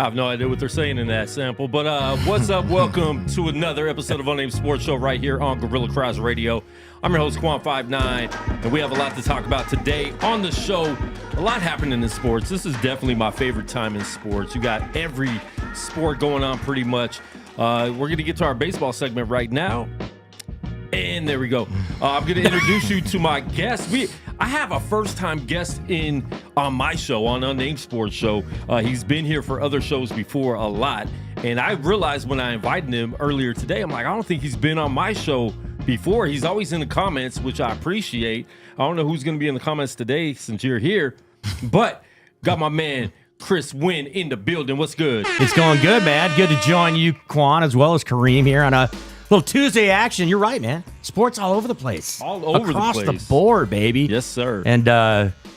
I have no idea what they're saying in that sample. But what's up? Welcome to another episode of Unnamed Sports Show right here on Gorilla Cross Radio. I'm your host, Quan59, and we have a lot to talk about today on the show. A lot happening in sports. This is definitely my favorite time in sports. You got every sport going on pretty much. We're going to get to our baseball segment right now. And there we go. I'm going to introduce you to my guest. I have a first-time guest on my show, on Unnamed Sports Show. He's been here for other shows before a lot. And I realized when I invited him earlier today, I'm like, I don't think he's been on my show before. He's always in the comments, which I appreciate. I don't know who's going to be in the comments today since you're here. But got my man Chris Wynn in the building. What's good? It's going good, man. Good to join you, Quan, as well as Kareem here on a little Tuesday action. You're right, man. Sports all over the place. All over Across the place. the board, baby. Yes, sir. And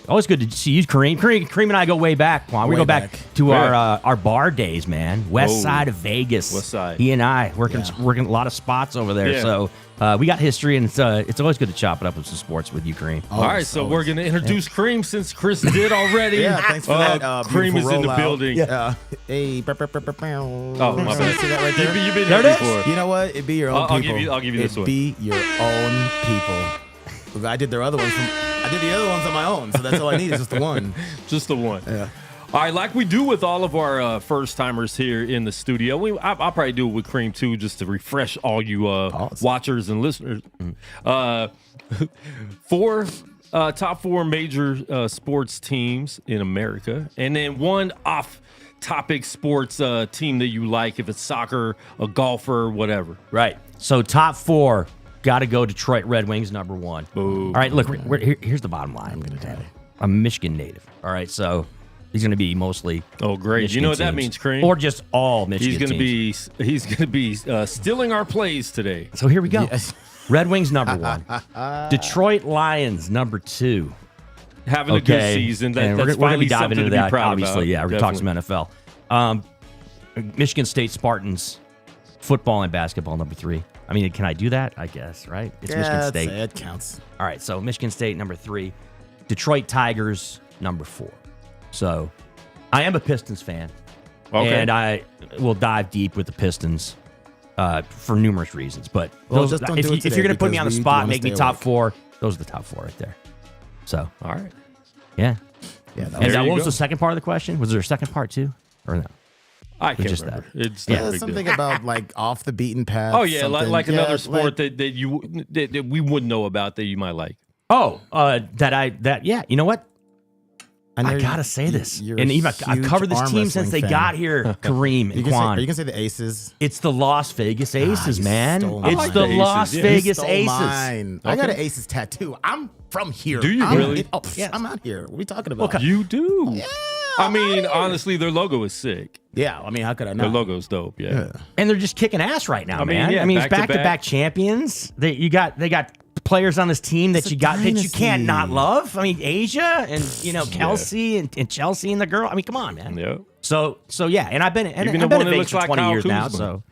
always good to see you, Kareem. Kareem and I go way back, Quan. We go back to our bar days, man. West side of Vegas. West side. He and I working a lot of spots over there. Yeah. So we got history, and it's always good to chop it up with some sports with you, Kareem. All right, so we're going to introduce Kareem since Chris did already. Yeah, thanks for that. Kareem is in the building. Yeah. Hey, Oh, my bad. See that right there? You've been There here it is. before. You know what? It'd be your own I'll people. give you this one. It'd be your own people. I did the other ones on my own, so that's all I need is just the one. Just the one. Yeah. All right, like we do with all of our first-timers here in the studio, I'll probably do it with Kareem, too, just to refresh all you watchers and listeners. Top four major sports teams in America, and then one off-topic sports team that you like, if it's soccer, a golfer, whatever. Right. So top four, got to go Detroit Red Wings, number one. Boom. All right, look, here's the bottom line. I'm going to tell you. I'm a Michigan native. All right, so he's going to be mostly Oh, great. Michigan You know what that teams. means, Kareem? Or just all Michigan He's going to be stealing our plays today. So here we go. Yes. Red Wings, number one. Detroit Lions, number two. Having a good season. And That's we're going to finally be diving something into to be that, proud obviously. about. Yeah, we're talking some NFL. Michigan State Spartans, football and basketball, number three. I mean, can I do that? I guess, right? It's Michigan State. It counts. All right, so Michigan State, number three. Detroit Tigers, number four. So I am a Pistons fan. Okay. And I will dive deep with the Pistons for numerous reasons. But Well, just don't if, do it if today you're going to put me on the because we spot, wanna make me stay top awake. four, those are the top four right there. So, All right. yeah. Yeah, And There you what was go. the second part of the question? Was there a second part too? Or no? I can't just remember. that. It's not a big something deal. about like off the beaten path. Oh, yeah, something. like another Yeah, sport like- that we wouldn't know about that you might like. Oh, yeah, you know what? know I you- got to say this. you're a And even I've huge covered this arm team since they wrestling fan. got here, Kareem Are and Quan. you gonna say the Aces? It's the Las Vegas Aces, you man. stole It's mine. the I like the Las Aces, yeah. Vegas Stole Aces. mine. I got Okay. an Aces tattoo. I'm from here. Do you I'm- really? Yes. I'm out here. What are we talking about? You do. Yeah, I mean, honestly, their logo is sick. yeah. I mean, how could I Their not? logo's dope, yeah. And they're just kicking ass right now, I mean, man. yeah, I mean, it's back-to-back. back-to-back champions. They got players on this team that It's a you can't dynasty. not love. I mean, Asia and Kelsey and Chelsea and the girl. I mean, come on, man. Yeah. So yeah, and I've been Even I've the been one in that Vegas looks for like 20 Kyle years now. Kuzma. So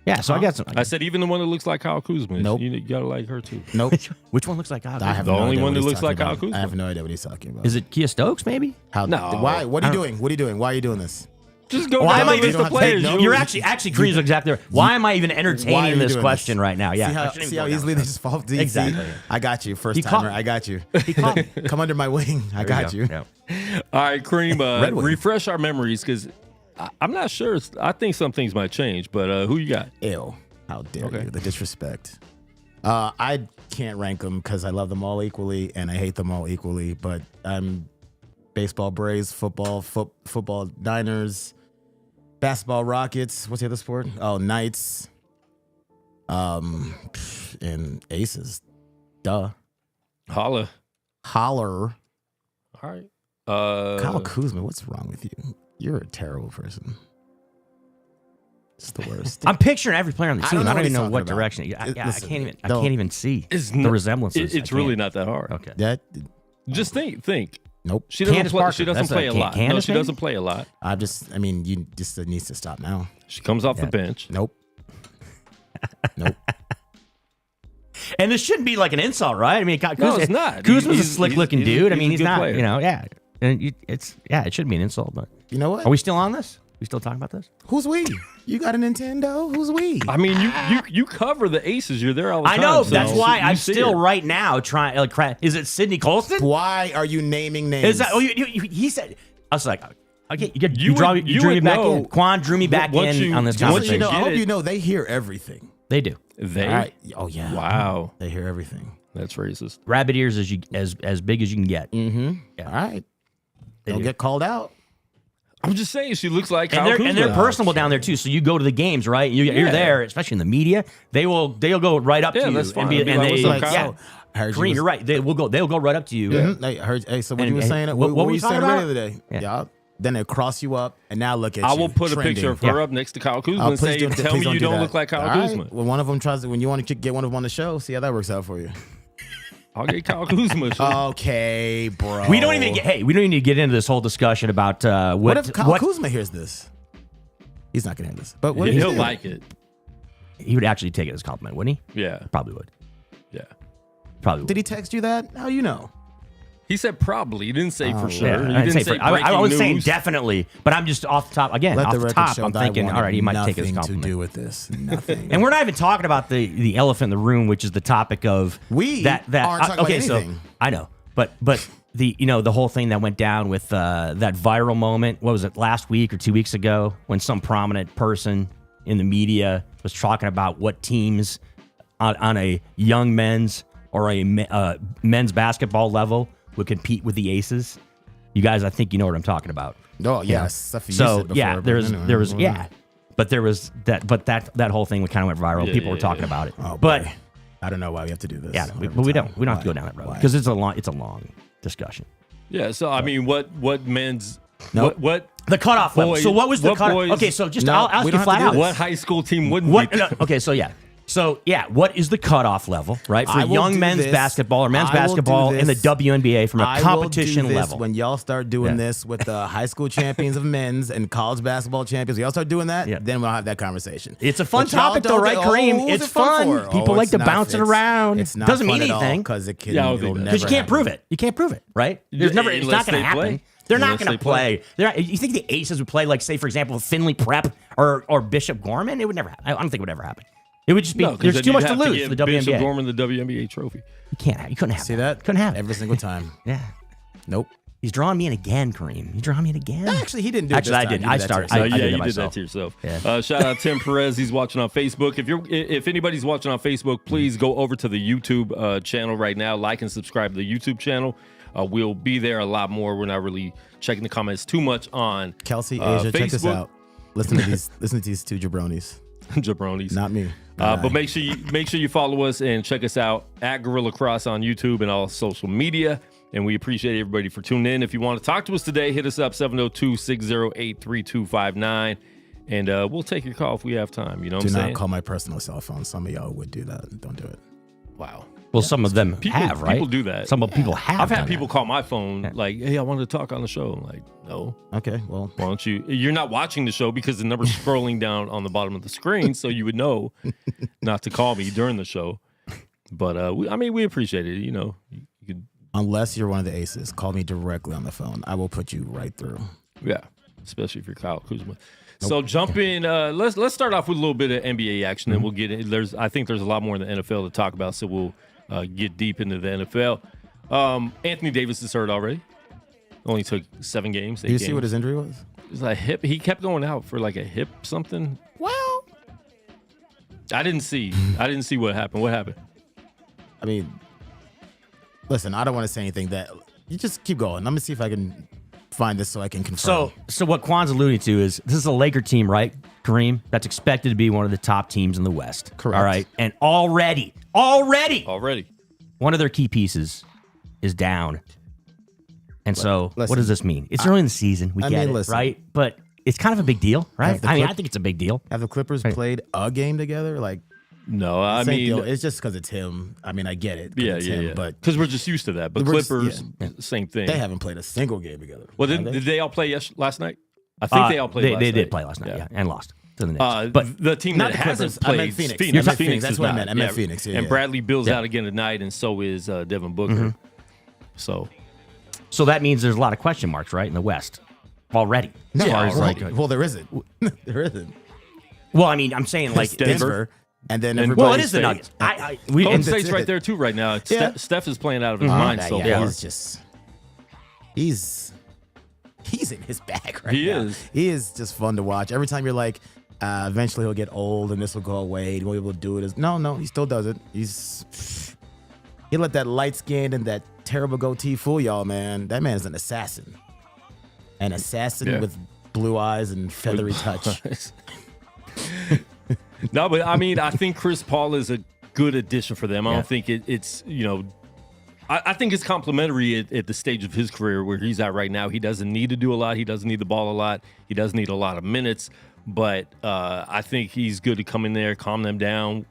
yeah, so I got some. I said even the one that looks like Kyle Kuzma. Nope. You gotta like her, too. Nope. Which one looks like Kyle? I have The no only idea one what that he's looks like talking Kyle about. Kuzma. I have no idea what he's talking about. Is it Kia Stokes? Maybe. No. Why? What are you doing? What are you doing? Why are you doing this? Just go Why down am I the list even- of players. No, You're actually Kareem's exactly right. Why am I even Why are entertaining you this doing question this? right now? Yeah. See how, I shouldn't even see go how down easily that they just fall DC? Exactly. I got you. First He caught timer. me. I got you. He caught me. Come under my wing. I got you. Yeah. All right, Kareem, Red Wing. refresh our memories because I'm not sure. I think some things might change, but who you got? Ew. How dare Okay. you? The disrespect. I can't rank them because I love them all equally and I hate them all equally. But I'm baseball Braves, football Niners, basketball Rockets. What's the other sport? Oh, Knights. And Aces. Duh. Holla. Holler. All right. Kyle Kuzma, what's wrong with you? You're a terrible person. It's the worst. I'm picturing every player on the I team. don't know I don't what even he's know talking what about. direction. I Listen, can't even. I don't- can't even see It's the not- resemblances. It's I really can't. not that hard. Okay. that Just think. Nope. She doesn't Candace play. Parker. She doesn't That's play a a lot. No, Candace, she maybe? doesn't play a lot. I mean, you just it needs to stop now. She comes off the Yeah. bench. Nope. Nope. And this shouldn't be like an insult, right? I mean, No, it's not. Kuzma's a He's- slick-looking he's- dude. I he's mean, a he's good not. player. Yeah. And it shouldn't be an insult, but You know what? are we still on this? We still talking about this? Who's we? You got a Nintendo? Who's we? I mean, you cover the Aces. You're there all the time. I know. so That's why you I'm see still it. right now trying. Like, is it Sidney Colston? Why are you naming names? Is that? Oh, he said. I was like, okay, you You drew me would back know in. Quan drew me back once in you- on this once Once you conversation. know, I get hope it. you know they hear everything. They do. They. All right. Oh yeah. Wow. They hear everything. That's racist. Rabbit ears as big as you can get. Mm-hmm. Yeah. All right. They They'll do. get called out. I'm just saying, she looks like And Kyle they're, Kuzma. and they're personable down there too. So you go to the games, right? You're Yeah. there, especially in the media. They'll go right up Yeah, to you that's fine. and, be, They'll be and like, they "What's up, yeah. Kyle?" I heard Kareem, you're right. They'll go right up to you. Mhm. I heard. Hey, so when And- you were and- saying it, what what were were you you saying talking right about? the other day? Yeah. Yeah. Then they cross you up, and now look at you. I will put a trending. picture of her Yeah. up next to Kyle Kuzma Oh, and say, please "Tell please me don't you do don't that. look like Kyle All right. Kuzma." When one of them tries to, when you want to get one of them on the show, see how that works out for you. I'll get Kyle Kuzma. shit. Okay, bro. We don't even need to get into this whole discussion about What if Kyle Kuzma hears this? He's not gonna hear this. But what if He'll he did? like it. he would actually take it as a compliment, wouldn't he? Yeah. Probably would. Yeah. Probably would. Did he text you that? How you know? He said probably. He didn't say for sure. Yeah, He I didn't didn't say say for- I breaking was saying news. definitely, but I'm just off the top again. Let Off the the record top, show I'm that I thinking, all wanted right, he might take it as a nothing compliment. to do with this. Nothing. And we're not even talking about the elephant in the room, which is the topic of We aren't talking about anything. So I know, but the whole thing that went down with that viral moment. What was it, last week or 2 weeks ago, when some prominent person in the media was talking about what teams on a young men's or a men's basketball level would compete with the Aces. You guys, I think you know what I'm talking about. Oh yes, stuff you So said before, yeah, but there was anyway. but there was that whole thing kind of went viral. Yeah, People were yeah, talking yeah. about it, Oh, but boy. I don't know why we have to do this. yeah, every but we time. don't have to go Why? down that road Why? because it's a long discussion. Yeah. So I mean, what men's Nope. what The cutoff level. Boys- So what was the what cutoff? boys- Okay, so just No, I'll ask we you don't have flat to do out. this. what high school team wouldn't What? be? No, okay, so yeah. So yeah, what is the cutoff level, right, for I will young do men's this. basketball or men's I will do basketball in the this. WNBA from a I competition will do this level? when y'all start doing Yeah. this with the high school champions of men's and college basketball champions. When y'all start doing that, Yeah. then we'll have that conversation. It's a fun But y'all topic, though, don't right, do- Kareem? who's It's it fun fun. for? People Oh, like it's to not- bounce it it's- around. It's not Doesn't fun mean at all anything. because it can. Yeah, I don't it'll think that- never Because you can't happen. prove it. You can't prove it, right? There's Yeah, never. It's unless not going they to happen. play. They're not Unless going they to play. You think the Aces would play like, say, for example, Finley Prep or Bishop Gorman? It would never happen. I don't think it would ever happen. It would just be No, 'cause there's then too you'd much to have lose give for the Bishop WNBA. Gorman the WNBA trophy. You can't. You couldn't have See it. that? Couldn't have it. Every single time. Yeah. Nope. He's drawing me in again, Kareem. He's drawing me in again. Actually, he didn't do it Actually, this I time. did. He I did that started. to I No, himself. yeah, did you it did myself. that to yourself. Yeah. Shout out Tim Perez. He's watching on Facebook. If anybody's watching on Facebook, please go over to the YouTube channel right now. Like and subscribe to the YouTube channel. We'll be there a lot more. We're not really checking the comments too much on Kelsey, Asia, check this Facebook. out. Listen to these two jabronis. Jabronis. Not me. But make sure you follow us and check us out at Gorilla Cross on YouTube and all social media. And we appreciate everybody for tuning in. If you want to talk to us today, hit us up 702-608-3259. And we'll take your call if we have time. You know what Do I'm not saying? call my personal cell phone. Some of y'all would do that. Don't do it. Wow. Well, some of them People- have, right? people do that. Some people have. I've had done people that. call my phone like, hey, I wanted to talk on the show. I'm like, no, Okay, well, why don't you? You're not watching the show because the number's scrolling down on the bottom of the screen, so you would know not to call me during the show. But we appreciate it. You know, you could, unless you're one of the Aces, call me directly on the phone. I will put you right through. yeah, especially if you're Kyle Kuzma. So jump in. Let's start off with a little bit of NBA action, and we'll get in. I think there's a lot more in the NFL to talk about, so we'll get deep into the NFL. Anthony Davis is hurt already. Only took 7 games. Do you see what his injury was? It was a hip. He kept going out for like a hip something. Well, I didn't see what happened. What happened? I mean, listen, I don't want to say anything that you just keep going. Let me see if I can find this so I can confirm. So what Quan's alluding to is this is a Laker team, right, Kareem? That's expected to be one of the top teams in the West. Correct. All right, and already, one of their key pieces is down. And so, Listen, what does this mean? It's early in the season. We I get mean, it, listen. right? But it's kind of a big deal, right? Have the I mean, Clip- I think it's a big deal. Have the Clippers played a game together? Like, No, I same mean, deal. It's just because it's him. I mean, I get it. 'cause yeah, it's yeah, him, yeah. But Because we're just used to that. But We're just- Clippers, same thing. they haven't played a single game together. Well, have did they all play last night? I think they all played. last They night. did play last night, yeah, and lost to the Knicks. But but the team Not that the hasn't Clippers. I played, meant Phoenix. Phoenix. You meant Phoenix Phoenix. That's is what I not. meant. I meant Phoenix. Yeah, and yeah. Bradley Beal's out again tonight, and so is Devin Booker. Mm-hmm. So so that means there's a lot of question marks, right, in the West. already. No, as far as well, there isn't. There isn't. Well, I mean, I'm saying like Denver, and then And everybody. well, it is the State. Nuggets. Golden and State's that's right it. there too right now. Yeah. Steph is playing out of his mind so yeah, far. he's in his bag right He now. is. He is just fun to watch. Every time you're like, eventually he'll get old and this will go away. He won't be able to do it. No, he still does it. He let that light skin and that terrible goatee fool y'all, man. That man is an assassin. An assassin Yeah. with blue eyes and feathery touch. No, but I mean, I think Chris Paul is a good addition for them. I Yeah. don't think it's, I think it's complimentary at the stage of his career where he's at right now. He doesn't need to do a lot. He doesn't need the ball a lot. He doesn't need a lot of minutes. But I think he's good to come in there, calm them down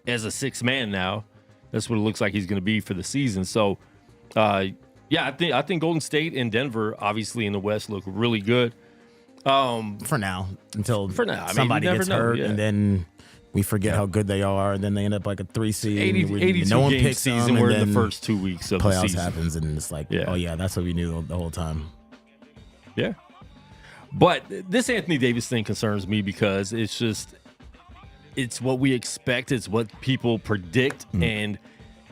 as a sixth man now. That's what it looks like he's going to be for the season. So, yeah, I think Golden State and Denver, obviously in the West, look really good. For now, until For now. I mean, somebody you never gets know, hurt, yeah. and then we forget how good they are, and then they end up like a 3 seed. 82 no one game picks season. them, We're and in the then first 2 weeks of the playoffs season. happens, and it's like, Yeah. oh yeah, that's what we knew the whole time. Yeah. But this Anthony Davis thing concerns me because it's what we expect. It's what people predict. And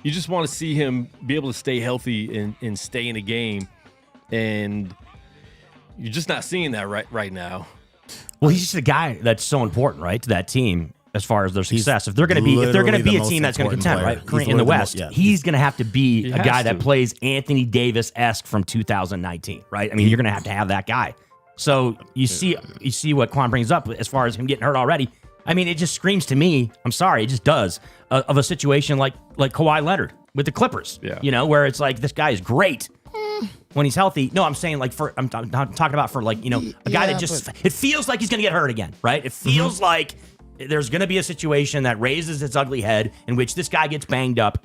you just want to see him be able to stay healthy and stay in a game. And you're just not seeing that right now. Well, he's just a guy that's so important, right, to that team as far as their success. If they're going to be literally a the team that's going to most contend, important right, player. He's in the literally West, yeah. he's going to have to be He a has guy that to. plays Anthony Davis-esque from 2019, right? I mean, you're going to have that guy. So you see what Quan brings up as far as him getting hurt already. I mean, it just screams to me. I'm sorry, it just does of a situation like Kawhi Leonard with the Clippers. Yeah. Where it's like this guy is great when he's healthy. No, I'm saying like I'm talking about for like a guy that just it feels like he's gonna get hurt again, right? It feels like there's gonna be a situation that raises its ugly head in which this guy gets banged up.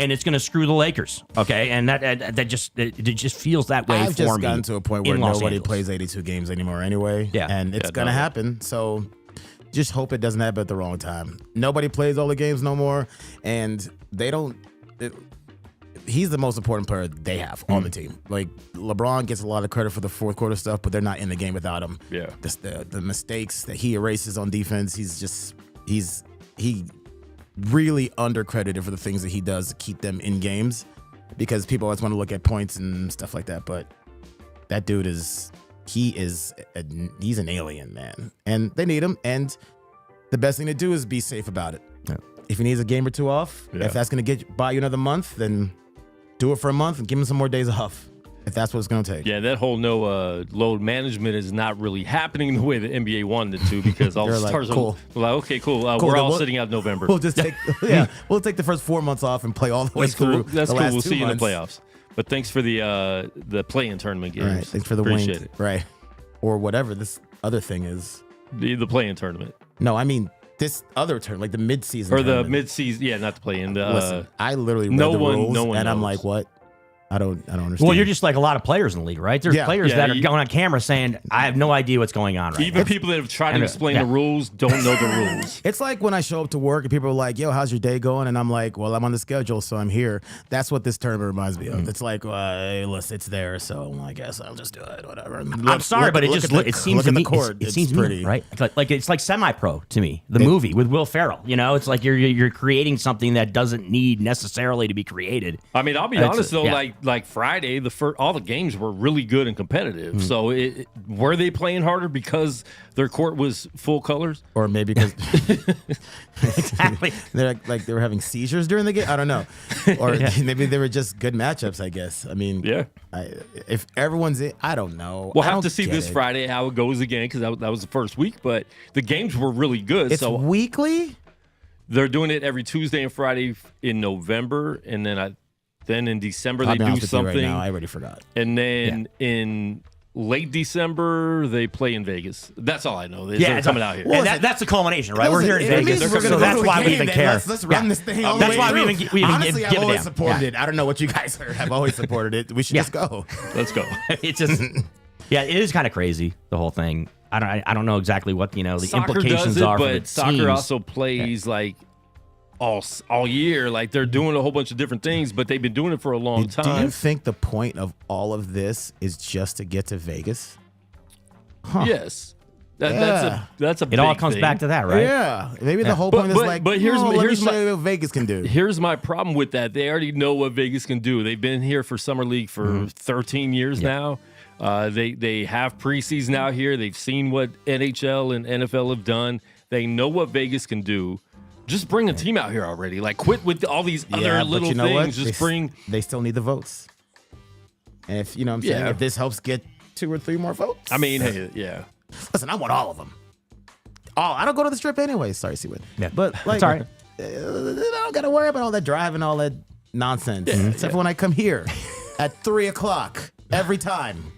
And it's going to screw the Lakers, okay? And that just feels that way I've for just me. gotten to a point where in Los nobody Angeles. plays 82 games anymore anyway. Yeah. And it's going to happen. So just hope it doesn't happen at the wrong time. Nobody plays all the games no more. And they don't. He's the most important player they have on the team. Like, LeBron gets a lot of credit for the fourth quarter stuff, but they're not in the game without him. Yeah. The mistakes that he erases on defense, he really undercredited for the things that he does to keep them in games, because people always want to look at points and stuff like that. But that dude he's an alien, man, and they need him. And the best thing to do is be safe about it. Yeah. If he needs a game or two off, Yeah. if that's going to buy you another month, then do it for a month and give him some more days off. If that's what it's going to take. Yeah, that whole no load management is not really happening the way the NBA wanted it to, because all the They're like, stars cool. are like, okay, cool. Cool, We're then all we'll- sitting out in November. We'll just take we'll take the first 4 months off and play all the way That's through. cool. That's the cool. last We'll 2 see you in the months. playoffs. But thanks for the play-in tournament games. Right. Thanks for the Appreciate wink. it. Right. Or whatever this other thing is. The play-in tournament. No, I mean this other turn, like the mid-season Or the tournament. mid-season. Yeah, not the play-in. Listen, I literally read no the one- rules, no one and I'm knows. like, what? I don't understand. Well, you're just like a lot of players in the league, right? There's Yeah. players Yeah, that are you- going on camera saying, "I have no idea what's going on right Even now." people that have tried to And, explain yeah. the rules don't know the rules. It's like when I show up to work and people are like, yo, how's your day going? And I'm like, well, I'm on the schedule, so I'm here. That's what this tournament reminds me of. It's like, hey, listen, it's there, so I guess I'll just do it, whatever. I'm sorry, but it seems to me it seems pretty. right. Like it's like semi-pro to me. The movie with Will Ferrell. It's like you're creating something that doesn't need necessarily to be created. I mean, I'll be That's honest it, though. yeah. Like Friday, all the games were really good and competitive. So were they playing harder because their court was full colors? Or maybe because Exactly. they're like they were having seizures during the game. I don't know. Or maybe they were just good matchups, I guess. I mean, Yeah. if everyone's in, I don't know. We'll I have don't to see get this it. Friday how it goes again, because that was the first week. But the games were really good. It's so weekly? they're doing it every Tuesday and Friday in November, and then in December I'll they be do honest with you something, right now, I already forgot. and then in late December they play in Vegas. That's all I know. They're Yeah, coming out here. And that's the culmination, right? We're here in It Vegas, means we're so gonna that's go to why a we game even then. care. Let's run Yeah. this thing all the That's way why we through. even give Honestly, a I've always damn. supported Yeah. it. I don't know what you guys have always supported it. We should Yeah. just go. Let's go. It's just, yeah, it is kind of crazy, the whole thing. I don't know exactly what the Soccer implications does it, are for but the soccer teams. also plays like all year. Like they're doing a whole bunch of different things, but they've been doing it for a long Do time. you think the point of all of this is just to get to Vegas? Yes. That's a It big all comes thing. back to that, right? Yeah, maybe the whole point is like, but here's let me here's show my you what Vegas can do. Here's my problem with that. They already know what Vegas can do. They've been here for Summer League for 13 years now. They have preseason out here. They've seen what NHL and NFL have done. They know what Vegas can do. Just bring a team out here already. Like, quit with all these other little things. Just bring. They still need the votes. And if you know what I'm saying, if this helps get 2 or 3 more votes. I mean, hey, yeah. Listen, I want all of them. Oh, I don't go to the strip anyway. Sorry, Seawood. Yeah. But like, It's all right. I don't got to worry about all that driving, all that nonsense. Except for when I come here at 3:00 every time.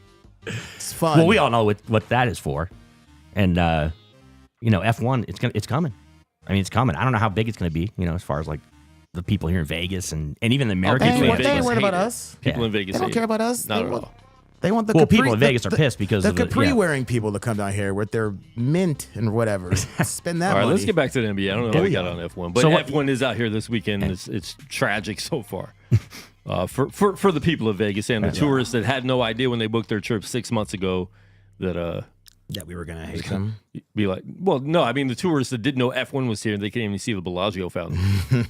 It's fun. Well, we all know what that is for, and F1, it's coming. I mean, it's coming. I don't know how big it's going to be. As far as like the people here in Vegas and even the American They fans. ain't worried hate about it. us. People in Vegas They don't hate care it. about us. Not at all. They want the Well, Capri, people in Vegas are pissed because the of the Capri-wearing people to come down here with their mint and whatever. Spend that All right, money. let's get back to the NBA. I don't know how we got on F1, but So what- F1 is out here this weekend. It's tragic so far for the people of Vegas and the tourists that had no idea when they booked their trip 6 months ago that that we were going to hate them. be like, well, no, I mean the tourists that didn't know F1 was here, they can't even see the Bellagio fountain.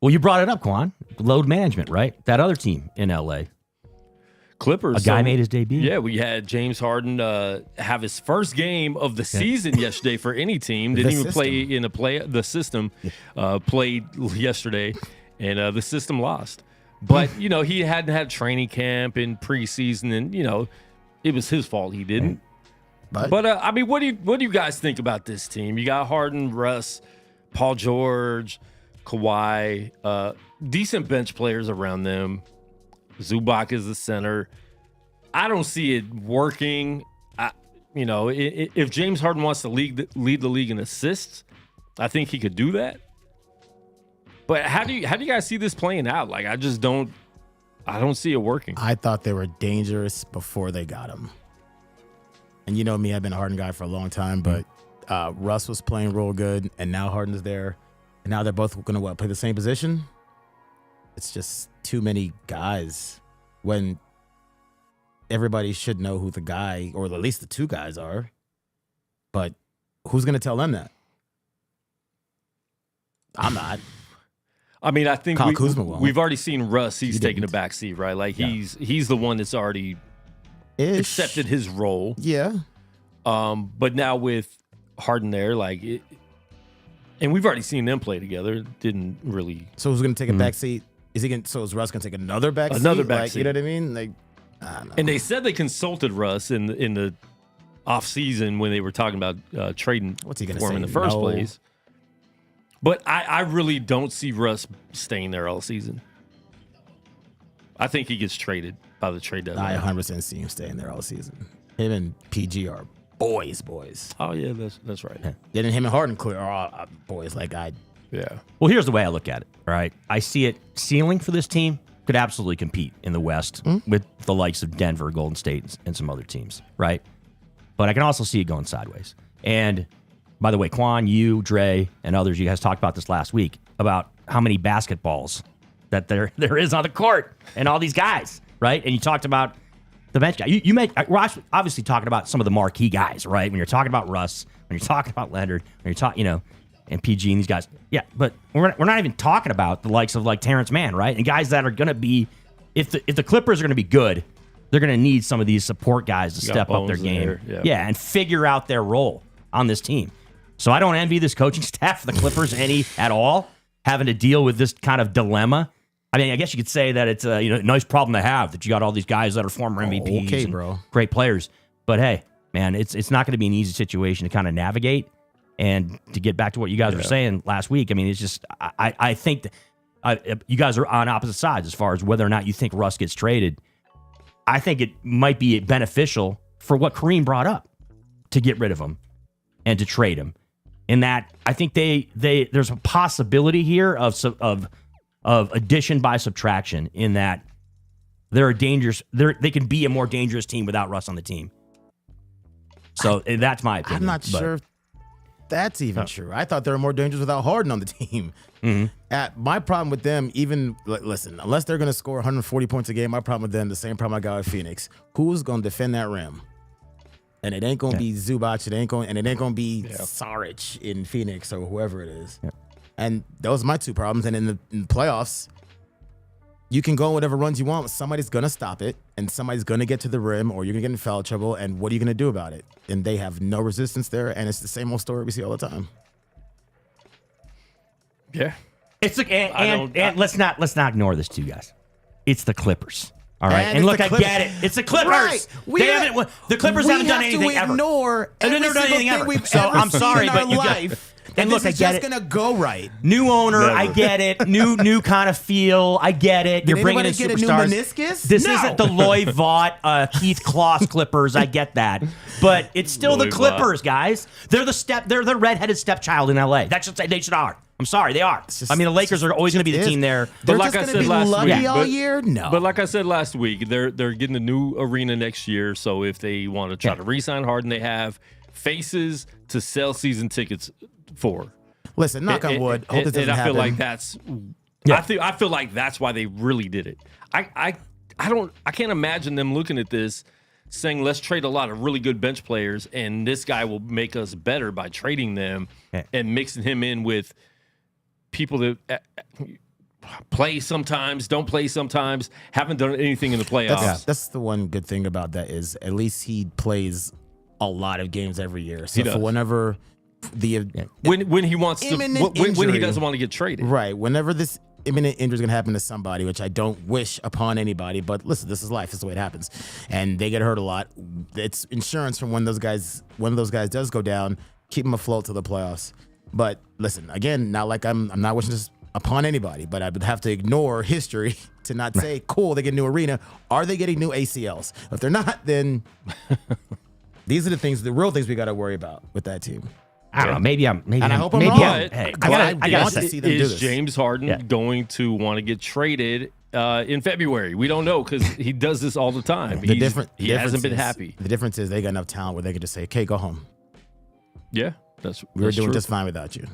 Well, you brought it up, Quan. Load management, right? That other team in LA. Clippers. A guy made his debut. Yeah, we had James Harden have his first game of the season yesterday for any team. Didn't even play in the system. Played yesterday, and the system lost. But he hadn't had training camp and preseason, and it was his fault he didn't. But I mean, what do you guys think about this team? You got Harden, Russ, Paul George, Kawhi, decent bench players around them. Zubac is the center. I don't see it working. If James Harden wants to lead the league in assists, I think he could do that. But how do you guys see this playing out? Like, I don't see it working. I thought they were dangerous before they got him. And you know me, I've been a Harden guy for a long time, but Russ was playing real good, and now Harden's there. And now they're both going to play the same position? It's just too many guys when everybody should know who the guy, or at least the 2 guys are. But who's going to tell them that? I'm not. I mean, I think Kyle Kuzma won't. we've already seen Russ. He's taking didn't. a back seat, right? Like he's the one that's already accepted his role. Yeah. But now with Harden there, and we've already seen them play together. It didn't really. So who's going to take a back seat? Is Russ going to take another back seat? Another back seat. You know what I mean? Like, I don't know. And they said they consulted Russ in the off season when they were talking about trading What's he gonna for him say? in the first No. place. But I really don't see Russ staying there all season. I think he gets traded by the trade deadline. I 100% see him staying there all season. Him and PG are boys. Oh yeah, that's right. Then him and Harden are boys. Yeah. Well, here's the way I look at it. All right, I see it ceiling for this team could absolutely compete in the West with the likes of Denver, Golden State, and some other teams, right? But I can also see it going sideways. And by the way, Quan, you, Dre, and others, you guys talked about this last week about how many basketballs that there is on the court and all these guys, right? And you talked about the bench guy. We're obviously talking about some of the marquee guys, right? When you're talking about Russ, when you're talking about Leonard, when you're talking, and PG and these guys. Yeah, but we're not even talking about the likes of like Terrence Mann, right? And guys that are going to be, if the Clippers are going to be good, they're going to need some of these support guys to step up their game. Yeah, and figure out their role on this team. So I don't envy this coaching staff, the Clippers, any at all, having to deal with this kind of dilemma. I mean, I guess you could say that it's a nice problem to have, that you got all these guys that are former MVPs, okay, and bro. great players. But hey, man, it's not going to be an easy situation to kind of navigate. And to get back to what you guys were saying last week, I mean, it's just I think you guys are on opposite sides as far as whether or not you think Russ gets traded. I think it might be beneficial for what Kareem brought up to get rid of him and to trade him. In that, I think there's a possibility here of addition by subtraction. In that, they can be a more dangerous team without Russ on the team. So that's my opinion. I'm not sure if that's even true. I thought they were more dangerous without Harden on the team. My problem with them, listen, unless they're going to score 140 points a game, my problem with them, the same problem I got with Phoenix. Who's going to defend that rim? And it ain't going to be Zubac. It ain't going to be Saric in Phoenix or whoever it is. Yeah. And those are my two problems. And in the playoffs, you can go on whatever runs you want. Somebody's going to stop it, and somebody's going to get to the rim, or you're going to get in foul trouble, and what are you going to do about it? And they have no resistance there, and it's the same old story we see all the time. Yeah. It's like, and let's not ignore this too, guys. It's the Clippers. All right, and look, I get it. It's the Clippers. Right. The Clippers haven't done anything ever. They've never done anything ever. So I'm sorry, but you got. And look, I get it. It's just gonna go right. New owner, I get it. New kind of feel, I get it. You're bringing in get superstars. A new meniscus? This isn't the Loy Vaught, Keith Kloss Clippers. I get that, but it's still the Clippers, guys. They're the redheaded stepchild in LA. That's just they should are. I'm sorry, they are. I mean, the Lakers are always going to be the team there. But like I said last week, all year, no. But like I said last week, they're getting a new arena next year. So if they want to try to re-sign Harden, they have faces to sell season tickets for. Listen, knock on wood. Hope this doesn't happen. I feel like that's. I feel like that's why they really did it. I can't imagine them looking at this, saying let's trade a lot of really good bench players, and this guy will make us better by trading them and mixing him in with people that play sometimes, don't play sometimes, haven't done anything in the playoffs. That's the one good thing about that is at least he plays a lot of games every year. So for whenever when he wants to, when he doesn't want to get traded, right? Whenever this imminent injury is going to happen to somebody, which I don't wish upon anybody, but listen, this is life. This is the way it happens, and they get hurt a lot. It's insurance from when one of those guys does go down, keep them afloat to the playoffs. But listen, again, not like I'm not wishing this upon anybody, but I would have to ignore history to not say, cool, they get a new arena. Are they getting new ACLs? If they're not, then these are the real things we got to worry about with that team. I don't know. Maybe I hope I'm wrong. Hey, I gotta see them do this. Is James Harden going to want to get traded in February? We don't know because he does this all the time. He hasn't been happy. The difference is they got enough talent where they can just say, okay, go home. Yeah. We were doing just fine without you.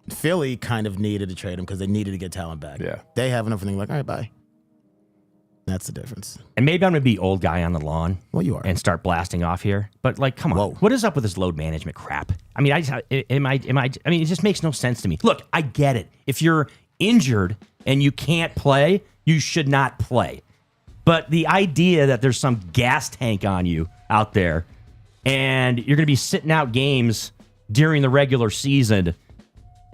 Philly kind of needed to trade him because they needed to get talent back. Yeah. They have enough and they're like, all right, bye. That's the difference. And maybe I'm going to be old guy on the lawn. Well, you are. And start blasting off here. But like, come on. Whoa. What is up with this load management crap? I mean, it just makes no sense to me. Look, I get it. If you're injured and you can't play, you should not play. But the idea that there's some gas tank on you out there and you're going to be sitting out games during the regular season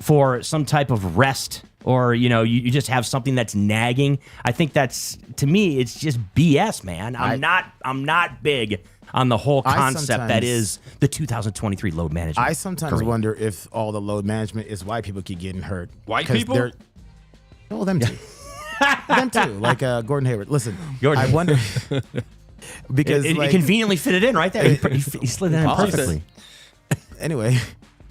for some type of rest, or you just have something that's nagging. I think that's, to me, it's just BS, man. I'm not big on the whole concept that is the 2023 load management. I sometimes wonder if all the load management is why people keep getting hurt. White people? Them too. Them too. Like Gordon Hayward. Listen, I wonder because it conveniently fit it in right there. He slid that in perfectly. Anyway,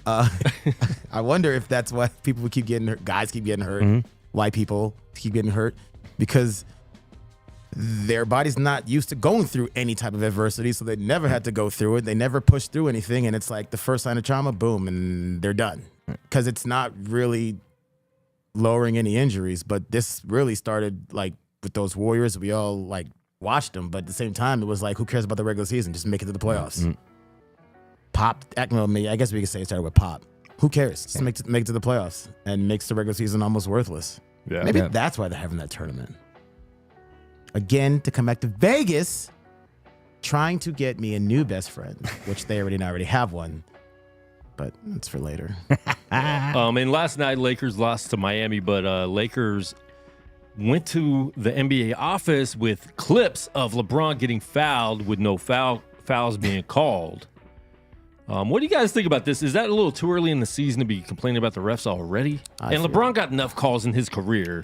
I wonder if that's why people keep getting hurt. Guys keep getting hurt. White people keep getting hurt because their body's not used to going through any type of adversity, so they never had to go through it. They never pushed through anything, and it's like the first sign of trauma, boom, and they're done. Because it's not really lowering any injuries, but this really started like with those Warriors. We all like watched them, but at the same time, it was like, who cares about the regular season? Just make it to the playoffs. Pop, I guess we could say it started with Pop. Who cares? Just make it to the playoffs and makes the regular season almost worthless. Yeah. Maybe that's why they're having that tournament. Again, to come back to Vegas, trying to get me a new best friend, which they already have one, but it's for later. And last night, Lakers lost to Miami, but Lakers went to the NBA office with clips of LeBron getting fouled with no fouls being called. What do you guys think about this? Is that a little too early in the season to be complaining about the refs already? And LeBron got enough calls in his career.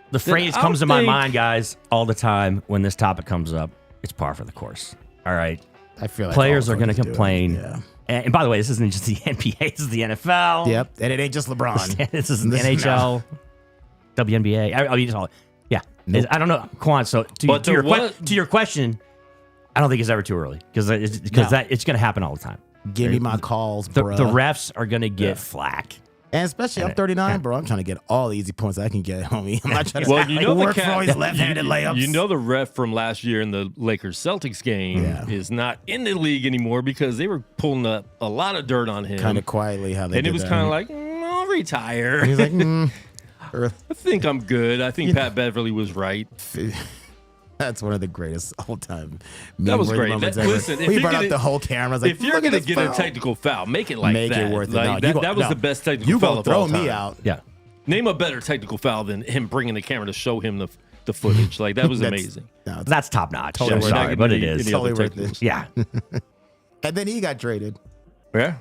The phrase comes to my mind, guys, all the time when this topic comes up. It's par for the course. All right. I feel like players are going to complain. Yeah. And by the way, this isn't just the NBA. This is the NFL. Yep. And it ain't just LeBron. This is the NHL, WNBA. I mean, it's all. Yeah. Nope. I don't know, Quan. So to your question, I don't think it's ever too early because it's going to happen all the time. Give me my calls, bro. The refs are going to get flack. And especially, I'm 39, bro. I'm trying to get all the easy points I can get, homie. I'm not trying to the work for all these left-handed layups. You know the ref from last year in the Lakers-Celtics game is not in the league anymore because they were pulling up a lot of dirt on him. Kind of quietly how they and did it was that. kind of like, I'll retire. And he's like, I think I'm good. I think Pat Beverly was right. That's one of the greatest all-time. That was great. Moments Listen, ever. if We you're brought gonna- out the whole camera. I was like, If you're look at going to this get foul. a technical foul, make it like Make that. it worth it. Like, No, that was the best technical You foul gonna of all throw me time. out? Yeah. Name a better technical foul than him bringing the camera to show him the footage. Like, that was amazing. No, it's That's top notch. Totally I'm worth sorry, it. but it Any is. other Totally worth technicals. it. Yeah. And then he got traded. Yeah.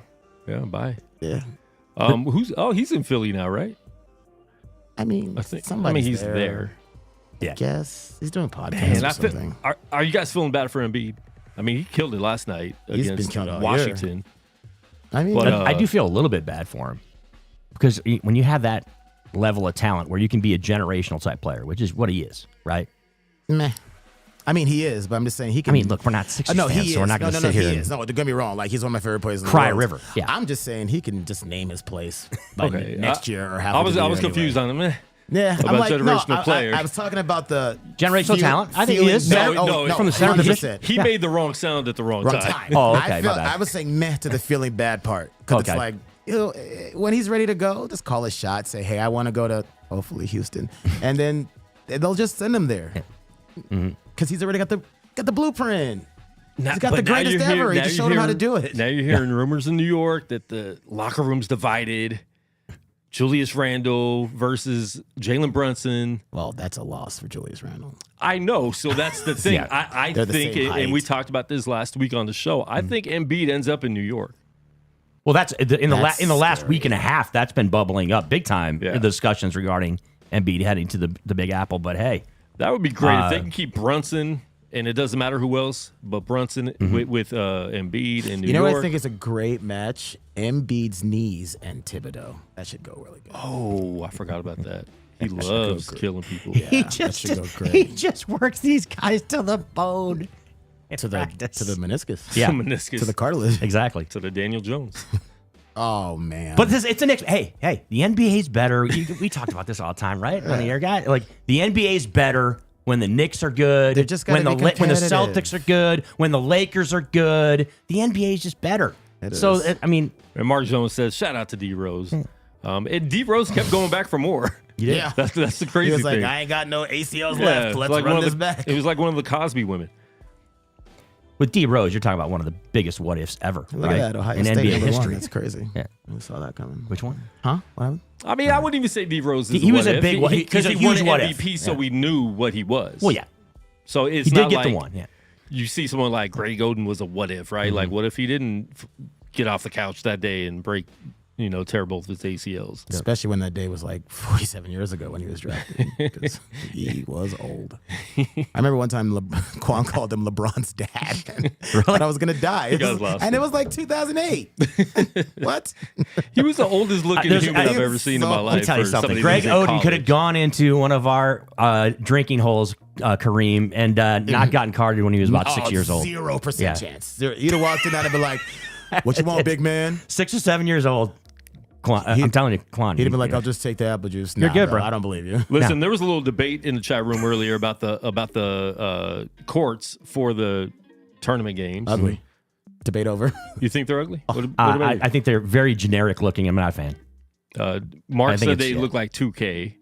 Yeah, bye. Yeah. He's in Philly now, right? I mean, He's there. Yeah. Guess he's doing podcasts And or I feel, something. are you guys feeling bad for Embiid? I mean, he killed it last night He's been against killing it all Washington. I mean, But, I do feel a little bit bad for him because when you have that level of talent where you can be a generational type player, which is what he is, right? meh. I mean, he is, but I'm just saying he can. I mean, look, we're not Sixers no, fans, he so we're is. not going to no, sit here he and is. No, don't get me wrong. Like, he's one of my favorite players in the cry a world. river. Yeah. I'm just saying he can just name his place like Okay. next year or half. I was confused on him. Yeah, about I'm like, generational player. I was talking about the Generational talent? I think he is. From the center 100%. He made the wrong sound at the wrong Wrong time. time. Oh, okay, my bad. I was saying meh to the feeling bad part. Because Okay. it's like, when he's ready to go, just call a shot. Say, hey, I want to go to, hopefully, Houston. And then they'll just send him there. Because he's already got the blueprint. He's got the greatest ever. He just showed him how to do it. Now you're hearing rumors in New York that the locker room's divided. Julius Randle versus Jalen Brunson. Well, that's a loss for Julius Randle. I know. So that's the thing. Yeah. I They're the think, same and we height. talked about this last week on the show, I think Embiid ends up in New York. Well, that's in That's the last scary. week and a half. That's been bubbling up big time. Yeah. The discussions regarding Embiid heading to the Big Apple. But hey, That would be great if they can keep Brunson, and it doesn't matter who else, but Brunson with Embiid in New You know York. what I think is a great match? Embiid's knees and Thibodeau. That should go really good. Oh, I forgot about that. He That should go loves great. killing people. he that just should go great. he just works these guys to the bone. To the meniscus. Yeah. Meniscus. To the cartilage. Exactly. To the Daniel Jones. Oh man. But it's an hey, the NBA's better. We talked about this all the time, right? On the air guy, like the NBA's better when the Knicks are good. They just gotta when be when the competitive. Celtics are good, when the Lakers are good. The NBA is just better. It So is. I mean, And Mark Jones says, shout out to D Rose. And D Rose kept going back for more. yeah. That's the crazy He was like, thing. I ain't got no ACLs Yeah, left. it's Let's like run one of this the- back. It was like one of the Cosby women. with D Rose, you're talking about one of the biggest what ifs ever, Look right? at that, Ohio in State NBA number history. one. That's crazy. Yeah. We saw that coming. Which one? Huh? What happened? I mean, I wouldn't even say D Rose is He was what a if. big what- because he's a he won huge an what if. MVP, so Yeah. we knew what he was. Well, yeah, So it's he not did get like the one. Yeah. you see someone like Greg Oden was a what if, right? Like, what if he didn't get off the couch that day and break, tear both his ACLs? Especially when that day was like 47 years ago when he was drafted. Because he was old. I remember one time Quan called him LeBron's dad. And I was going to die. guys lost And it was like 2008. What? He was the oldest looking There's- human I- I've ever seen in my Let me life. Let me tell you for something. somebody Greg who's in Oden could have college. gone into one of our drinking holes, Kareem, and not gotten carded when he was about 6 years old. 0% Yeah. chance. You'd have walked in and I'd be like, what you want, big man? 6 or 7 years old. I'm telling you, Quan. He'd have been like, I'll just take the apple juice. You're Nah, good, bro. I don't believe you. Listen, there was a little debate in the chat room earlier about the courts for the tournament games. Ugly. Debate over. You think they're ugly? What about you? I think they're very generic looking. I'm not a fan. Mark I think said it's they shit. look like 2K.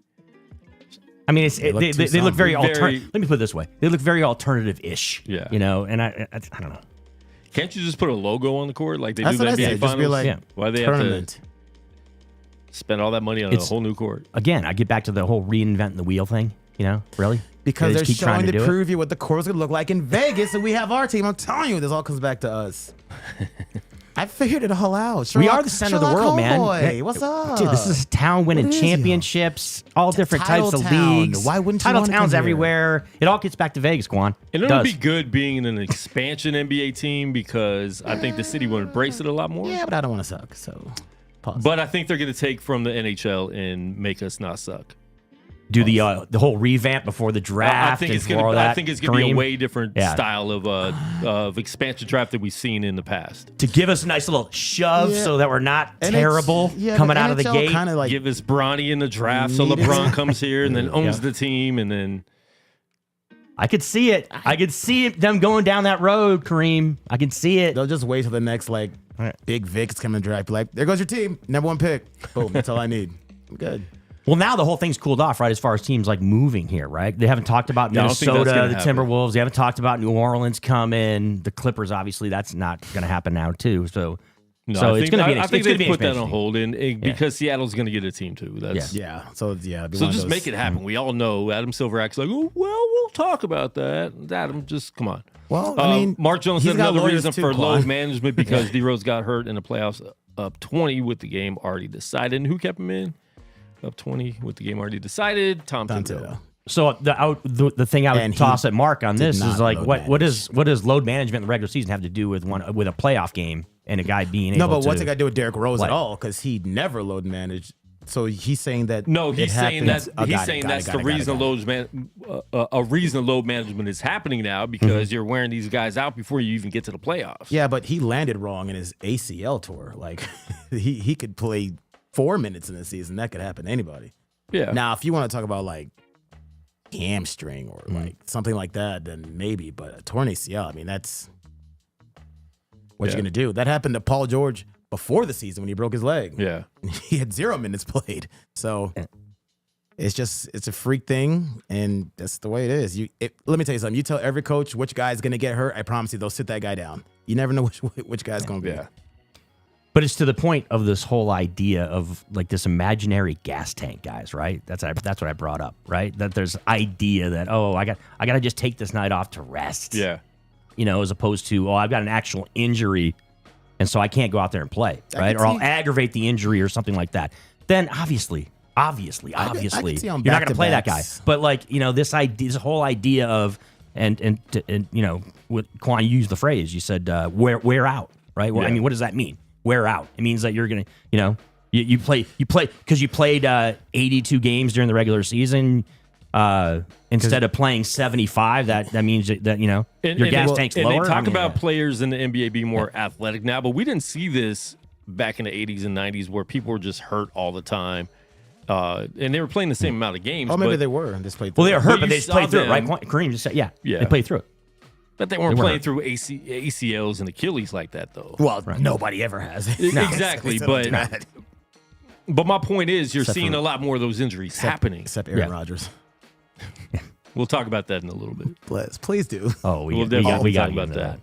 I mean, look too they look very somber. alternative. Let me put it this way: they look very alternative-ish. Yeah. And I don't know. Can't you just put a logo on the court like they That's do what the I NBA said. finals? Just be like, Yeah. Why they tournament. have to spend all that money on It's- a whole new court? Again, I get back to the whole reinventing the wheel thing. Really? Because They they're just keep trying showing to do it? prove you what the court's gonna look like in Vegas, and we have our team. I'm telling you, this all comes back to us. I figured it all out. We are the center of the world, man. Homeboy, what's up, Dude, this is a town winning What is, yo? championships, all different Title types of town. leagues. Why wouldn't you title wanna towns come here? everywhere? It all gets back to Vegas, Quan. And It it would does. be good being in an expansion NBA team because I think the city would embrace it a lot more. Yeah, but I don't want to suck. So, pause. But I think they're going to take from the NHL and make us not suck. do the whole revamp before the draft. I think it's and gonna. all that, I think it's gonna be a Kareem, way different Yeah. style of expansion draft that we've seen in the past. to give us a nice little shove Yeah. so that we're not And terrible coming out of the gate. Kind of like Give us Bronny in the draft, so Needed- LeBron comes here and then owns Yeah. the team, and then I could see it. I could see them going down that road, Kareem. I can see it. they'll just wait till the next like Right. big Vic's coming to draft. Be like, there goes your team, number 1 pick. Boom, that's all I need. I'm good. Well, now the whole thing's cooled off, right? As far as teams like moving here, right? They haven't talked about Yeah, I don't think that's Minnesota, gonna the happen. Timberwolves. They haven't talked about New Orleans coming. The Clippers, obviously, that's not going to happen now too. So, no, so I it's think, going to be. I think it's gonna they be an put that expansion on team. hold because Seattle's going to get a team too. That's Yeah. So it'd be So one of just those- make it happen. We all know Adam Silver acts like, oh, well, we'll talk about that. Adam, just come on. Well, I mean, Mark Jones he's said got another lawyers reason too, for Quan. load management because D-Rose got hurt in the playoffs up 20 with the game already decided. And who kept him in? Up 20 with the game already decided. Tom Thibodeau. Thibodeau. So the thing I would And he toss at Mark on did this not is like load what manage. does load management in the regular season have to do with a playoff game and a guy being No, able but to? what's it got to do with Derrick Rose What? at all? Because he never load managed. So he's saying that. No, it he's saying happens- that Oh, he's got it, saying got it, that's got the it, got it, reason got it. a reason load management is happening now because you're wearing these guys out before you even get to the playoffs. Yeah, but he landed wrong in his ACL tour. Like he could play 4 minutes in the season. That could happen to anybody. Yeah. Now, if you want to talk about like hamstring or Mm-hmm. like something like that, then maybe. But a torn ACL, I mean, that's what Yeah. you're gonna do. That happened to Paul George before the season when he broke his leg. Yeah. He had 0 minutes played. So it's a freak thing, and that's the way it is. Let me tell you something. You tell every coach which guy's gonna get hurt, I promise you they'll sit that guy down. You never know which guy's gonna be. Yeah. But it's to the point of this whole idea of like this imaginary gas tank, guys, right? That's what I brought up, right? That there's idea that I got to just take this night off to rest. Yeah. As opposed to I've got an actual injury, and so I can't go out there and play, right? could Or I'll see- aggravate the injury or something like that. Then obviously, I could see on you're not going to play that guy. back-to-backs. But this whole idea of and with Quan, you used the phrase. You said wear out, right? Well, I Yeah. mean, what does that mean? Wear out. It means that you're gonna, you play because you played 82 games during the regular season instead of playing 75. That means that your gas tank's and lower. they talk I mean, about players in the NBA being more athletic now, but we didn't see this back in the 80s and 90s where people were just hurt all the time. And they were playing the same amount of games. Oh, maybe but, they were and just played. well, they were hurt, But but you they just saw played through it, them- right? Kareem just said, yeah, Yeah. they played through it. but they weren't They playing weren't. through ACLs and Achilles like that, though. Well, nobody ever has. Exactly, They still do but- that. But my point is, you're Except seeing for- a lot more of those injuries happening. Except Aaron Yeah. Rodgers. We'll talk about that in a little bit. Please do. Oh, we We'll got definitely to talk get about into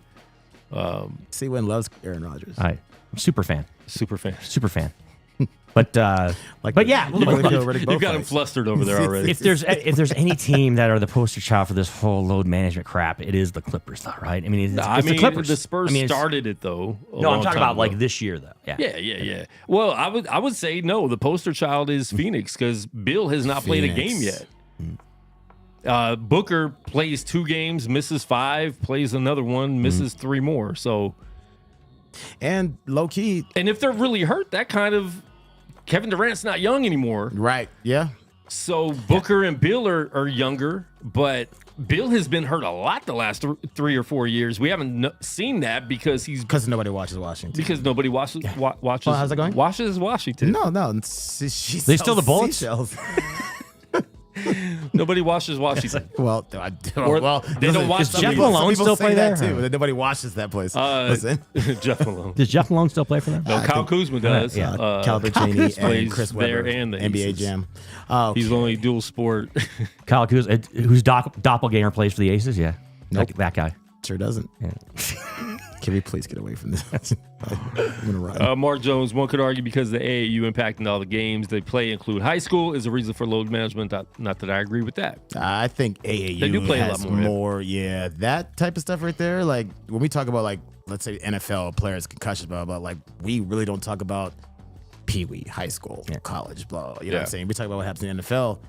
that. See, Wynn loves Aaron Rodgers. All right, I'm super fan. Super fan. But Like but the- yeah, like the Joe Riddick You've bow got him fights. flustered over there already. if there's any team that are the poster child for this whole load management crap, it is the Clippers, though, right? I mean, it's the Clippers. the Spurs I mean, it's- started it though. a No, I'm long talking time about like ago. this year, though. Yeah. Yeah. Well, I would say no. The poster child is Phoenix because Bill has not played a game Phoenix. yet. Booker plays 2 games, misses 5, plays another one, misses 3 more. So, And low key, and if they're really hurt, that kind of Kevin Durant's not young anymore. right? Yeah. So Booker and Bill are younger, but Bill has been hurt a lot the last 3 or 4 years. We haven't seen that because Nobody watches Washington. nobody watches. Watches. Oh, how's that going? Watches Washington. No. They still the Bullets? Seashells. Nobody watches Washington. Well, they don't watch Does Jeff some Malone people still say play that there? too. That nobody watches that place. Listen, Jeff Malone. Does Jeff Malone still play for them? No, Kyle Kuzma does. Yeah. Calvin Cheney Kuz and plays Chris there Webber, and the NBA Aces. Jam. He's only dual sport. Kyle Kuzma, whose doppelganger plays for the Aces? Yeah. Nope. That guy. Sure doesn't. Can we please get away from this? I'm gonna run. Mark Jones, one could argue because the AAU impacting all the games they play include high school is a reason for load management. Not that I agree with that. I think AAU They do play a lot has more, yeah. more. Yeah, that type of stuff right there. Like when we talk about like, let's say NFL players, concussions, blah blah. Like we really don't talk about Pee Wee, high school, college, blah. You know what Yeah. I'm saying? We talk about what happens in the NFL.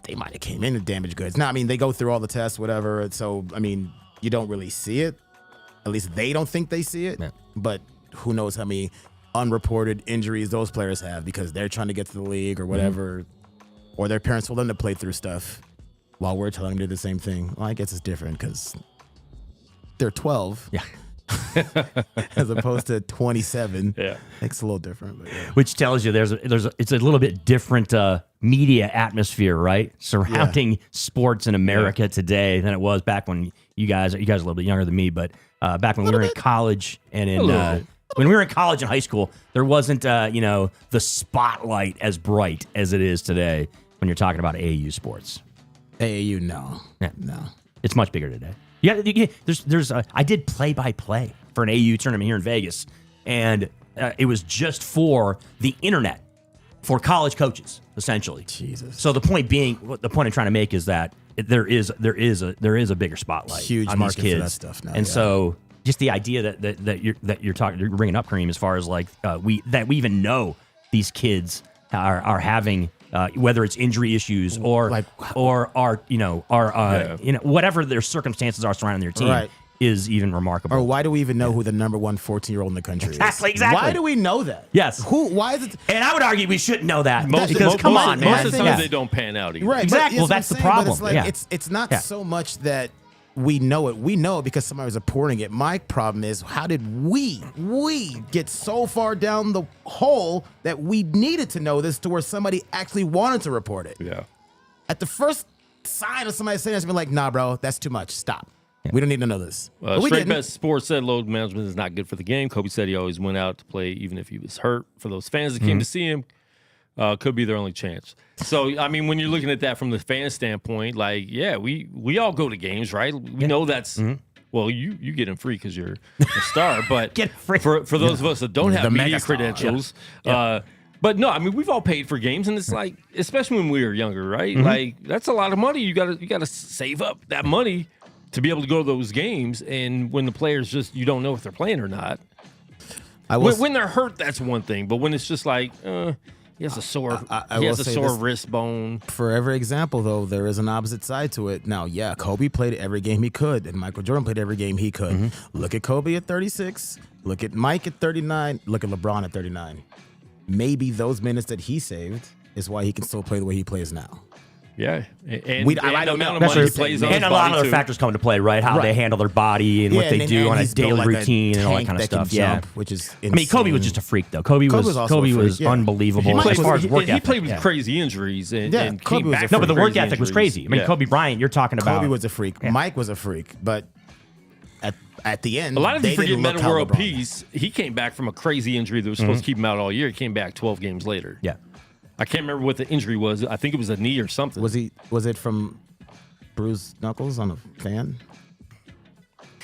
They might have came in with damaged goods. Now, I mean, they go through all the tests, whatever. And so, I mean, you don't really see it. At least they don't think they see it. Yeah. But who knows how many unreported injuries those players have because they're trying to get to the league or whatever. or their parents told them to play through stuff while we're telling them to do the same thing. Well, I guess it's different because they're 12. Yeah. As opposed to 27. Yeah. It's a little different. But yeah. Which tells you it's a little bit different media atmosphere, right? Surrounding sports in America today than it was back when you guys are a little bit younger than me, but back when we were in college and when we were in college and high school, there wasn't the spotlight as bright as it is today when you're talking about AAU sports. AAU, no. Yeah. No. It's much bigger today. I did play-by-play for an AAU tournament here in Vegas, and it was just for the internet, for college coaches, essentially. Jesus. So the point I'm trying to make is that there is a bigger spotlight Huge on these market kids for that stuff now, and yeah. so just the idea that you're bringing up, Kareem, as far as like we even know these kids are having. Whether it's injury issues or whatever their circumstances are surrounding their team Right. is even remarkable. Or why do we even know who the number one 14-year-old in the country is? Exactly. Why do we know that? Yes. Why is it? And I would argue we shouldn't know that because most come on, man. Most of the time Yeah. they don't pan out either. Right. Exactly. But Well, that's the problem. It's like, Yeah. it's not Yeah. so much that we know it. We know it because somebody was reporting it. My problem is, how did we get so far down the hole that we needed to know this to where somebody actually wanted to report it? Yeah. At the first sign of somebody saying this, be like, nah, bro, that's too much. Stop. We don't need to know this. But we Straight didn't. Bet Sports said load management is not good for the game. Kobe said he always went out to play even if he was hurt. For those fans that came to see him, could be their only chance. So, I mean, when you're looking at that from the fan standpoint, like, yeah, we all go to games, right? We know that's well, you get in free because you're a star, but Get free. for those of us that don't have The media megastar. credentials, but no, I mean, we've all paid for games, and it's like, especially when we were younger, right? Like, that's a lot of money. You gotta save up that money to be able to go to those games, and when the players just you don't know if they're playing or not. When they're hurt, that's one thing, but when it's just like he has a sore, I will say this. wrist bone. For every example, though, there is an opposite side to it. Now, yeah, Kobe played every game he could, and Michael Jordan played every game he could. Look at Kobe at 36. Look at Mike at 39. Look at LeBron at 39. Maybe those minutes that he saved is why he can still play the way he plays now. Yeah, and I don't the know. amount of money he That's plays what on I'm and his a lot body of other too. factors come into play, right? How they Right. handle their body and what they do on a he's built daily like routine and all that tank kind of that can stuff. Yeah. jump, which is insane. I mean, Kobe was just a freak, though. Kobe was also a freak, yeah. unbelievable He as far as work he ethic. played with Yeah. crazy injuries and, Yeah, and Kobe came was a back. No, from but the work crazy ethic was injuries. crazy. I mean, Yeah. Kobe Bryant, you're talking about. Kobe was a freak. Mike was a freak, but at the end, A lot of they you forget didn't look Meta how World LeBron Peace. He came back from a crazy injury that was supposed to keep him out all year. He came back 12 games later. Yeah. I can't remember what the injury was. I think it was a knee or something. Was it from bruised knuckles on a fan?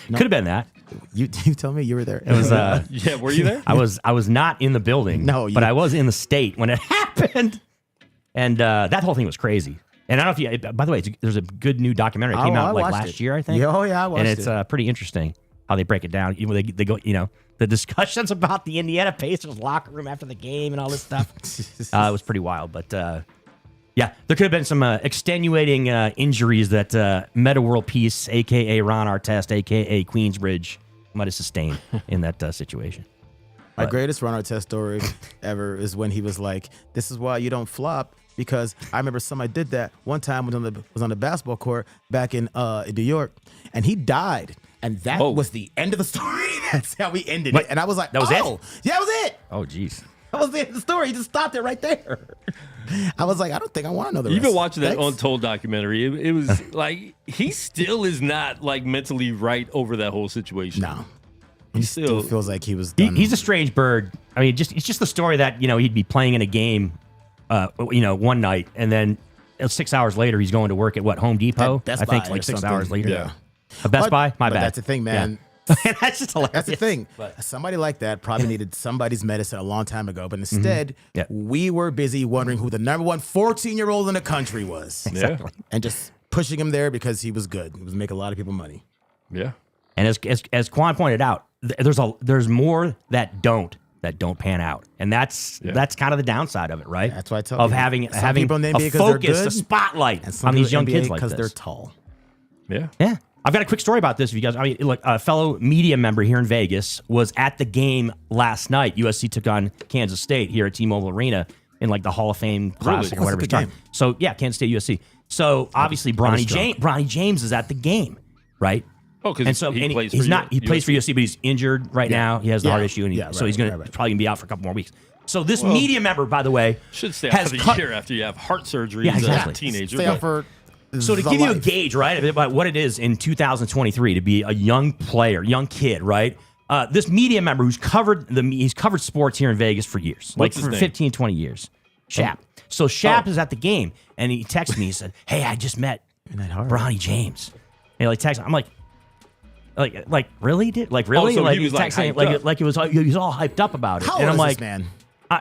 Could have been that. You tell me you were there. It was. Yeah, were you there? I was not in the building. No, but you- I was in the state when it happened, and that whole thing was crazy. And I don't know if you. By the way, there's a good new documentary that came out like watched last it. year, I think. Yeah, oh yeah, I watched and it's it. pretty interesting how they break it down. Even they go, the discussions about the Indiana Pacers locker room after the game and all this stuff. It was pretty wild, but yeah, there could have been some extenuating injuries that Meta World Peace, aka Ron Artest, aka Queensbridge, might have sustained in that situation. My greatest Ron Artest story ever is when he was like, "This is why you don't flop." Because I remember somebody did that one time was on the basketball court back in New York, and he died, and that was the end of the story. That's how we ended it, and I was like, that was it? Yeah, that was it. Oh, jeez. That was the end of the story. He just stopped it right there. I was like, I don't think I want to know the rest. You've been watching that Thanks. Untold documentary. It was like he still is not like mentally right over that whole situation. No. He Still still feels like he was done. He's a strange bird. I mean, it's just the story that he'd be playing in a game, one night, and then 6 hours later he's going to work at Home Depot. At Best I think Buy like or 6 something. hours later. Yeah. A Best But- Buy. My but bad. That's the thing, man. Yeah. That's just hilarious. That's the thing. But- Somebody like that probably needed somebody's medicine a long time ago, but instead, Yeah. we were busy wondering who the number one 14-year-old in the country was. Yeah. And just pushing him there because he was good. He was making a lot of people money. Yeah. And as Quan pointed out, there's more that don't pan out, and that's kind of the downside of it, right? That's why I tell of people, having some having people in the a NBA 'cause they're focus, a good, spotlight And some on these people in young the kids NBA like because this. they're tall. Yeah. Yeah. I've got a quick story about this. If you guys, look, a fellow media member here in Vegas was at the game last night. USC took on Kansas State here at T-Mobile Arena in like the Hall of Fame Classic Really? or whatever What's it's the done. game? So yeah, Kansas State USC. So obviously Bronny James is at the game, right? Oh, because he plays for he's not. He USC. plays for USC, but he's injured right now. He has the heart issue, and so he's going to probably gonna be out for a couple more weeks. So this media member, by the way, should stay out for the year after you have heart surgery as a teenager. Stay out for so to give you a gauge, right, about what it is in 2023 to be a young player, young kid, right? This media member he's covered sports here in Vegas for years, like for 15, 20 years. Shap. So Shap is at the game, and he texted me. He said, "Hey, I just met Bronny James." And he like texted. I'm like really? Like really? So like he was texting like he was all hyped up about it. How and old I'm is like, this man?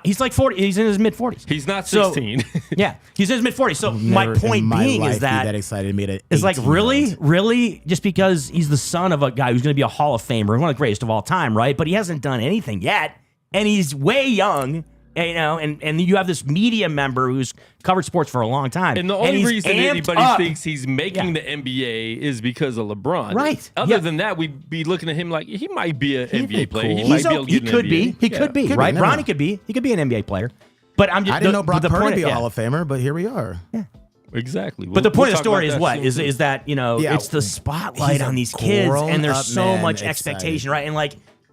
He's like 40. He's in his mid 40s. He's not 16. Yeah, he's in his mid 40s. So my point being is that excited me to it's like really just because he's the son of a guy who's going to be a Hall of Famer, one of the greatest of all time, right? But he hasn't done anything yet, and he's way young. And you have this media member who's covered sports for a long time. And the only reason anybody thinks he's making the NBA is because of LeBron. Right. Other than that, we'd be looking at him like he might be an NBA player. He might be able to He get could an be. NBA. He could be, right? Bronny could be. He could be an NBA player. But I'm just I didn't know Brock Purdy would be a yeah. Hall of Famer, but here we are. Yeah. Exactly. But the point of the story is talk what about that soon, is that it's the spotlight he's a on these kids, and there's grown-up so man much excited. expectation, right?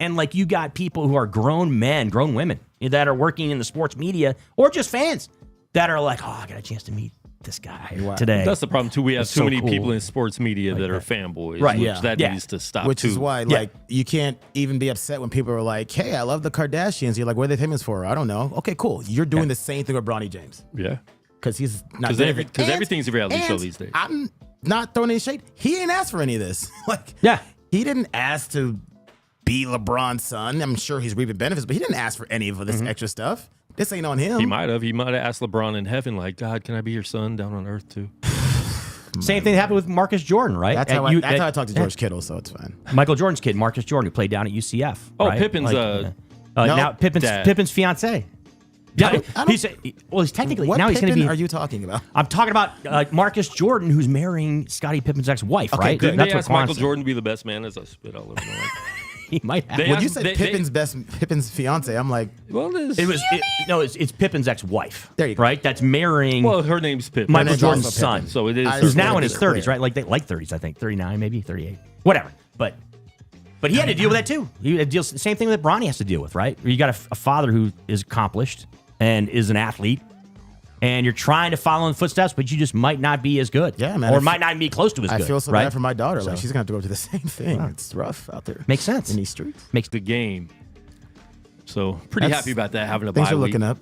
And like you got people who are grown men, grown women that are working in the sports media or just fans that are like, oh, I got a chance to meet this guy today. That's the problem too. We have It's too so many cool. people in sports media that are fanboys, Right. which Yeah. that Yeah. needs to stop. Which too. is why, like, you can't even be upset when people are like, "Hey, I love the Kardashians." You're like, "What are they famous for?" I don't know. Okay, cool. You're doing the same thing with Bronny James yeah, because he's not because doing it. And- everything's a reality show and these days. I'm not throwing any shade. He didn't ask for any of this. Like, Yeah. he didn't ask to be LeBron's son. I'm sure he's reaping benefits, but he didn't ask for any of this extra stuff. This ain't on him. He might have asked LeBron in heaven, like, God, can I be your son down on earth too? Same thing happened with Marcus Jordan, right? That's how I talked to George Kittle, so it's fine. Michael Jordan's kid, Marcus Jordan, who played down at UCF. Oh, right? Pippen's now Pippen's fiance. Yeah, he's technically What now he's going to Pippen be. are you talking about? I'm talking about Marcus Jordan, who's marrying Scottie Pippen's ex-wife, right? Didn't That's they what ask Michael Quan said. Jordan to be the best man as I spit all over my life? He might have. They When asked- you said Pippen's fiance, I'm like, Well, It's Pippen's ex-wife. There you go. Right? That's marrying her name's Pippen. Michael name's Jordan's also son. Pippen. So it is. Who's I now in just his wanted to be 30s, clear. right? Like 30s, I think, 39, maybe 38, whatever. But he had to deal with that too. He had to deal same thing that Bronny has to deal with, right? You got a father who is accomplished and is an athlete, and you're trying to follow in the footsteps, but you just might not be as good, Yeah, man. or might not be close to as I good. feel so right? bad for my daughter. Like, she's gonna have to go through the same thing. It's rough out there. Makes sense. in these streets. The game. So pretty That's- happy about that, having a Things bye are week. looking up.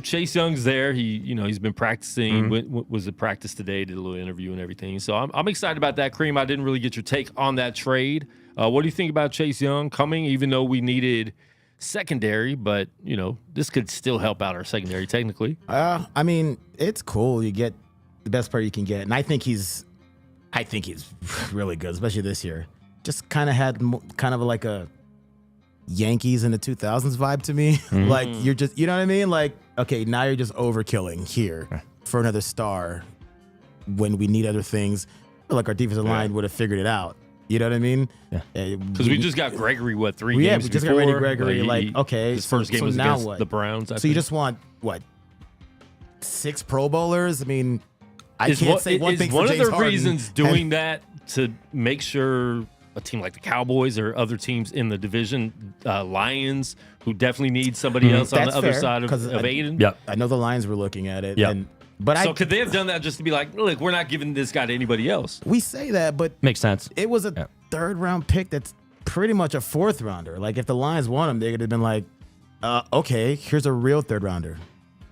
Chase Young's there. He's been practicing. Was at practice today. Did a little interview and everything. So I'm excited about that. Cream, I didn't really get your take on that trade. What do you think about Chase Young coming? Even though we needed secondary, but this could still help out our secondary technically. I mean, it's cool. You get the best player you can get, and I think he's really good, especially this year. Just kind of had kind of like a Yankees in the 2000s vibe to me. Like you're just, you know what I mean? Like, okay, now you're just overkilling here for another star when we need other things. I feel like our defensive line would have figured it out. You know what I mean? Yeah. Because we just got Gregory, 3 games Yeah, we just got before? Randy Gregory. Like, okay, his first game so was now against what? the Browns. I So you think. just want what? 6 Pro Bowlers? I mean, I can't say one thing for one James of the Harden. reasons doing that to make sure a team like the Cowboys or other teams in the division, Lions, who definitely need somebody else on That's the other fair, side of 'cause Aiden. Yep. I know the Lions were looking at it. Yep. But So could they have done that just to be like, look, we're not giving this guy to anybody else? we say that, but Makes sense. it was a 3rd-round pick that's pretty much a 4th-rounder. Like, if the Lions want him, they could have been like, okay, here's a real 3rd-rounder.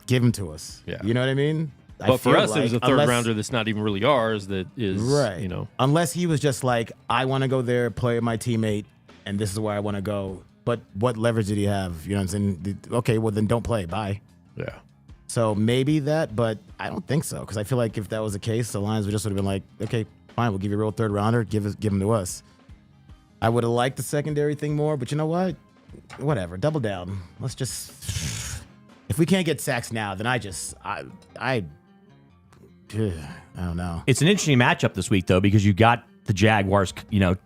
Give him to us. Yeah. You know what I mean? But for feel us, it was a like third unless- rounder that's not even really ours. That is, Right. Unless he was just like, I want to go there, play with my teammate, and this is where I want to go. But what leverage did he have? You know what I'm saying? Okay, well, then don't play. Bye. Yeah. So maybe that, but I don't think so. Because I feel like if that was the case, the Lions would have been like, okay, fine, we'll give you a real 3rd-rounder. Give him to us. I would have liked the secondary thing more, but you know what? Whatever. Double down. Let's just... If we can't get sacks now, then I don't know. It's an interesting matchup this week, though, because you got the Jaguars,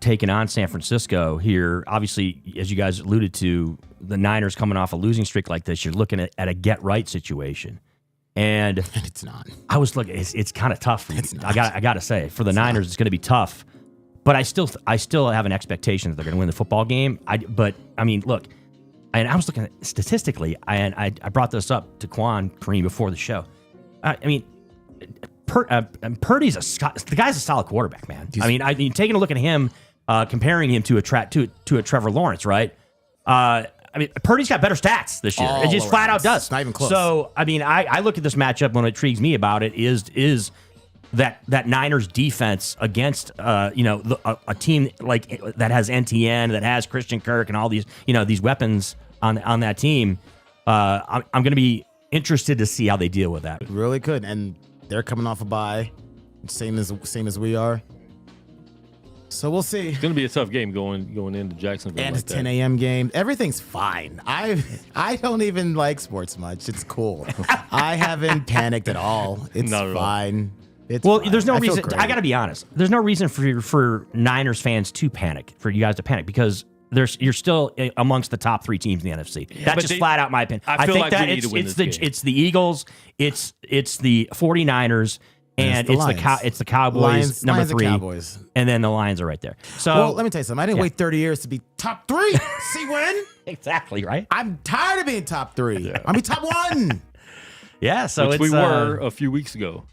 taking on San Francisco here. Obviously, as you guys alluded to, the Niners coming off a losing streak like this, you're looking at a get right situation. And it's not. I was looking. It's kind of tough. It's not. I got to say, for the Niners, it's going to be tough. But I still have an expectation that they're going to win the football game. But I mean, look, and I was looking at statistically, and I brought this up to Kareem before the show. I mean, Purdy's the guy's a solid quarterback, man. I mean, taking a look at him, comparing him to a Trevor Lawrence, right? I mean, Purdy's got better stats this year. It just flat out does. It's not even close. So, I mean, I look at this matchup. What intrigues me about it is that Niners defense against a team like that has NTN, that has Christian Kirk and all these these weapons on that team. I'm going to be interested to see how they deal with that. Really could, and they're coming off a bye, same as we are. So we'll see. It's going to be a tough game going into Jacksonville. And like it's 10 a.m. game. Everything's fine. I don't even like sports much. It's cool. I haven't panicked at all. It's fine. It's fine. There's no reason. I got to be honest. There's no reason for Niners fans to panic, for you guys to panic, because you're still amongst the top 3 teams in the NFC. That's just flat out my opinion. I feel think like that we need to win this game. It's the Eagles, it's the 49ers, and it's the Cowboys, Lions, number Lions 3, Cowboys. And then the Lions are right there. So, well, let me tell you something. I didn't wait 30 years to be top 3. See when? Exactly, right? I'm tired of being top 3. Yeah. I'm be top 1. Yeah, so which we were a few weeks ago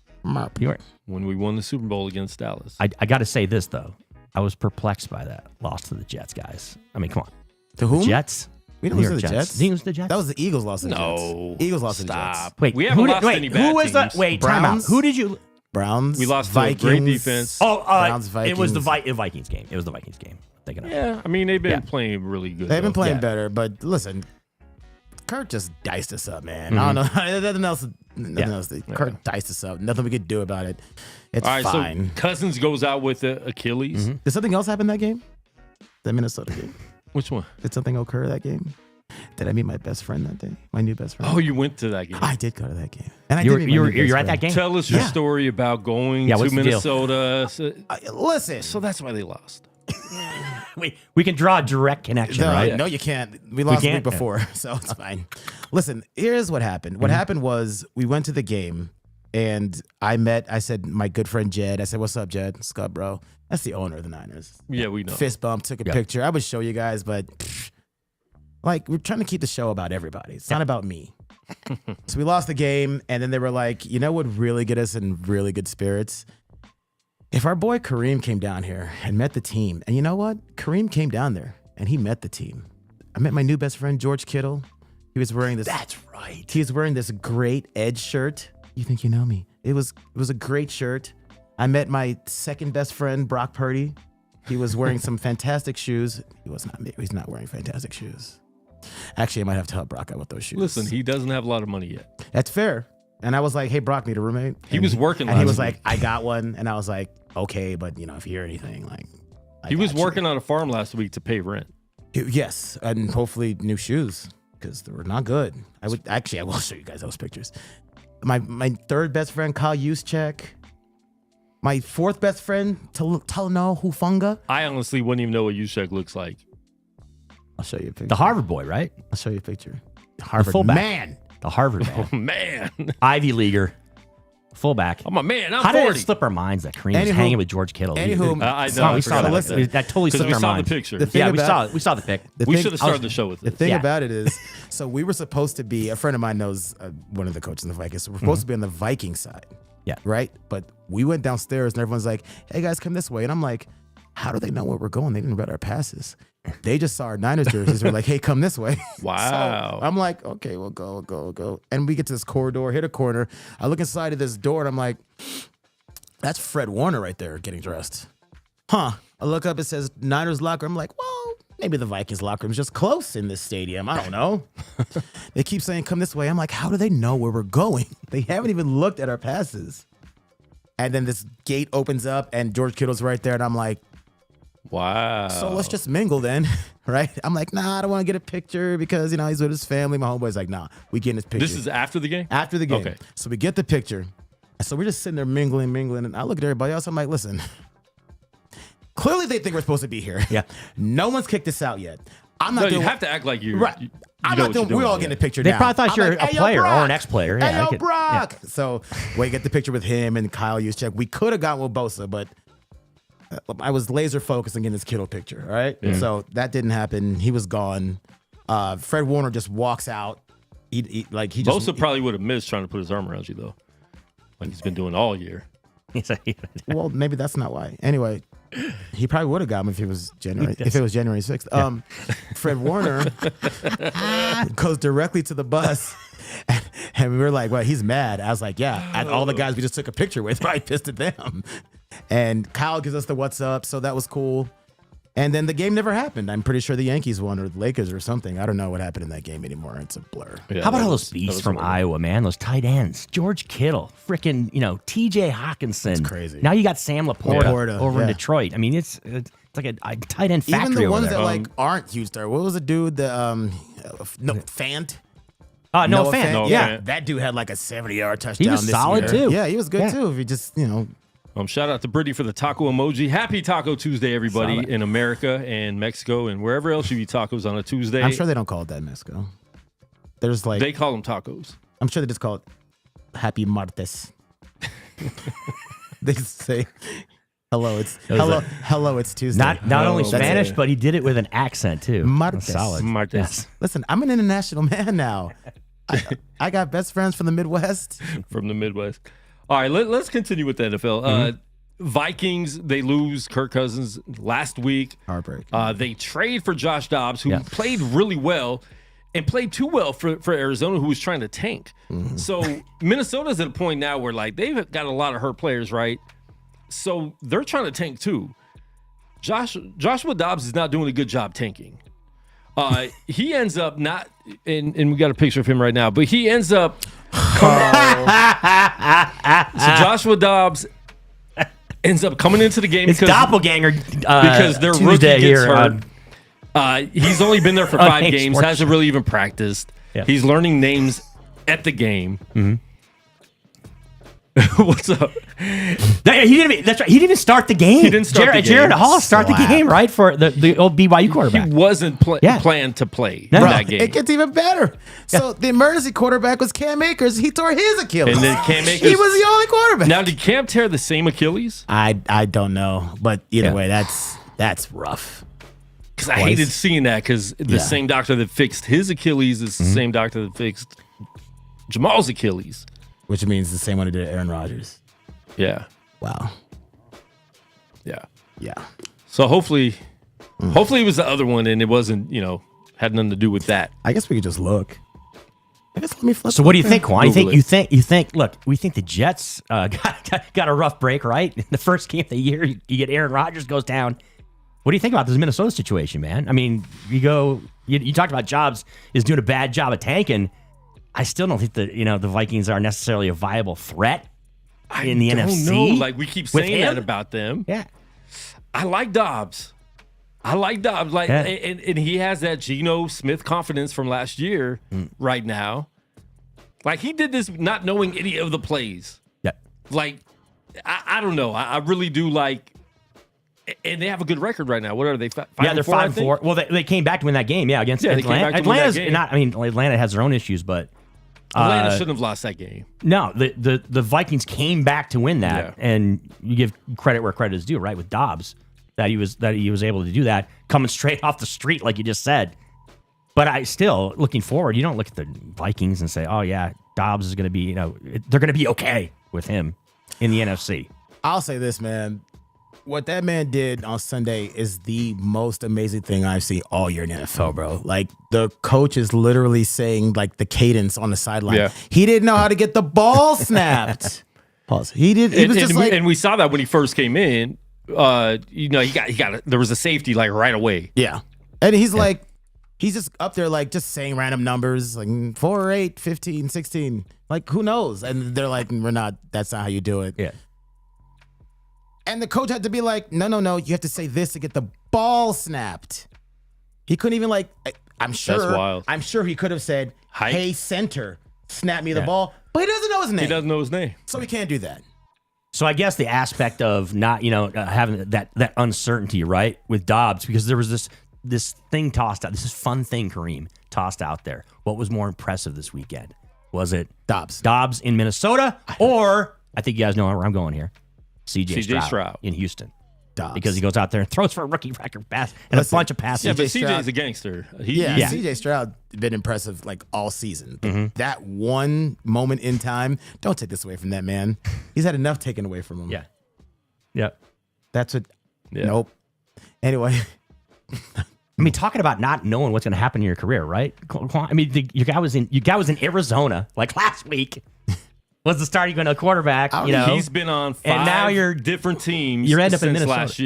when we won the Super Bowl against Dallas. I got to say this, though. I was perplexed by that loss to the Jets, guys. I mean, come on. To whom? The Jets. We didn't lose to the Jets. Did you lose to the Jets? That was the Eagles lost to the Jets. No. Eagles lost to the Jets. Wait, we haven't lost any bad who was teams. Wait, time out. Who did you... Browns. We lost Vikings. to a great defense. Browns, Vikings. It was the Vikings game. It was the Vikings game. Thinking of. Yeah, I mean, they've been playing really good. They've been playing better, but listen, Kurt just diced us up, man. I don't know. Nothing else. Kurt diced us up. Nothing we could do about it. It's all right, fine. So Cousins goes out with Achilles. Did something else happen that game? That Minnesota game? Which one? Did something occur that game? Did I meet my best friend that day? My new best friend? Oh, you went to that game. I did go to that game. And you're at that game? Tell us your story about going to Minnesota. Listen. So that's why they lost. we can draw a direct connection, right? No, you can't. We lost the week before, so it's fine. Listen, here's what happened. What happened was we went to the game, and I said, my good friend Jed, I said, what's up, Jed? What's up, bro? That's the owner of the Niners. Yeah, we know. Fist bump, took a picture. I would show you guys, but we're trying to keep the show about everybody. It's not about me. So we lost the game, and then they were like, you know what would really get us in really good spirits? If our boy Kareem came down here and met the team, and you know what? Kareem came down there, and he met the team. I met my new best friend, George Kittle. He was wearing this. That's right. He was wearing this great Edge shirt. You think you know me. It was a great shirt. I met my second best friend, Brock Purdy. He was wearing some fantastic shoes. He's not wearing fantastic shoes. Actually, I might have to help Brock out with those shoes. Listen, he doesn't have a lot of money yet. That's fair. And I was like, hey, Brock, need a roommate? He was working and he was last week. like, I got one. And I was like, okay, but if you hear anything, he was working on a farm last week to pay rent. Yes, and hopefully new shoes, because they were not good. I will show you guys those pictures. My third best friend, Kyle Juszczyk. My fourth best friend, Talanoa Hufanga. I honestly wouldn't even know what Juszczyk looks like. I'll show you a picture. The Harvard boy, right? I'll show you a picture. Harvard fullback. Man. The Harvard man. Oh, man. Ivy Leaguer. Fullback. I'm a man. I'm How 40. did it slip our minds that Kareem was hanging with George Kittle? I know. We saw that. That totally slipped our minds. We saw the picture. We saw the pic. We should have started the show with it. The thing about it is, so we were supposed to be, a friend of mine knows one of the coaches in the Vikings, so we're supposed to be on the Viking side. Yeah. Right? But we went downstairs and everyone's like, hey guys, come this way. And I'm like, how do they know where we're going? They didn't read our passes. They just saw our Niners jerseys. They're like, hey, come this way. Wow. So I'm like, okay, we'll go. And we get to this corridor, hit a corner. I look inside of this door and I'm like, that's Fred Warner right there getting dressed. I look up, it says Niners locker. I'm like, well, maybe the Vikings locker room's just close in this stadium. I don't know. They keep saying, come this way. I'm like, how do they know where we're going? They haven't even looked at our passes. And then this gate opens up and George Kittle's right there. And I'm like, wow. So let's just mingle then, right? I'm like, nah, I don't want to get a picture because, he's with his family. My homeboy's like, nah, we get in this picture. This is after the game? After the game. Okay. So we get the picture. So we're just sitting there mingling. And I look at everybody else. I'm like, listen, clearly they think we're supposed to be here. Yeah. No one's kicked us out yet. I'm not No, you doing have to act like you're right. you I'm know not what doing. you're We're all doing, getting yeah. a picture. They now. probably thought I'm you're like, a "Hey, yo, player or Brock. an ex-player. Yeah, Hey, I yo, could- Brock. So we get the picture with him and Kyle Juszczyk. We could have gone with Bosa, but I was laser focused on getting this Kittle picture. All right, so that didn't happen. He was gone. Fred Warner just walks out. He Bosa probably would have missed trying to put his arm around you though, like he's been doing all year. Well, maybe that's not why. Anyway, he probably would have got him if it was January 6th. Fred Warner goes directly to the bus, and we were like, "Well, he's mad." I was like, "Yeah." And all the guys we just took a picture with, probably pissed at them. And Kyle gives us the what's up, so that was cool. And then the game never happened. I'm pretty sure the Yankees won or the Lakers or something. I don't know what happened in that game anymore. It's a blur. Yeah, How about all those beasts from Iowa, man? Those tight ends. George Kittle, freaking, TJ Hawkinson. It's crazy. Now you got Sam Laporta over in yeah. Detroit. I mean, it's like a tight end factory Even the over ones there. that aren't huge star. What was the dude that Fant? Noah Fant. Noah Yeah. Fant. That dude had like a 70-yard touchdown. was this solid, year. too. Yeah, he was good Yeah. too. If he just Shout out to Brittany for the taco emoji. Happy Taco Tuesday, everybody Solid. in America and Mexico and wherever else you eat tacos on a Tuesday. I'm sure they don't call it that in Mexico. There's like they call them tacos. I'm sure they just call it Happy Martes. They just say hello. It's hello. It's Tuesday. Not only That's Spanish, it. but he did it with an accent too. Martes. That's solid. Martes. Yes. Listen, I'm an international man now. I got best friends from the Midwest. From the Midwest. All right, let's continue with the NFL. Vikings, they lose Kirk Cousins last week. Heartbreak. They trade for Josh Dobbs, who played really well and played too well for Arizona, who was trying to tank. So Minnesota's at a point now where like they've got a lot of hurt players, right? So they're trying to tank too. Joshua Dobbs is not doing a good job tanking. He ends up not, and we got a picture of him right now, but he ends up. So Joshua Dobbs ends up coming into the game It's doppelganger because their Tuesday rookie gets here hurt. He's only been there for 5 Thanks, games, Sports hasn't really even practiced. Yeah. He's learning names at the game. What's up? That's right. He didn't even start the game. He didn't start the game. Jared Hall started the Slap. game, right, for the old BYU quarterback. He wasn't planned to play No. that game. It gets even better. So the emergency quarterback was Cam Akers. He tore his Achilles. And then Cam Akers- He was the only quarterback. Now, did Cam tear the same Achilles? I don't know, but either way, that's rough. Because I hated seeing that because the same doctor that fixed his Achilles is the same doctor that fixed Jamal's Achilles. Which means the same one who did Aaron Rodgers. Yeah. Wow. Yeah. Yeah. So hopefully it was the other one and it wasn't, had nothing to do with that. I guess we could just look. I guess let me flip. So what do you think, Quan? Google You think? Look, we think the Jets got a rough break, right? In the first game of the year, you get Aaron Rodgers goes down. What do you think about this Minnesota situation, man? I mean, you talked about Jobs is doing a bad job of tanking. I still don't think the Vikings are necessarily a viable threat in the NFC. Know. Like we keep with saying him? that about them. Yeah. I like Dobbs. Like, Yeah. and he has that Geno Smith confidence from last year right now. Like he did this not knowing any of the plays. Yeah. Like, I don't know. I really do like, and they have a good record right now. What are they? 5 Yeah, they're 4, 5-4. Well, they came back to win that game. Yeah, against Yeah, they came Atlanta. back to win that Atlanta's game. not. I mean, Atlanta has their own issues, but Atlanta shouldn't have lost that game. no, the Vikings came back to win that, and you give credit where credit is due, right? With Dobbs, that he was able to do that, coming straight off the street, like you just said. But I still looking forward. You don't look at the Vikings and say, "Oh yeah, Dobbs is going to be." They're going to be okay with him in the NFC. I'll say this, man. What that man did on Sunday is the most amazing thing I've seen all year in the NFL, bro. Like the coach is literally saying like the cadence on the sideline. Yeah. He didn't know how to get the ball snapped. Pause. He did. It was just like, and we saw that when he first came in. He got there was a safety like right away. yeah. And he's like, he's just up there like just saying random numbers like 4, 8, 15, 16. Like who knows? And they're like, that's not how you do it. Yeah. And the coach had to be like, no, you have to say this to get the ball snapped. He couldn't even I'm sure. That's wild. I'm sure he could have said, Hike. hey, center, snap me the ball. But he doesn't know his name. He doesn't know his name. So he can't do that. So I guess the aspect of not, having that uncertainty, right, with Dobbs, because there was this thing tossed out. This is fun thing, Kareem, tossed out there. What was more impressive this weekend? Was it Dobbs in Minnesota, or I think you guys know where I'm going here, C.J. Stroud in Houston? Dobbs. Because he goes out there and throws for a rookie record pass and a bunch of passes. Yeah, but CJ's a gangster. CJ Stroud been impressive like all season. But that one moment in time, don't take this away from that man. He's had enough taken away from him. Yeah. Yep. That's what. Yeah. Nope. Anyway. I mean, talking about not knowing what's going to happen in your career, right? I mean, your guy was in Arizona like last week. Was the starting going to quarterback? You know, he's been on 5 different teams. You're end up in Minnesota last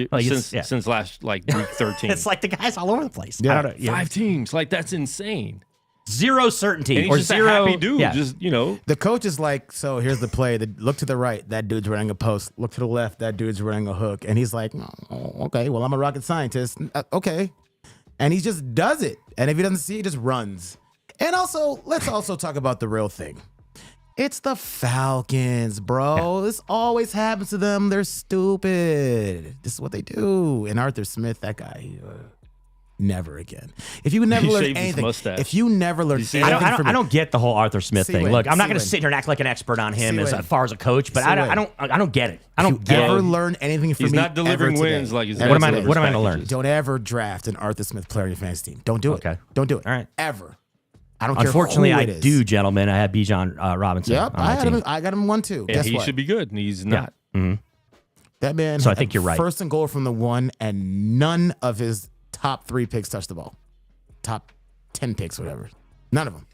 year, since last week 13. It's like the guy's all over the place. Yeah. I don't know. 5 teams, like that's insane. Zero certainty and he's or just zero. A happy dude. Yeah. Just the coach is like, so here's the play. Look to the right, that dude's running a post. Look to the left, that dude's running a hook. And he's like, oh, okay, well, I'm a rocket scientist. Okay. And he just does it. And if he doesn't see it, he just runs. And also, let's also talk about the real thing. It's the Falcons, bro. This always happens to them. They're stupid. This is what they do. And Arthur Smith, that guy, never again. If you never learn anything, if you never learn anything I don't get the whole Arthur Smith thing. Look, I'm not going to sit here and act like an expert on him as far as a coach, but I don't get it. I don't get ever it. learn anything from me. He's not delivering wins today. like he's. What am I going to learn? Don't ever draft an Arthur Smith player in your fantasy team. Don't do it. Okay. Don't do it. All right. Ever. I don't care. Unfortunately, who I it is. do, gentlemen. I had Bijan Robinson. Yep, on my team. I got him 1-2. Yeah, Guess he what? should be good, and he's not. That man. So I think you're right. First and goal from the 1, and none of his top 3 picks touched the ball. Top 10 picks, whatever. None of them.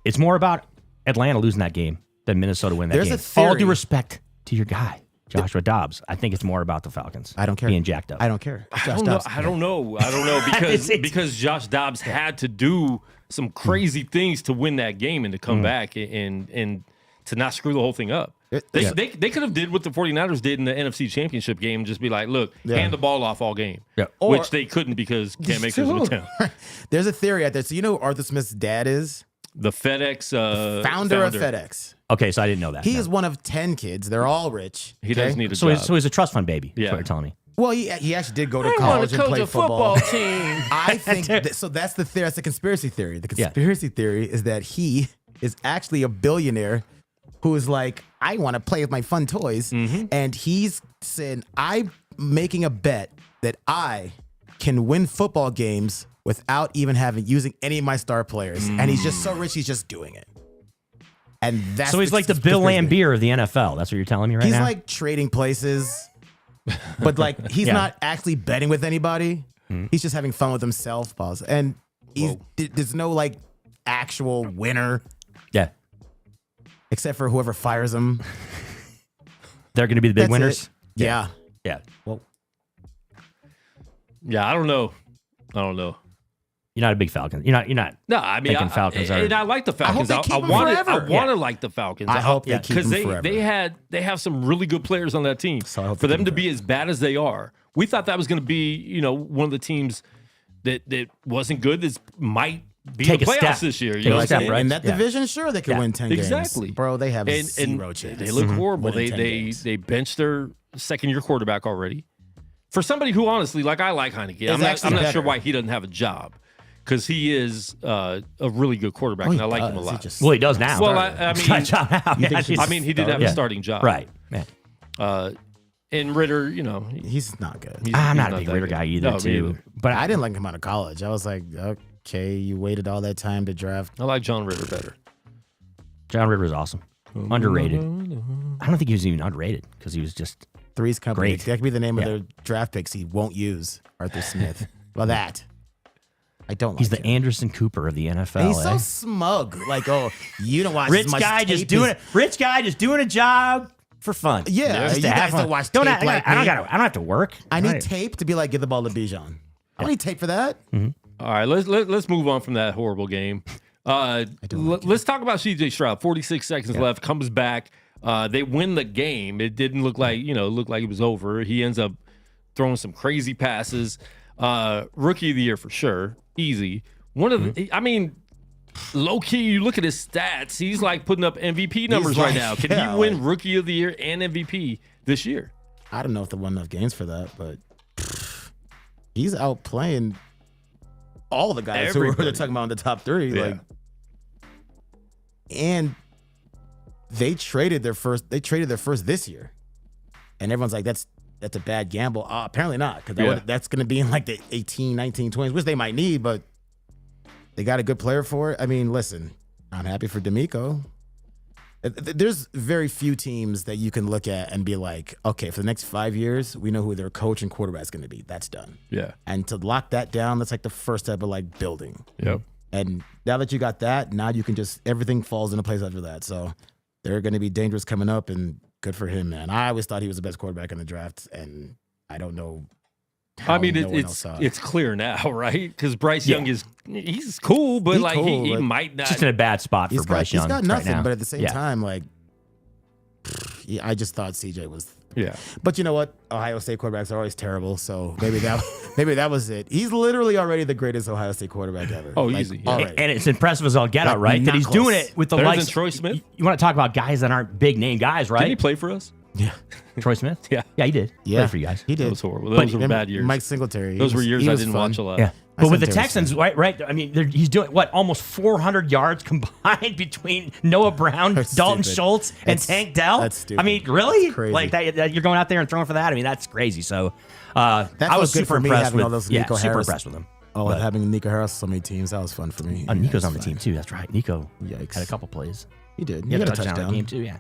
It's more about Atlanta losing that game than Minnesota winning that There's game. a theory. All due respect to your guy, Joshua Dobbs. I think it's more about the Falcons. I don't care. Being jacked up. I don't care. I don't know because Josh Dobbs had to do some crazy things to win that game and to come back and to not screw the whole thing up. They could have did what the 49ers did in the NFC Championship game and just be like, look, hand the ball off all game. Yeah. Which they couldn't because Cam Akers was down. There's a theory out there. So you know who Arthur Smith's dad is? The FedEx founder of FedEx. Okay, so I didn't know that. He is one of 10 kids. They're all rich. He does need a so job. he's a trust fund baby. Yeah. That's what you're telling me. Well, he actually did go to college and play football. team. I think so. That's the theory. That's the conspiracy theory. The conspiracy theory is that he is actually a billionaire who is like, I want to play with my fun toys, and he's saying, I'm making a bet that I can win football games without even using any of my star players. And he's just so rich, he's just doing it. And that's so he's like the Bill Lambier of the NFL. That's what you're telling me right now. He's like trading places. But like he's not actually betting with anybody. He's just having fun with himself, pause. And there's no like actual winner. Yeah. Except for whoever fires him. They're going to be the big That's winners. it. Yeah. Yeah. Well, Yeah, I don't know. you're not a big Falcon. You're not. No, I mean, Falcons and I like the Falcons. I hope they keep them want forever. to like the Falcons. I hope they keep them forever. Because they have some really good players on that team. So I hope for they them keep to be as bad as they are, we thought that was going to be one of the teams that wasn't good. That might be Take in the a playoffs step. this year. You Take know a what I'm step, saying? right? In that division, sure, they could win 10 games. Exactly. Bro, they have And zero chance. they look horrible. Winning 10 They games. benched their second-year quarterback already. For somebody who honestly, like I like Heineke. I'm not actually sure better. why he doesn't have a job. Because he is a really good quarterback, and I like him a lot. Well, he does now. Well, I He's got a job now. You think Yeah, he should I mean, he did have a starting job, right. Man. And Ritter, He's not good. I'm not a that big Ritter good. guy either, No, me too. either. But I didn't like him out of college. I was like, okay, you waited all that time to draft. I like John Ritter better. John Ritter was awesome. Underrated. I don't think he was even underrated because he was just Three's company. Great. That could be the name Yeah. of their draft picks he won't use. Arthur Smith. Well, that. I don't like he's the him. Anderson Cooper of the NFL. And he's eh? so smug. Like, oh, you don't watch rich as much guy just tape doing as- it. Rich guy just doing a job for fun. Yeah, Just you to have guys fun. don't watch Don't tape I, like I don't me. got. I don't have to work. I need Right. tape to be like, give the ball to Bijan. I don't need tape for that. All right, let's move on from that horrible game. Let's talk about C.J. Stroud. 46 seconds left. Comes back. They win the game. It didn't look like it was over. He ends up throwing some crazy passes. Rookie of the year for sure. Easy. One of the. I mean, low key. You look at his stats. He's like putting up MVP numbers right like- now. Can yeah, he win like- Rookie of the Year and MVP this year? I don't know if they won enough games for that, but he's outplaying all the guys who Everybody. they're talking about in the top 3. Yeah. Like, and they traded their first this year, and everyone's like, that's a bad gamble. Apparently not, because that's going to be in like the 18, 19, 20s, which they might need, but they got a good player for it. I mean, listen, I'm happy for D'Amico. There's very few teams that you can look at and be like, okay, for the next 5 years, we know who their coach and quarterback's going to be. That's done. Yeah. And to lock that down, that's like the first step of like building. Yep. And now that you got that, now you can just, everything falls into place after that. So they're going to be dangerous coming up, and good for him, man. I always thought he was the best quarterback in the draft, and I don't know how I mean, no one else saw it. it's clear now, right? Because Bryce Young he's cool, but He's he cool, might not. Just in a bad spot for Bryce Young. He's got nothing, right now. but at the same Yeah. time, like, I just thought CJ was. Yeah. But you know what? Ohio State quarterbacks are always terrible, so maybe that was it. He's literally already the greatest Ohio State quarterback ever. Oh, easy, yeah. already. And it's impressive as all get out, right? That Not he's close. doing it with the Better than likes. Troy Smith? You want to talk about guys that aren't big name guys, right? Didn't he play for us? Yeah, Troy Smith? Yeah. Yeah, he did. yeah, Played for you guys. He did. That was horrible. Those were bad years. Mike Singletary. Those were years he I was didn't fun. watch a lot. Yeah. But with the Singletary was Texans, right? I mean, he's doing, almost 400 yards combined between Noah Brown, That's Dalton stupid. Schultz, and That's- Tank Dell? that's stupid. I mean, really? Crazy. Like, that you're going out there and throwing for that? I mean, that's crazy. So, That's I was what's good super for me, impressed having with all those yeah, Nico super Harris. impressed with him. Oh, having Nico Harris on so many teams, that was fun for me. Nico's Yeah, on the it's team, fine. too. That's right. Nico Yikes. had a couple plays. He did. He He had got a a touchdown in touchdown. the game, too, yeah.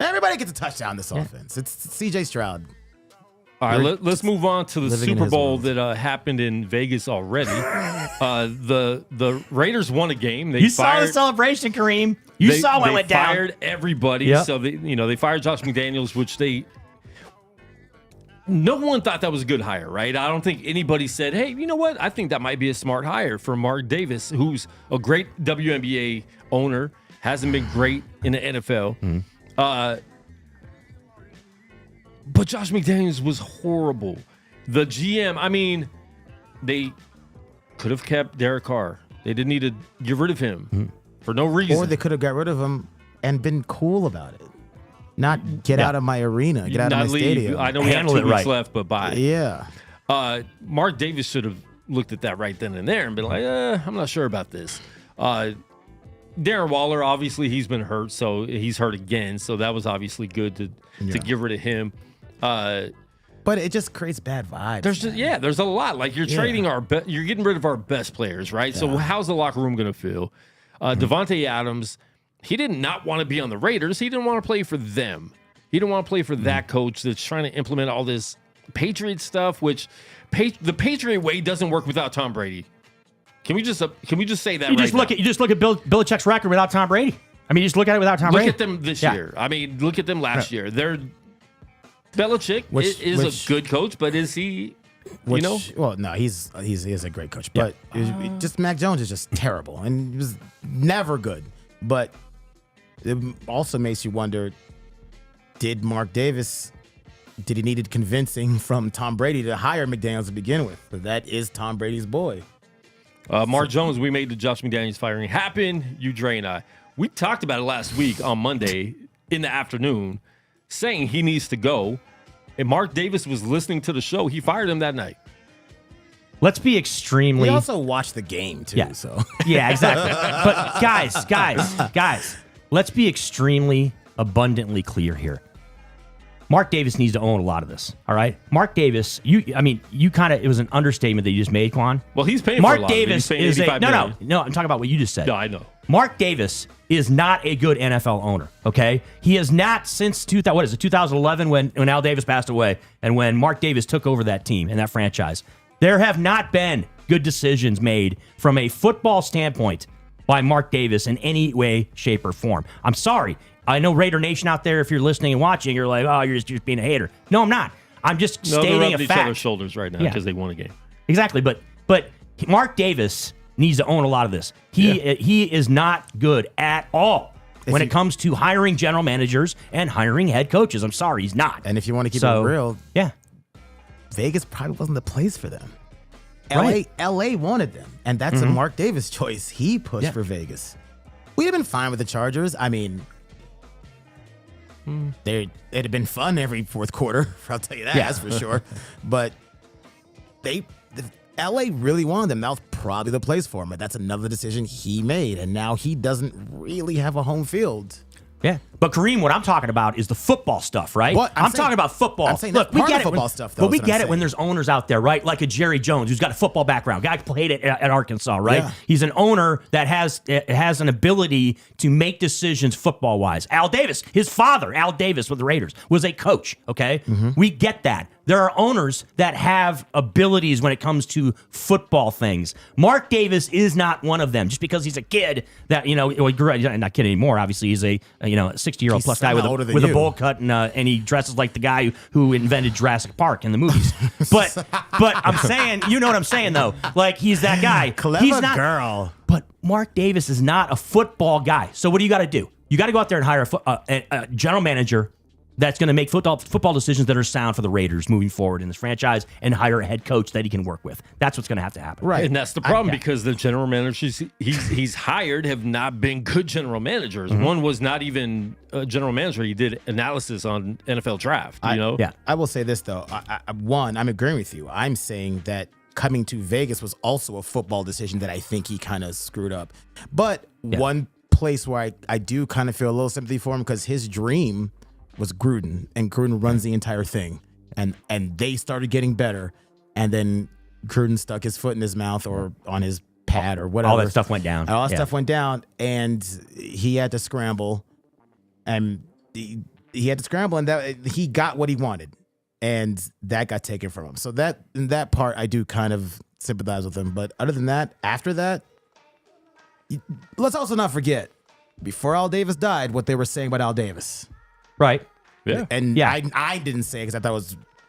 Everybody gets a touchdown this offense. It's CJ Stroud. All right, let's move on to the living in Super his Bowl world. that happened in Vegas already. The Raiders won a game. They You saw fired, the celebration, Kareem. You saw what they went down. fired everybody. Yep. So they fired Josh McDaniels, which no one thought that was a good hire, right? I don't think anybody said, hey, you know what? I think that might be a smart hire for Mark Davis, who's a great WNBA owner, hasn't been great in the NFL. But Josh McDaniels was horrible. The GM, I mean, they could have kept Derek Carr. They didn't need to get rid of him for no reason. Or they could have got rid of him and been cool about it. Not get out of my arena, get out of Not my leave. stadium. I know we have Handle 2 it weeks right. left, but bye. Yeah. Mark Davis should have looked at that right then and there and been like, I'm not sure about this. Darren Waller, obviously, he's been hurt, so he's hurt again. So that was obviously good to get rid of him. But it just creates bad vibes. There's a lot. Like you're trading you're getting rid of our best players, right? So how's the locker room going to feel? Devontae Adams, he did not want to be on the Raiders. He didn't want to play for them. He didn't want to play for that coach that's trying to implement all this Patriot stuff, which the Patriot way doesn't work without Tom Brady. Can we just say that? You just look at Bill Belichick's record without Tom Brady. I mean, you just look at it without Tom Brady. Look at them this year. I mean, look at them last year. Belichick is a good coach, but is he? Well, no, he is a great coach, but just Mac Jones is just terrible, and he was never good. But it also makes you wonder: did Mark Davis? Did he needed convincing from Tom Brady to hire McDaniels to begin with? But that is Tom Brady's boy. Mark Jones, we made the Josh McDaniels firing happen. You, Dre, and I. We talked about it last week on Monday in the afternoon, saying he needs to go. And Mark Davis was listening to the show. He fired him that night. Let's be extremely. We also watched the game too. Yeah. So Yeah, exactly. But guys, let's be extremely abundantly clear here. Mark Davis needs to own a lot of this. All right, Mark Davis. It was an understatement that you just made, Quan. Well, he's paying Mark for a lot of it. Davis He's paying is $85 million. no. I'm talking about what you just said. No, I know. Mark Davis is not a good NFL owner. Okay, he is not since 2011 when Al Davis passed away and when Mark Davis took over that team and that franchise. There have not been good decisions made from a football standpoint by Mark Davis in any way, shape, or form. I'm sorry. I know Raider Nation out there, if you're listening and watching, you're like, oh, you're just being a hater. No, I'm not. I'm just They're stating rubbing a each other's fact. shoulders right now Yeah. because they won a game. Exactly, but Mark Davis needs to own a lot of this. He is not good at all when it comes to hiring general managers and hiring head coaches. I'm sorry, he's not. and if you want to keep it real, yeah, Vegas probably wasn't the place for them. Right. LA wanted them, and that's a Mark Davis choice. He pushed for Vegas. We'd have been fine with the Chargers. I mean, it'd have been fun every fourth quarter. I'll tell you that, that's for sure. But LA really wanted him. That was probably the place for him. But that's another decision he made. And now he doesn't really have a home field. Yeah, but Kareem, what I'm talking about is the football stuff, right? Well, I'm talking about football. I'm saying Look, that's we part get of it. football stuff, though, But we is what I'm get it when saying. there's owners out there, right? Like a Jerry Jones, who's got a football background. Guy played at Arkansas, right? Yeah. He's an owner that has an ability to make decisions football wise. Al Davis, his father, Al Davis with the Raiders, was a coach. Okay, we get that. There are owners that have abilities when it comes to football things. Mark Davis is not one of them. Just because he's a kid that he grew up, not a kid anymore. Obviously, he's a 60-year-old plus guy with a bowl cut and he dresses like the guy who invented Jurassic Park in the movies. but I'm saying, you know what I'm saying though. Like he's that guy. Clever he's not, girl. But Mark Davis is not a football guy. So what do you got to do? You got to go out there and hire a general manager that's going to make football decisions that are sound for the Raiders moving forward in this franchise and hire a head coach that he can work with. That's what's going to have to happen. Right. And that's the problem because the general managers he's hired have not been good general managers. One was not even a general manager. He did analysis on NFL draft, Yeah. I will say this, though. I'm agreeing with you. I'm saying that coming to Vegas was also a football decision that I think he kind of screwed up. But one place where I do kind of feel a little sympathy for him because his dream was Gruden, and Gruden runs the entire thing. And they started getting better, and then Gruden stuck his foot in his mouth or on his pad or whatever. All that stuff went down. And all that stuff went down, and he had to scramble. And he had to scramble, and that he got what he wanted, and that got taken from him. So in that part, I do kind of sympathize with him. But other than that, after that, let's also not forget, before Al Davis died, what they were saying about Al Davis. Right. Yeah. And I didn't say it because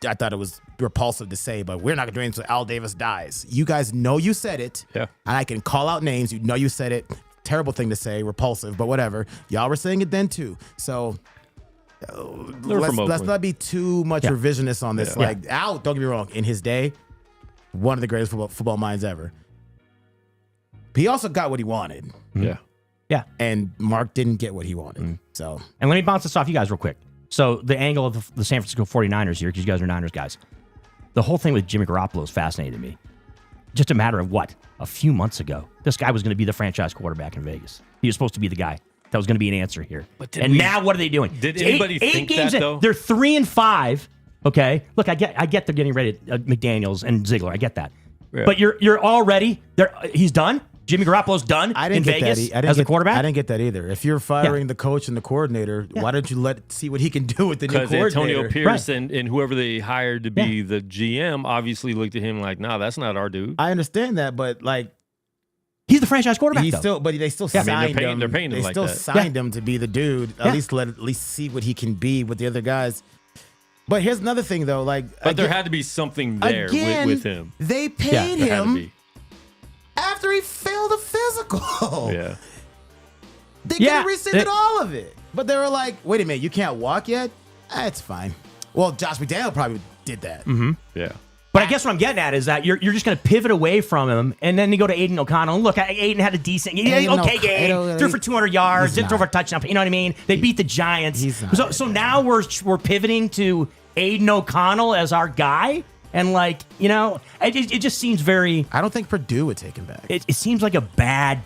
I thought it was repulsive to say, but we're not going to do anything until Al Davis dies. You guys know you said it. Yeah. And I can call out names. You know you said it. Terrible thing to say, repulsive, but whatever. Y'all were saying it then too. So let's not be too much revisionist on this. Yeah. Like Al, don't get me wrong, in his day, one of the greatest football minds ever. But he also got what he wanted. Yeah. Yeah. And Mark didn't get what he wanted. So, and let me bounce this off you guys real quick. So the angle of the San Francisco 49ers here, because you guys are Niners guys, the whole thing with Jimmy Garoppolo is fascinating to me. Just a matter of what? A few months ago, this guy was going to be the franchise quarterback in Vegas. He was supposed to be the guy. That was going to be an answer here. Now what are they doing? Did anybody think games that, though? They're 3-5. Okay. Look, I get they're getting ready McDaniels and Ziegler. I get that. Yeah. But you're already there. He's done. Jimmy Garoppolo's done in Vegas as a quarterback? I didn't get that either. If you're firing the coach and the coordinator, why don't you see what he can do with the new coordinator? Because Antonio Pierce and whoever they hired to be the GM obviously looked at him like, nah, that's not our dude. I understand that, but like... He's the franchise quarterback, But they still signed him. They're paying him they like still that. signed him to be the dude. At least see what he can be with the other guys. But here's another thing, though. But there had to be something there with him. They paid There had to him be. after he failed a physical. Yeah. They could have rescinded all of it. But they were like, wait a minute, you can't walk yet? It's fine. Well, Josh McDaniel probably did that. Mm-hmm. Yeah. But I guess what I'm getting at is that you're just going to pivot away from him, and then you go to Aiden O'Connell. And look, Aiden had a decent, game, threw for 200 yards, didn't throw for a touchdown. You know what I mean? They beat the Giants. So now we're pivoting to Aiden O'Connell as our guy, and it just seems very. I don't think Purdue would take him back. It seems like a bad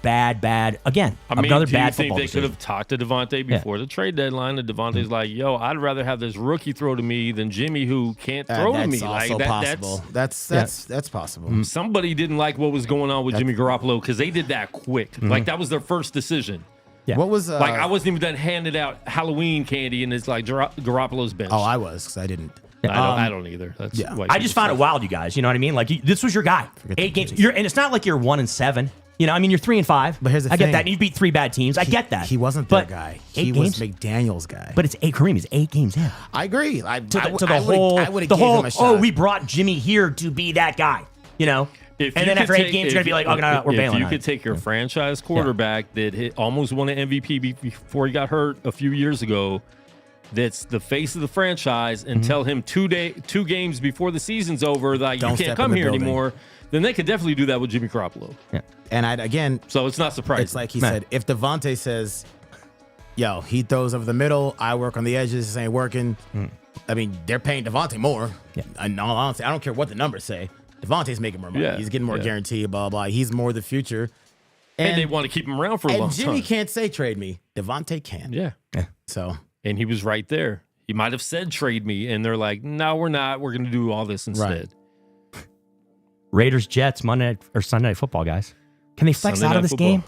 again. Another bad football they decision. could have talked to Devontae before the trade deadline, and Devontae's like, "Yo, I'd rather have this rookie throw to me than Jimmy who can't throw to me." That's also possible. That's possible. Somebody didn't like what was going on with Jimmy Garoppolo because they did that quick. Like that was their first decision. Yeah. What was I wasn't even done handing out Halloween candy, and it's like Garoppolo's bench. Oh, I was because I didn't. I don't either. That's I just found it wild, you guys. You know what I mean? Like this was your guy. 8 games. And it's not like you're 1-7. You know, I mean, you're 3-5. But here's the I thing. get that. And you beat 3 bad teams. I get that. He wasn't their guy. He was McDaniel's guy. But it's Kareem. He's 8 games in. I agree. I would have given him a shot. Oh, we brought Jimmy here to be that guy. You know. And then after 8 games, you're gonna be like, oh no, we're bailing. If you could take your franchise quarterback that almost won an MVP before he got hurt a few years ago, that's the face of the franchise, and tell him 2 games before the season's over that you can't come here anymore, then they could definitely do that with Jimmy Garoppolo. Yeah. And so it's not surprising. It's like he said, if Devontae says, yo, he throws over the middle, I work on the edges, this ain't working. I mean, they're paying Devontae more. Yeah. In all honesty, I don't care what the numbers say. Devontae's making more money. Yeah, He's getting more guarantee, blah, blah. He's more the future. And they want to keep him around for a long And Jimmy time. can't say trade me. Devontae can. Yeah. So. And he was right there. He might have said trade me, and they're like, no, we're not. We're going to do all this instead. Right. Raiders, Jets, Monday night, or Sunday Night Football, guys. Can they flex Sunday out of Night this Football. game?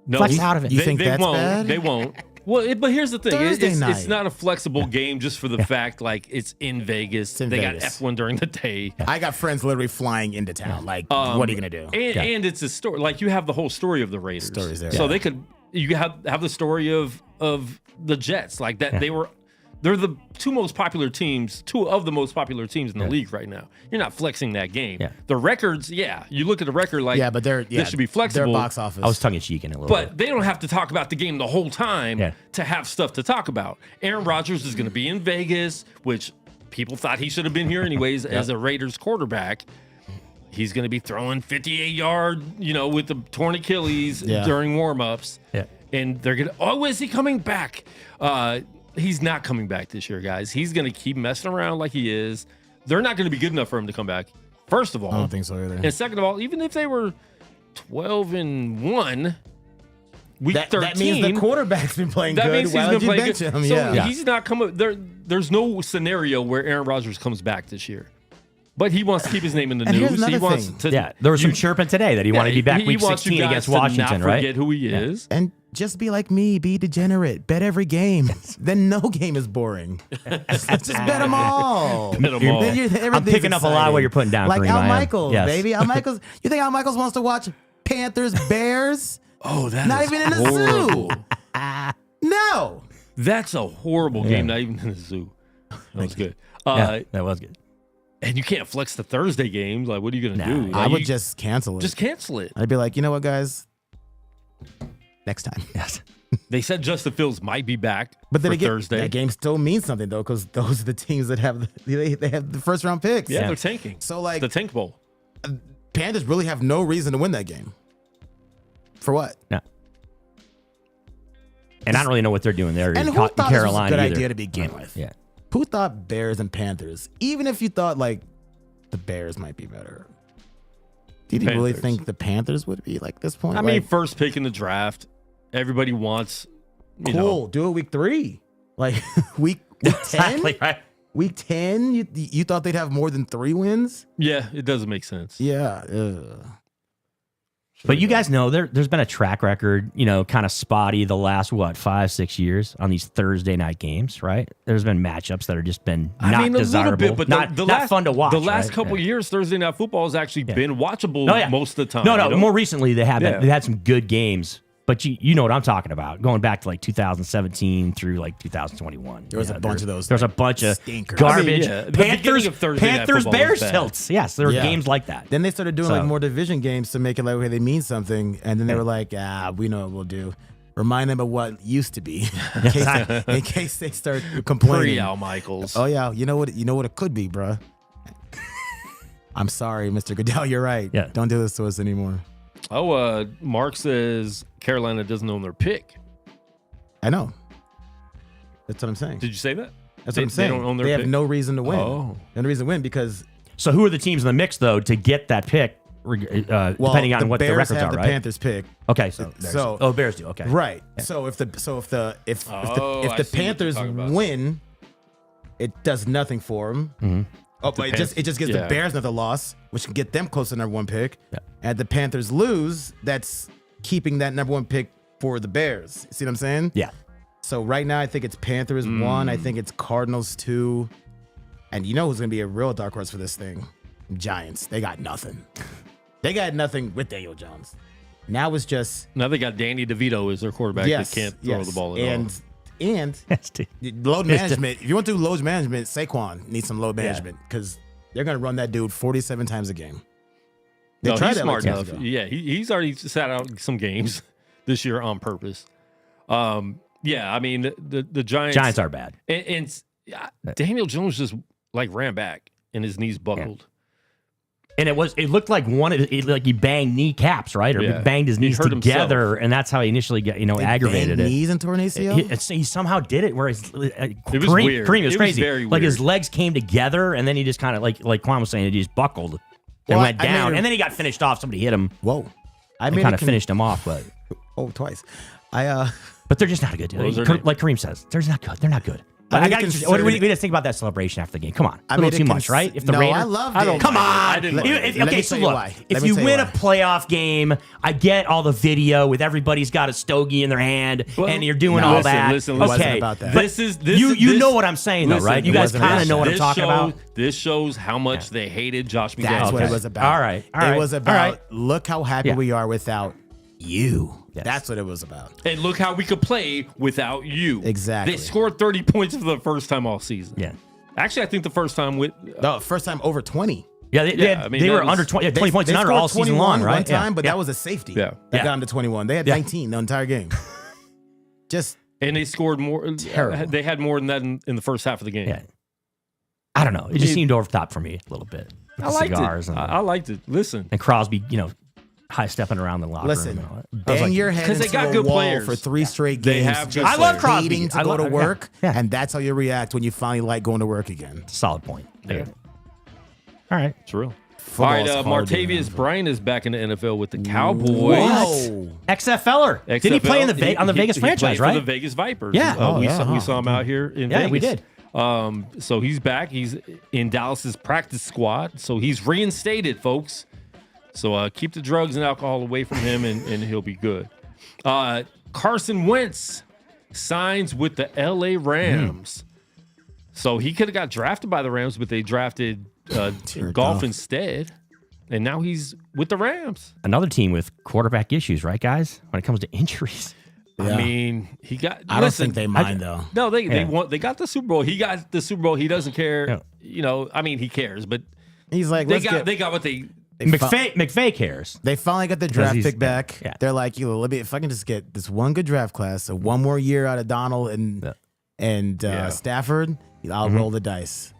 No, Flex out of it. You think they that's won't. bad? They won't. Well, but here's the thing. Thursday It's night. not a flexible game just for the fact, like, it's in Vegas. in they Vegas. got F1 during the day. I got friends literally flying into town. Like, what are you going to do? And it's a story. Like, you have the whole story of the Raiders. Story's there. So they could, you have the story of the Jets. Like, that they're the two of the most popular teams in the league right now. You're not flexing that game. Yeah. The records, you look at the record like, But this should be flexible. Their box office. I was tongue-in-cheek in it a little But bit. they don't have to talk about the game the whole time to have stuff to talk about. Aaron Rodgers is going to be in Vegas, which people thought he should have been here anyways as a Raiders quarterback. He's going to be throwing 58-yard, with the torn Achilles during warm-ups. Yeah. And they're going to, is he coming back? He's not coming back this year, guys. He's going to keep messing around like he is. They're not going to be good enough for him to come back, first of all. I don't think so either. And second of all, even if they were 12-1, week 13. That means the quarterback's been playing That good. means Why he's would been you playing bench good. him? So he's not coming. There's no scenario where Aaron Rodgers comes back this year. But he wants to keep his name in the And here's news. He another wants thing. to. There was some chirping today that he wanted to be back he week wants you 16 guys against to Washington, not right? forget who he is. And just be like me, be degenerate. Bet every game. Then no game is boring. Just bet them all. Bet 'em all. Then I'm everything's picking up a lot of exciting. what you're putting down, Like Kareem, Al I am. Michaels, Yes. baby. Al Michaels. You think Al Michaels wants to watch Panthers, Bears? Oh, that's Not even in the horrible. zoo. No. That's a horrible game, not even in the zoo. That was good. That was good. And you can't flex the Thursday games. Like, what are you going to do? Like, I would just cancel it. just cancel it. I'd be like, you know what, guys? Next time. Yes. They said Justin Fields might be back But then for again, Thursday. that game still means something though, because those are the teams that have they have the first round picks. Yeah, they're tanking. So like The Tank Bowl. Panthers really have no reason to win that game. For what? No. And I don't really know what they're doing there And in who thought this was a Carolina good either. idea to begin with? Yeah. Who thought Bears and Panthers? Even if you thought like the Bears might be better, did you really Panthers. think the Panthers would be like this point? I mean, Like, first pick in the draft. Everybody wants, you cool. know. Do it week 3, like week 10. Exactly, right? Week 10. You thought they'd have more than 3 wins? Yeah, it doesn't make sense. Yeah. Ugh. But you guys know there's been a track record, kind of spotty the last, 5-6 years on these Thursday night games, right? There's been matchups that have just been not desirable, little bit, but not last, fun to watch. The last right? couple years, Thursday Night Football has actually been watchable Oh, yeah. most of the time. No, you know? more recently they have Yeah. they had some good games, but you know what I'm talking about. Going back to like 2017 through like 2021, There was a bunch of those. There's a bunch of stinkers. garbage. I mean, yeah, the beginning of Thursday Night Panthers, Football was Bears bad. tilts. Yes, there were Yeah. games like that. Then they started doing So- like more division games to make it like, okay, they mean something. And then they were like, we know what we'll do. Remind them of what used to be in case they start complaining. Pre-Al Michaels. Oh yeah, you know what it could be, bruh. I'm sorry, Mr. Goodell, you're right. Yeah. Don't do this to us anymore. Mark says Carolina doesn't own their pick. I know. That's what I'm saying. Did you say that? That's They- what I'm saying. They don't own their They pick? have no reason to win. Oh. No reason to win because So who are the teams in the mix though to get that pick? Depending on what the Bears records have are, the right? Panthers pick. Okay, so Bears do. Okay, Right. So if the I see what Panthers you're talking about. win, it does nothing for them. Mm-hmm. Oh, but it just gives yeah. the Bears another loss, which can get them close to number 1 pick. Yeah. And the Panthers lose, that's keeping that number 1 pick for the Bears. See what I'm saying? Yeah. So right now I think it's Panthers 1, I think it's Cardinals 2. And you know who's gonna be a real dark horse for this thing? Giants. They got nothing. They got nothing with Daniel Jones. Now it's just Now they got Danny DeVito as their quarterback that can't throw the ball at all. And load management. If you want to do load management, Saquon needs some load management because they're going to run that dude 47 times a game. They No, tried he's that smart like enough. 2 years ago. Yeah, he's already sat out some games this year on purpose. Yeah, I mean the Giants are bad. and Daniel Jones just like ran back and his knees buckled. And it looked like like he banged kneecaps, right? Or Yeah. banged his He knees hurt together, and that's how he initially got, aggravated Banged it. knees and torn ACL? He somehow did it where his was Kareem, weird. Kareem was It was crazy. very like his weird. legs came together, and then he just kind of like Quan was saying, he just buckled. and Well, went I made down. a- And then he got finished off. Somebody hit him. Whoa. I And made kind a of finished him off, but twice. but they're just not good. was their name? Like Kareem says, they're not good. They're not good. I I made a got concerted- what do you just think about that celebration after the game? Come on, I a little made a too much, right? If the no, Raiders, I loved I don't it. come on. I didn't like it. Let Okay, me so tell you look, why. if Let me you tell you win a why. playoff game, I get all the video with everybody's got a stogie in their hand Well, and you're doing no, all listen, that. listen, It wasn't okay, about that. but This is you know what I'm saying though, listen, right? You it guys wasn't kind about of know what I'm This talking shows- about. This shows how much they hated Josh McDaniels. That's what it Okay. was about. All right. All right. It was All about, right. look how happy Yeah. we are without you. Yes. That's what it was about. And look how we could play without you. Exactly. They scored 30 points for the first time all season. Yeah. Actually, I think the first time with No, first time over 20. Yeah, they, Yeah, I mean, they that were was- under 20, 20 points They and under scored all season 21 long, right? One time, Yeah. but Yeah. that was a safety. Yeah. That Yeah. got them to 21. They had Yeah. 19 the entire game. Just and they scored more. Terrible. They had more than that in the first half of the game. Yeah. I don't know. It just seemed over the top for me a little bit. With I the liked cigars it. and, I liked it. Listen, and Crosby, high stepping around the locker listen, room. And all that. I was bang like, your head 'cause they into got the good wall players. for 3 straight They games. have good just I love Crosby. hating to I go love- to yeah. work, Yeah. and that's how you react when you finally like going to work again. solid point. I Yeah. get it. All right. it's real. Football's All right, hard to Martavius do. Bryant is back in the NFL with the Cowboys. Whoa. XFLer. Did he play in the on the Vegas franchise, played right? for the Vegas Vipers. Yeah. We saw him out here in Yeah, Vegas. we did. So he's back. He's in Dallas's practice squad. So he's reinstated, folks. So keep the drugs and alcohol away from him, and he'll be good. Carson Wentz signs with the LA Rams. So he could have got drafted by the Rams, but they drafted Golf instead. And now he's with the Rams. Another team with quarterback issues, right, guys? When it comes to injuries. I Yeah. mean, he got. I don't think they mind, though. No, they Yeah. want. They got the Super Bowl. He got the Super Bowl. He doesn't care. Yeah. I mean, he cares, but He's like, they let's got. get. They got what they. McVay cares. They finally got the draft he's- pick back. yeah. They're like, let me if I can just get this one good draft class, so one more year out of Donald and Yeah. Stafford, I'll Mm-hmm. roll the dice.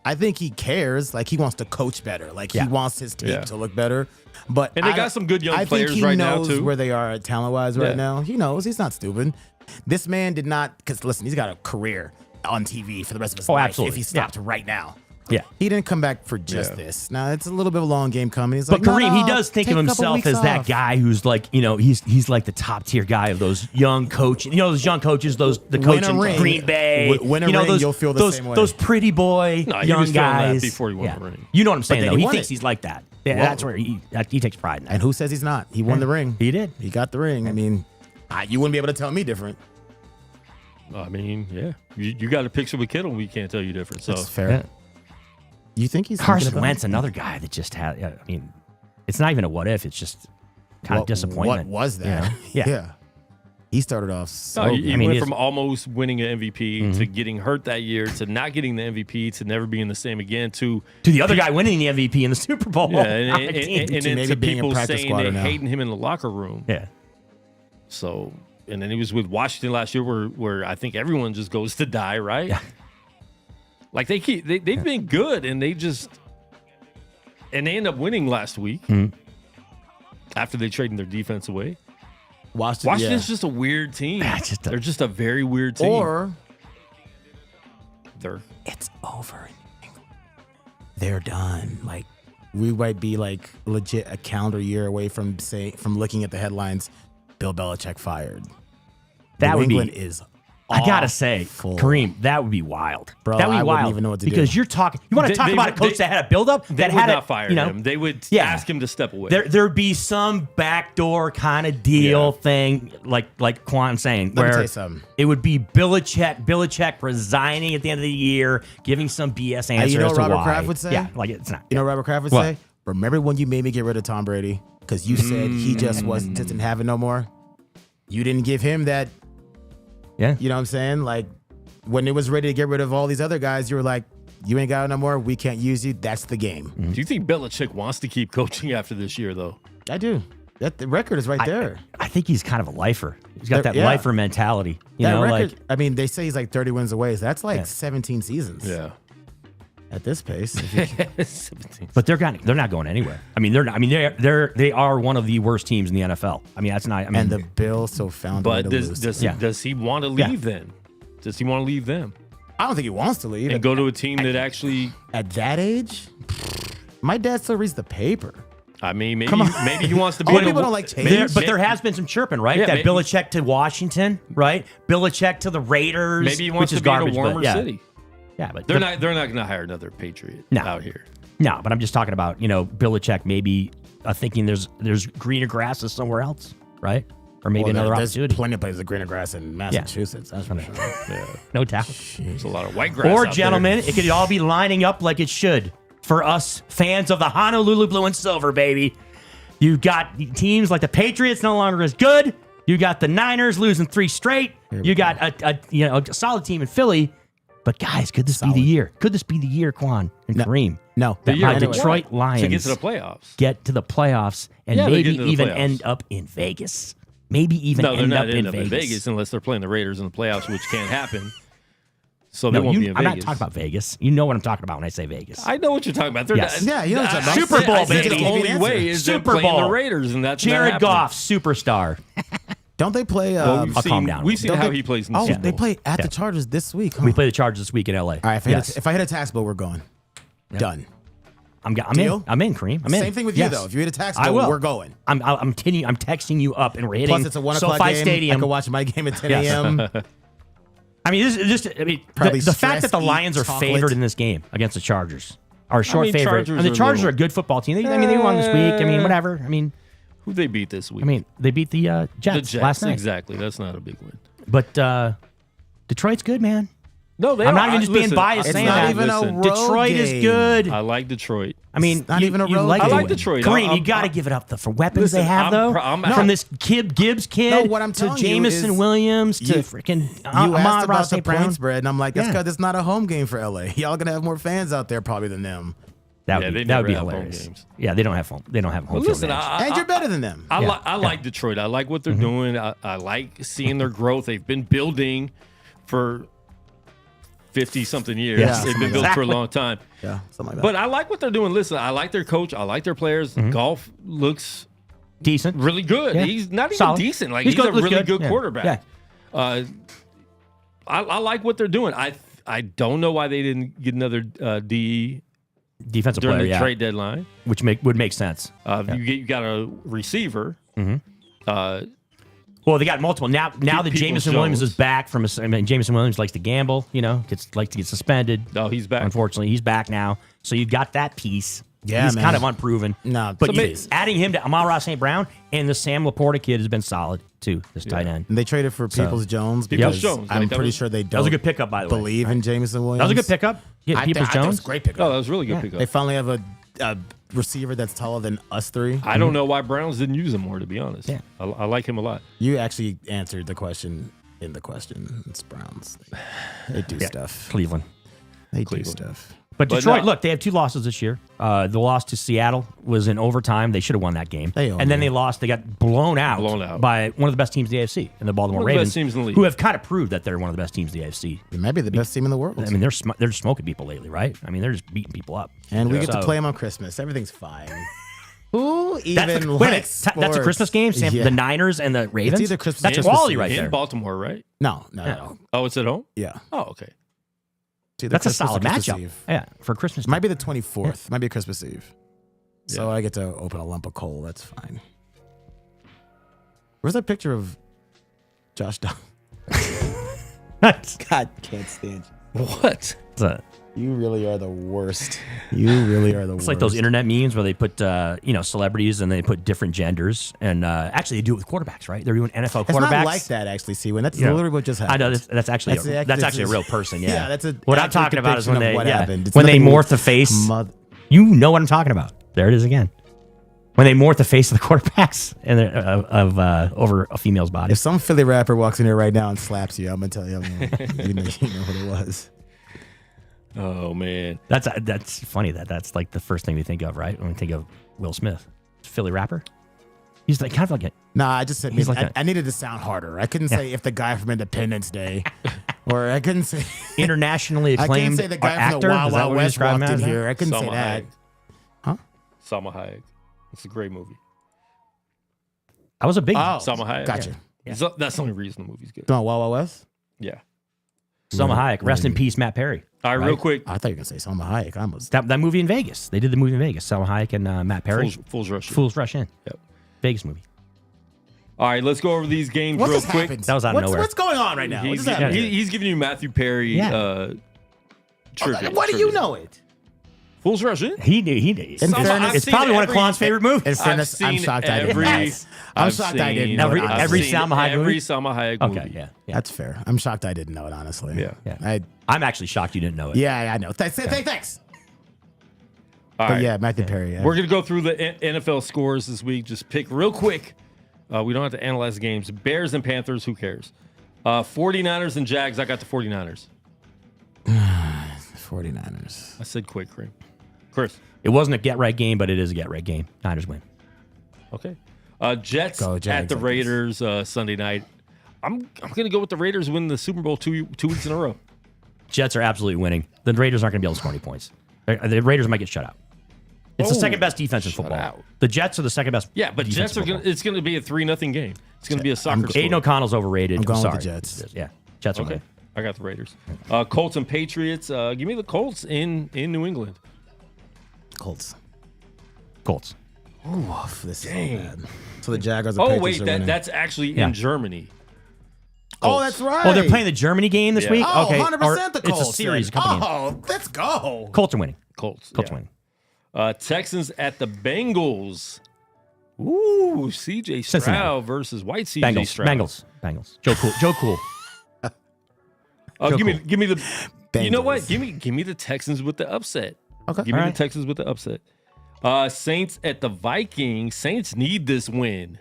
I think he cares. Like he wants to coach better. Like Yeah. he wants his team Yeah. to look better. But And they I got don't- some good young I players think he right now, knows too. where they are talent wise Yeah. right now. He knows. He's not stupid. This man did not. Because listen, he's got a career on TV for the rest of his life. absolutely. If he stopped right now. Yeah. He didn't come back for just Yeah. this. Now it's a little bit of a long game coming. He's But like, Kareem, no, he does think take of a couple himself weeks as that off. guy who's like, he's like the top tier guy of those young coaches. Those young coaches, the coach in ring. Green Bay. Win a ring, those, you'll feel the those, same way. Those pretty boy No, he young was feeling that guys. before he won the ring. You know what I'm saying, then though. he He won thinks it. he's like that. Yeah, Whoa. that's where he takes pride in that. And who says he's not? He won the ring. He did. He got the ring. I mean, you wouldn't be able to tell me different. I mean, yeah, you got a picture with Kittle. We can't tell you different. So That's fair. Yeah. You think he's thinking Carson about Wentz, it? another guy that just had, I mean, it's not even a what if, it's just kind of What disappointment. was that? you know? Yeah. He started off so. No, he I mean, went he's- from almost winning an MVP to getting hurt that year to not getting the MVP to never being the same again to To the other guy winning the MVP in the Super Bowl. yeah, and on a team. then maybe to being a people practice saying they squatter now. hating him in the locker room. Yeah. So and then he was with Washington last year, where I think everyone just goes to die, right? Yeah. Like they've been good, and they end up winning last week after they traded their defense away. Washington's just a weird team. Yeah, it's just a- They're just a very weird team. Or they're it's over in New England. They're done. Like we might be like legit a calendar year away from looking at the headlines. Bill Belichick fired. That New would England be. is. I gotta say, awful. Kareem, that would be wild. Bro, that would be I wouldn't wild even know what to because do. you're talking. You want to talk They- about a coach they- that had a buildup they that would had not a, fire you know, him. They would Yeah. ask him to step away. There'd be some backdoor kind of deal thing, like Quan saying, Let me where tell you something. it would be Belichick resigning at the end of the year, giving some BS answer you know as what to Robert why. Kraft would say? Yeah, like it's not. You know what Robert Kraft would What? say? Remember when you made me get rid of Tom Brady because you said he just didn't have it no more. You didn't give him that. Yeah. You know what I'm saying? Like when it was ready to get rid of all these other guys, you were like, "You ain't got it no more. We can't use you." That's the game. Do you think Belichick wants to keep coaching after this year, though? I do. That the record is right there. I think he's kind of a lifer. He's got that Yeah. lifer mentality. You That know, record. like I mean, they say he's like 30 wins away. So that's like Yeah. 17 seasons. Yeah. At this pace. 17. but they're not going anywhere. I mean, they're not. I mean, they are one of the worst teams in the NFL. I mean, that's not. I mean, And the Bills so found a way But to lose. does he want to leave then? Does he want to leave them I don't think he wants to leave. and go to a team that actually? At that age, My dad still reads the paper. I mean, Come on. maybe he wants to be. All in people a, don't like change. But there has been some chirping, right? Yeah, that maybe- Belichick to Washington, right? Belichick to the Raiders. maybe he wants which is to be garbage, in a warmer but yeah. city. Yeah, but They're not going to hire another Patriot No. out here. No, but I'm just talking about Belichick maybe thinking there's greener grasses somewhere else, right? Or maybe another there's opportunity. plenty of places of greener grass in Massachusetts. That's for sure. Yeah, No doubt. there's a lot of white grass. Or out gentlemen, there. it could all be lining up like it should for us fans of the Honolulu Blue and Silver, baby. You got teams like the Patriots no longer as good. You got the Niners losing 3 straight. You got a solid team in Philly. But guys, could this be the year? Could this be the year, Quan and Kareem? No. That year my of what? Detroit To Lions get to the playoffs. get to the playoffs and Yeah, they maybe get into the even playoffs. end up in Vegas. Maybe even No, they're end not up ending in up Vegas. in Vegas unless they're playing the Raiders in the playoffs, which can't happen. So they No, won't be in I'm Vegas. not talking about Vegas. You know what I'm talking about when I say Vegas. I know what you're talking about. They're Yes. not, Yeah, you know what I'm talking about. Super Bowl, I said baby. The only Answer. way is Super they're playing Bowl. the Raiders, and that's Jared not happening. Goff, superstar. Don't they play? Well, we've I'll calm seen, down. we've seen don't how they- he plays in the Oh, Super they Bowl. play at Yeah. the Chargers this week. Huh? We play the Chargers this week in LA. All right, if I hit a tax bill, we're going. Done. I'm Deal? in. I'm in, Kareem. I'm in. Same thing with Yes. you though. If you hit a tax I bill, will. we're going. I'm texting you up, and we're hitting Plus, it's a 1 o'clock SoFi game. Stadium. I can watch my game at 10 Yes. a.m. I mean, this is just. I mean, Probably the fact that the stress, Lions eat are chocolate. favored in this game against the Chargers are a short mean, favorite. Chargers And the are a Chargers little- are a good football team. They won this week. I mean, whatever. I mean, Who they beat this week? they beat the the Jets, Jets. last night. Exactly. That's not a big win. But Detroit's good, man. No, they I'm are. not even just being biased It's saying not that. even a Listen, road Detroit is game. good. I like Detroit. I mean, It's not even a road like game. I like Detroit. Kareem, I'm- you got to I'm- give it up for weapons Listen, they have, I'm though. pro- I'm- From No. this Gibbs kid No, what I'm to telling you Jamison is Williams to you- freaking You Amon asked about Ross the St. Brown. point spread, and I'm like, that's Yeah. because it's not a home game for LA. Y'all gonna have more fans out there probably than them, That Yeah, would they be, that would never be have home hilarious. games. Yeah, they don't have home. They don't have home Well, field listen, advantage. and you're better than them. I like Detroit. I like what they're doing. I like seeing their growth. They've been building for 50-something years. Yeah. They've been built for a long time. Yeah, something like that. But I like what they're doing. Listen, I like their coach. I like their players. Golf looks Decent. really good. Yeah. He's not even Solid. decent. Like He's he's good, a looks really good. good Yeah. quarterback. Yeah. I like what they're doing. I don't know why they didn't get another DE Defensive during player, the yeah, trade deadline. which would make sense. You got a receiver. Well, they got multiple now. Now that Peoples Jamison Williams Jones. is back from, Jamison Williams likes to gamble. Likes to get suspended. Oh, he's back. Unfortunately, he's back now. So you've got that piece. Yeah, he's man. kind of unproven. No, but so you- adding him to Amon Ross St. Brown and the Sam Laporta kid has been solid too. This tight end. And they traded for Peoples Jones because Jones, I'm like, that pretty was- sure they That was don't a good pickup, by the way. believe in Jamison Williams. That was a good pickup. Yeah, I Peoples think it was Jones. a great pickup. Oh, that was really good pickup. They finally have a receiver that's taller than us three. I don't know why Browns didn't use him more, to be honest. Yeah. I like him a lot. You actually answered the question in the question. It's Browns. They do stuff. Cleveland. They Cleveland. do stuff. But But Detroit, no- look, they have 2 losses this year. The loss to Seattle was in overtime. They should have won that game. They owned and then it. they lost. They got blown out by one of the best teams in the AFC, and the Baltimore One of the Ravens, best teams in the league. who have kind of proved that they're one of the best teams in the AFC. They might be the best team in the world. I mean, they're just smoking people lately, right? I mean, they're just beating people up. and we get to So- play them on Christmas. Everything's fine. Who even That's the, likes wait a minute, sports? that's a Christmas game. Sam, Yeah. The Niners and the Ravens. either Christmas That's or quality Christmas right In there. Baltimore, right? No. Oh, it's at home? Yeah. Oh, okay. It's either That's a Christmas or solid Christmas matchup. Eve. Yeah, for Christmas. Might be the 24th. Might be Christmas Eve. So Yeah. I get to open a lump of coal. That's fine. Where's that picture of Josh Down? It's God, can't stand you. What? You really are the worst. You really are the worst. like those internet memes where they put celebrities and they put different genders, and actually they do it with quarterbacks, right? They're doing NFL It's quarterbacks. not like that, actually, Seawan. That's Yeah. literally what just happened. I know that's actually That's a real person. Yeah, Yeah, that's a what I'm accurate talking about is when depiction they of what happened. It's when they nothing- morph the face. Mother- You know what I'm talking about. There it is again. When they morph the face of the quarterbacks and over a female's body. If some Philly rapper walks in here right now and slaps you, I'm gonna tell you, you know what it was. Oh, man. That's funny. That's like the first thing we think of, right? When we think of Will Smith, Philly rapper. He's like kind of like a Nah, I just said He's like I needed to sound harder. I couldn't say if the guy from Independence Day, or I couldn't say internationally I acclaimed can't say the guy actor. from the Wild Is that Wild what you West describe him walked in as? here. I couldn't say Salma that. Hayek. Salma Hayek. It's a great movie. I was a big Oh, Salma Hayek. gotcha. Yeah. So that's the only reason the movie's good. Don't Wild Wild West. Yeah. Selma Hayek. Rest in peace, Matt Perry. All right, real quick. I thought you were gonna say Selma Hayek. I almost. That movie in Vegas. They did the movie in Vegas. Selma Hayek and Matt Perry. Fools Rush In. Fools Rush In. Yep. Vegas movie. All right, let's go over these games What real just quick. happened? That was out of nowhere. What's going on right now? What He's, just happened? he's giving you Matthew Perry trivia. Why do you know it? Fools Rush In? He knew. In fairness, It's probably one of Quan's favorite movies. In fairness, I'm shocked I didn't know it. I'm shocked I didn't know it. Every Salma Hayek movie? Every Salma Hayek movie. Okay, yeah. That's fair. I'm shocked I didn't know it, honestly. Yeah. I'm actually shocked you didn't know it. I know. Thanks. All But right. yeah, Matthew Perry. Yeah. We're going to go through the NFL scores this week. Just pick real quick. We don't have to analyze the games. Bears and Panthers, who cares? 49ers and Jags, I got the 49ers. 49ers. I said quick, Cream. Chris. It wasn't a get-right game, but it is a get-right game. Niners win. Okay. Jets Go at Jags, the I guess. Raiders Sunday night. I'm going to go with the Raiders winning the Super Bowl two weeks in a row. Jets are absolutely winning. The Raiders aren't going to be able to score any points. The Raiders might get shut out. It's the second best defense in football. out. The Jets are the second best. Yeah, but defense Jets in are going. football. It's going to be a 3-0 game. It's going to be a soccer score. Aiden O'Connell's overrated. I'm going with sorry. the Jets. Yeah, Jets are Okay, winning. I got the Raiders. Colts and Patriots. Give me the Colts in New England. Colts. Colts. Oof, this Dang. is so bad. So the Jaguars and Oh Patriots wait, are winning. that's actually Yeah. in Germany. Oh, that's right. Oh, they're playing the Germany game this Yeah. week? Oh, Okay. 100% the Or Colts. It's a series. then. A couple games. Oh, let's go. Colts are winning. Colts. Colts yeah. winning. Texans at the Bengals. Ooh, C.J. Stroud Cincinnati. versus white C.J. Bengals. Stroud. Bengals. Joe Cool. Give me the. You know what? Bengals. Give me the Texans with the upset. Okay. Give me All the right. Texans with the upset. Saints at the Vikings. Saints need this win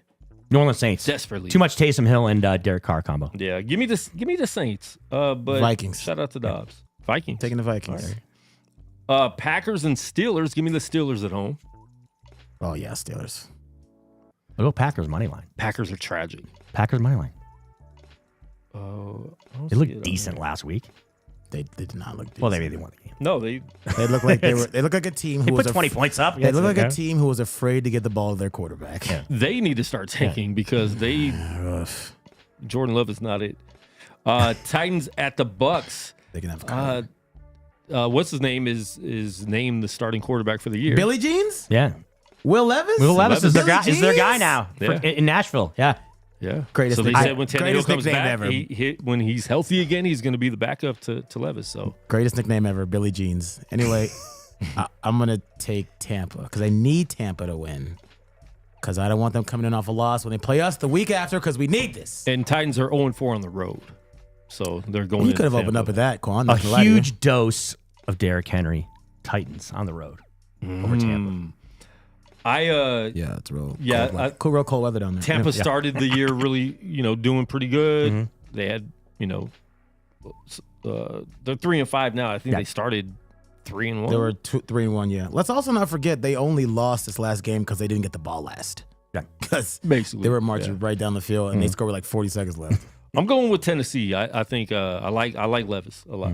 New Orleans Saints. desperately. Too much Taysom Hill and Derek Carr combo. Yeah, give me this. Give me the Saints. But Vikings. Shout out to Dobbs. Vikings. Taking the Vikings. Packers and Steelers. Give me the Steelers at home. Oh, yeah, Steelers. I'll go Packers money line. Packers are tragic. Packers money line. Oh, They looked decent last week. They did not look decent. Well, they won the game. No, they. They look like they look like a team who They was put 20 points up. They look like a team who was afraid to get the ball to their quarterback. Yeah. They need to start tanking because they. Jordan Love is not it. Titans at the Bucks. They can have What's his name is named the starting quarterback for the year. Billy Jeans? Yeah. Will Levis? Will Levis is their Billy guy. Is their guy Jeans? now Yeah. in Nashville. Yeah. Yeah. Greatest So they nickname- said when Tannehill greatest comes nickname back, ever. when he's healthy again, he's going to be the backup to Levis. So Greatest nickname ever, Billy Jeans. Anyway, I'm going to take Tampa because I need Tampa to win because I don't want them coming in off a loss when they play us the week after because we need this. and Titans are 0-4 on the road, so they're going. You into could have opened Tampa. up with that, Quan. A Not gonna lie to you. huge dose of Derrick Henry. Titans on the road over Tampa. Yeah, it's real. Yeah, cold weather. Real cold weather down there. Tampa Yeah. started the year really, doing pretty good. Mm-hmm. They had, they're 3-5 now. I think they started 3-1. They were 3-1. Yeah. Let's also not forget they only lost this last game because they didn't get the ball last. Yeah. Because Basically, they were marching yeah. right down the field and they scored with like 40 seconds left. I'm going with Tennessee. I think I like Levis a lot.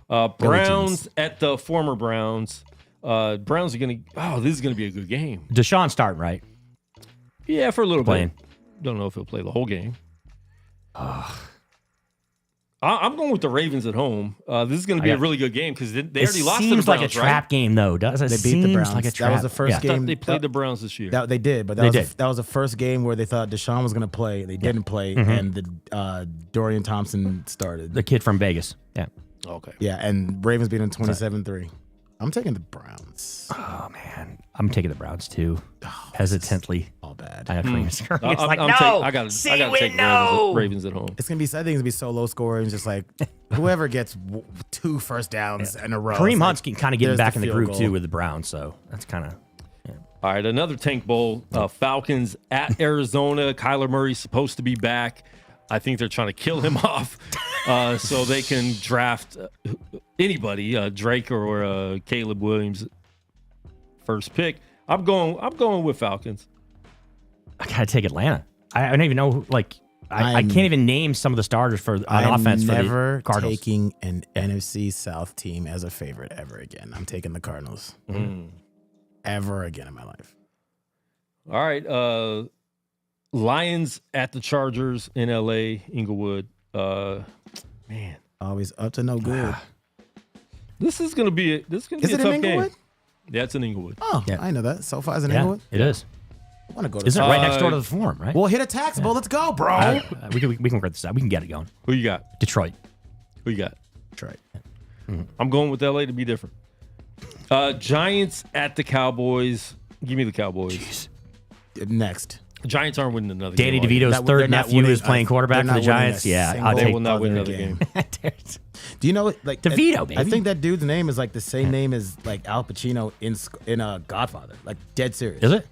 Mm. Browns at the former Browns. Browns are gonna. Oh, this is gonna be a good game. Deshaun starting, right? Yeah, for a little Playing. bit. Don't know if he'll play the whole game. I'm going with the Ravens at home. This is going to be a really good game because they already lost to the seems Browns, like a trap game, though. Does it? They beat the Seems Browns. like a That trap. was the first Yeah. I thought game. they played the Browns this year. They did, but They that was the first game where they thought Deshaun was going to play. They didn't play, and the Dorian Thompson started. The kid from Vegas. Yeah. Okay. Yeah, and Ravens beat them 27-3. I'm taking the Browns. Oh man, I'm taking the Browns too. Hesitantly. All bad. I have It's like I gotta take Ravens at home. It's gonna be. I think it's gonna be so low scoring. Just like whoever gets 2 first downs in a row. Kareem it's Hunt's like, kind of getting there's back the in the field groove goal. too with the Browns, so that's kind of. All right, another tank bowl. Falcons at Arizona. Kyler Murray's supposed to be back. I think they're trying to kill him off so they can draft anybody, Drake or Caleb Williams, first pick. I'm going with Falcons. I gotta take Atlanta. I don't even know. Like I can't even name some of the starters for on offense for never the Cardinals. taking an NFC South team as a favorite ever again. I'm taking the Cardinals. Ever again in my life. All right, Lions at the Chargers in LA, Inglewood. Man, Always up to no good. This is gonna be a Is tough it in Inglewood? game. Yeah, it's in Inglewood. Oh, Yeah. I know that. SoFi's in Yeah, Inglewood. it is. I want to go to. Isn't it right next door Uh, to the Forum, right? Well, hit a taxable. Let's go, bro. We can work this out. We can get it going. Who you got? Detroit. Who you got? Detroit. I'm going with LA to be different. Giants at the Cowboys. Give me the Cowboys. Next. Giants aren't winning another Danny game. DeVito's They're third not nephew winning is playing a- quarterback they're for the not winning a Giants. Yeah, single I'll They take will not win other another game. Do you know, like DeVito, baby. I think that dude's name is like the same name as like Al Pacino in Godfather. Like dead serious. Is it?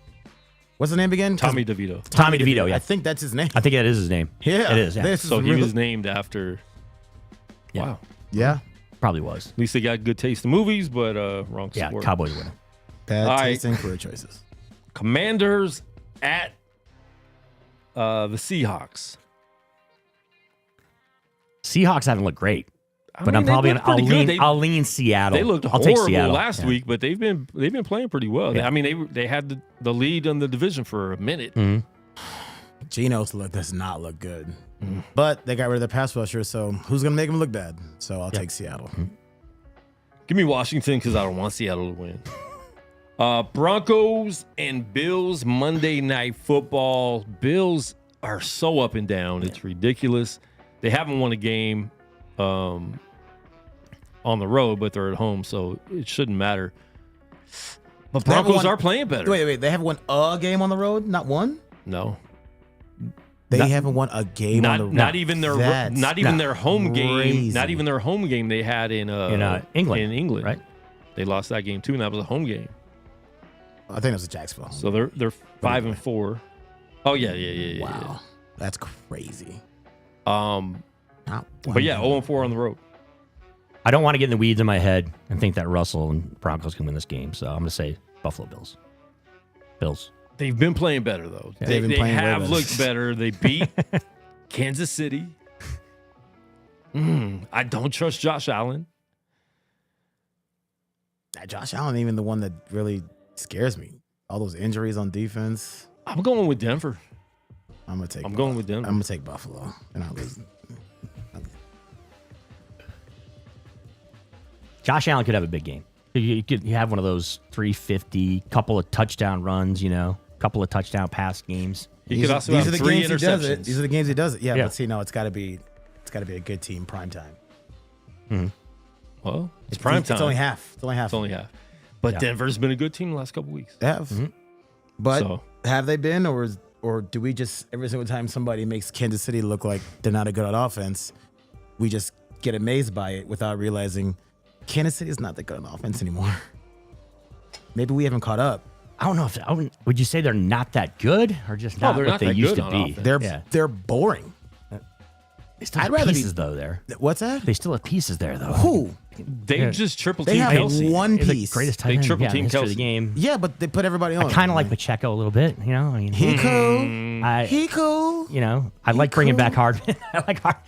What's the name again? 'Cause Tommy DeVito. Tommy DeVito, yeah. I think that's his name. I think that is his name. Yeah, It is, yeah. This is So he real- was named after. Yeah. Wow. Yeah. Probably was. At least they got good taste in movies, but wrong Yeah, sport. Cowboys winning. Bad All taste right. and career choices. Commanders at the Seahawks. Seahawks haven't looked great, I but mean, I'm they probably looked gonna, pretty good. I'll lean Seattle. They looked I'll take horrible Seattle. last Yeah. week, but they've been playing pretty well. Yeah. I mean, they had the lead in the division for a minute. Mhm. Geno's does not look good. But they got rid of their pass rusher, so who's going to make him look bad? So I'll take Seattle. Give me Washington because I don't want Seattle to win. Broncos and Bills Monday Night Football. Bills are so up and down. It's ridiculous. They haven't won a game on the road, but they're at home, so it shouldn't matter. But They haven't Broncos won- are playing better. Wait. They haven't won a game on the road? Not one? No, They Not- haven't won a game on the road. not even their That's their home game. crazy. Not even their home game they had in England. In England, right? They lost that game too, and that was a home game. I think it was Jacksonville. So they're 5-4. Oh yeah. Wow. That's crazy. Not Not but yeah, one. 0-4 on the road. I don't want to get in the weeds in my head and think that Russell and Broncos can win this game, so I'm going to say Buffalo Bills. Bills. They've been playing better though. They've They been playing way have better. looked better. They beat Kansas City. I don't trust Josh Allen. Josh Allen, even the one that really scares me. All those injuries on defense. I'm going with Denver. I'm gonna take. I'm going with Denver. I'm gonna take Buffalo. They're not losing. Josh Allen could have a big game. You could have one of those 350, couple of touchdown runs, couple of touchdown pass games. He could also have 3 games he does it. interceptions. These are the games he does it. Yeah, Yeah. but see, no, it's got to be a good team prime time. Well, it's prime time. It's only half. It's only half. It's only half. But Yeah. Denver's been a good team the last couple weeks. They have. But So- have they been, or do we just every single time somebody makes Kansas City look like they're not a good on offense, we just get amazed by it without realizing Kansas City is not that good on offense anymore. Maybe we haven't caught up. I don't know if would you say they're not that good or just not they're what not they that used good to on be? offense. They're boring. They still I'd have rather be- pieces though there. What's that? They still have pieces there though. Who? They just triple They team have Kelsey. one He's the piece. greatest tight They end triple in the team history of Kelsey. the game. Yeah, but they put everybody on. I kind of like Pacheco a little bit. I mean, He cool. I He cool. I like bringing cool. back Hardman. I like Hardman.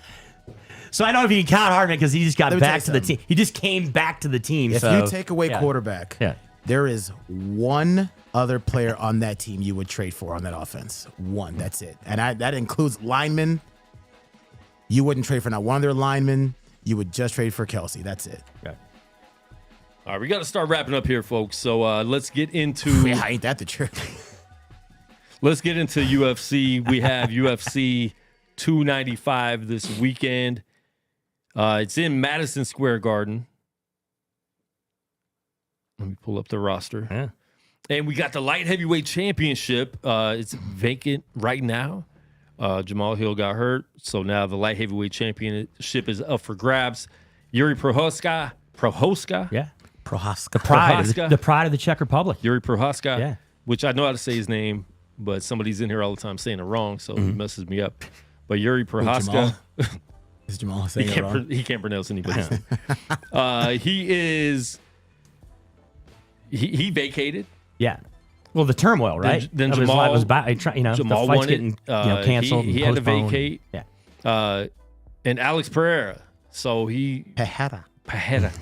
So I don't know if you can count Hardman because he just got Let me tell back you to the something. team. He just came back to the team. If so, you take away yeah. quarterback, Yeah. there is one other player on that team you would trade for on that offense. One. That's it. And that includes linemen. You wouldn't trade for not one of their linemen. You would just trade for Kelsey. That's it. Okay. All right, we got to start wrapping up here, folks. So let's get into Yeah, ain't that the truth? Let's get into UFC. We have UFC 295 this weekend. It's in Madison Square Garden. Let me pull up the roster. Yeah. And we got the light heavyweight championship. It's vacant right now. Jamal Hill got hurt, so now the light heavyweight championship is up for grabs. Yuri Prohaska. Yeah. Prohaska. Prohaska. The pride of the Czech Republic. Yuri Prohaska, Yeah. which I know how to say his name, but somebody's in here all the time saying it wrong, so Mm-hmm. it messes me up. But Yuri Jamal? Prohaska, Is Jamal he saying it wrong? can't pronounce anybody's name. He vacated. Yeah. Well, the turmoil, right? Then That was Jamal- why it was the Jamal fights won it. getting canceled. He and had to postponed. vacate. Yeah. And Alex Pereira. So Pejada. Pereira.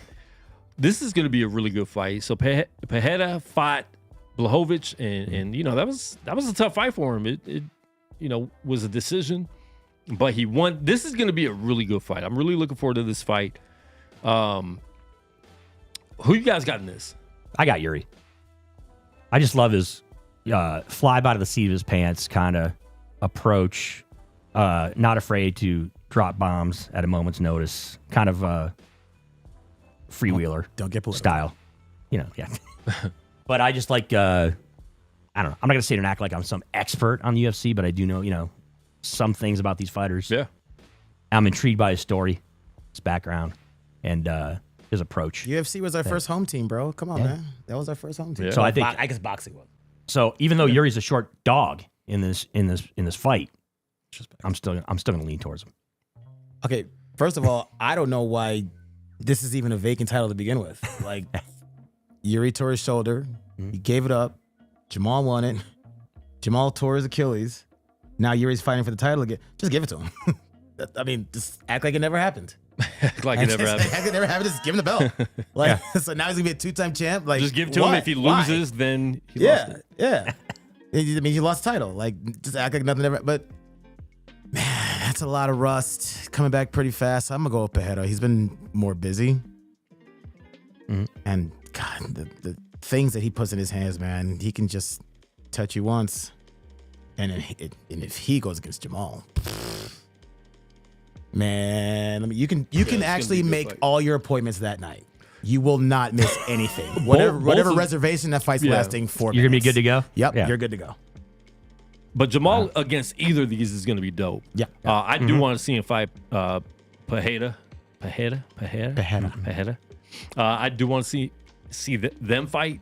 This is going to be a really good fight. So Pereira fought Blachowicz, and that was a tough fight for him. It was a decision. but he won. This is going to be a really good fight. I'm really looking forward to this fight. Who you guys got in this? I got Yuri. I just love his fly by the seat of his pants kind of approach. Not afraid to drop bombs at a moment's notice. Kind of freewheeler Don't get political. style. Yeah. But I just like, I don't know. I'm not going to sit here and act like I'm some expert on the UFC, but I do know, some things about these fighters. Yeah. I'm intrigued by his story, his background, and his approach. UFC was our first home team, bro. Come on, man. That was our first home team. Yeah. So I think, I guess boxing was. so even though Yuri's a short dog in this fight, I'm still going to lean towards him. Okay, first of all, I don't know why this is even a vacant title to begin with. Like, Yuri tore his shoulder. He gave it up. Jamal won it. Jamal tore his Achilles. Now Yuri's fighting for the title again. Just give it to him. I mean, just act like it never happened. Like it never happened. Act like it never happened. Just give him the belt. Like, so now he's gonna be a two-time champ. Like, Just give it to him. why? If he Why? loses, then he lost it. Yeah. I mean, you lost the title. Like, just act like nothing ever. But man, that's a lot of rust coming back pretty fast. I'm gonna go with Pereira. He's been more busy, and God, the things that he puts in his hands, man, he can just touch you once, and if he goes against Jamal, man, I mean, you can gonna actually be a good make fight. all your appointments that night. You will not miss anything. Both Whatever of- reservation that fight's Yeah. lasting 4 You're going to minutes. be good to go? Yep, Yeah. you're good to go. But Jamal against either of these is going to be dope. Yeah. I do want to see him fight Pereira. I do want to see them fight.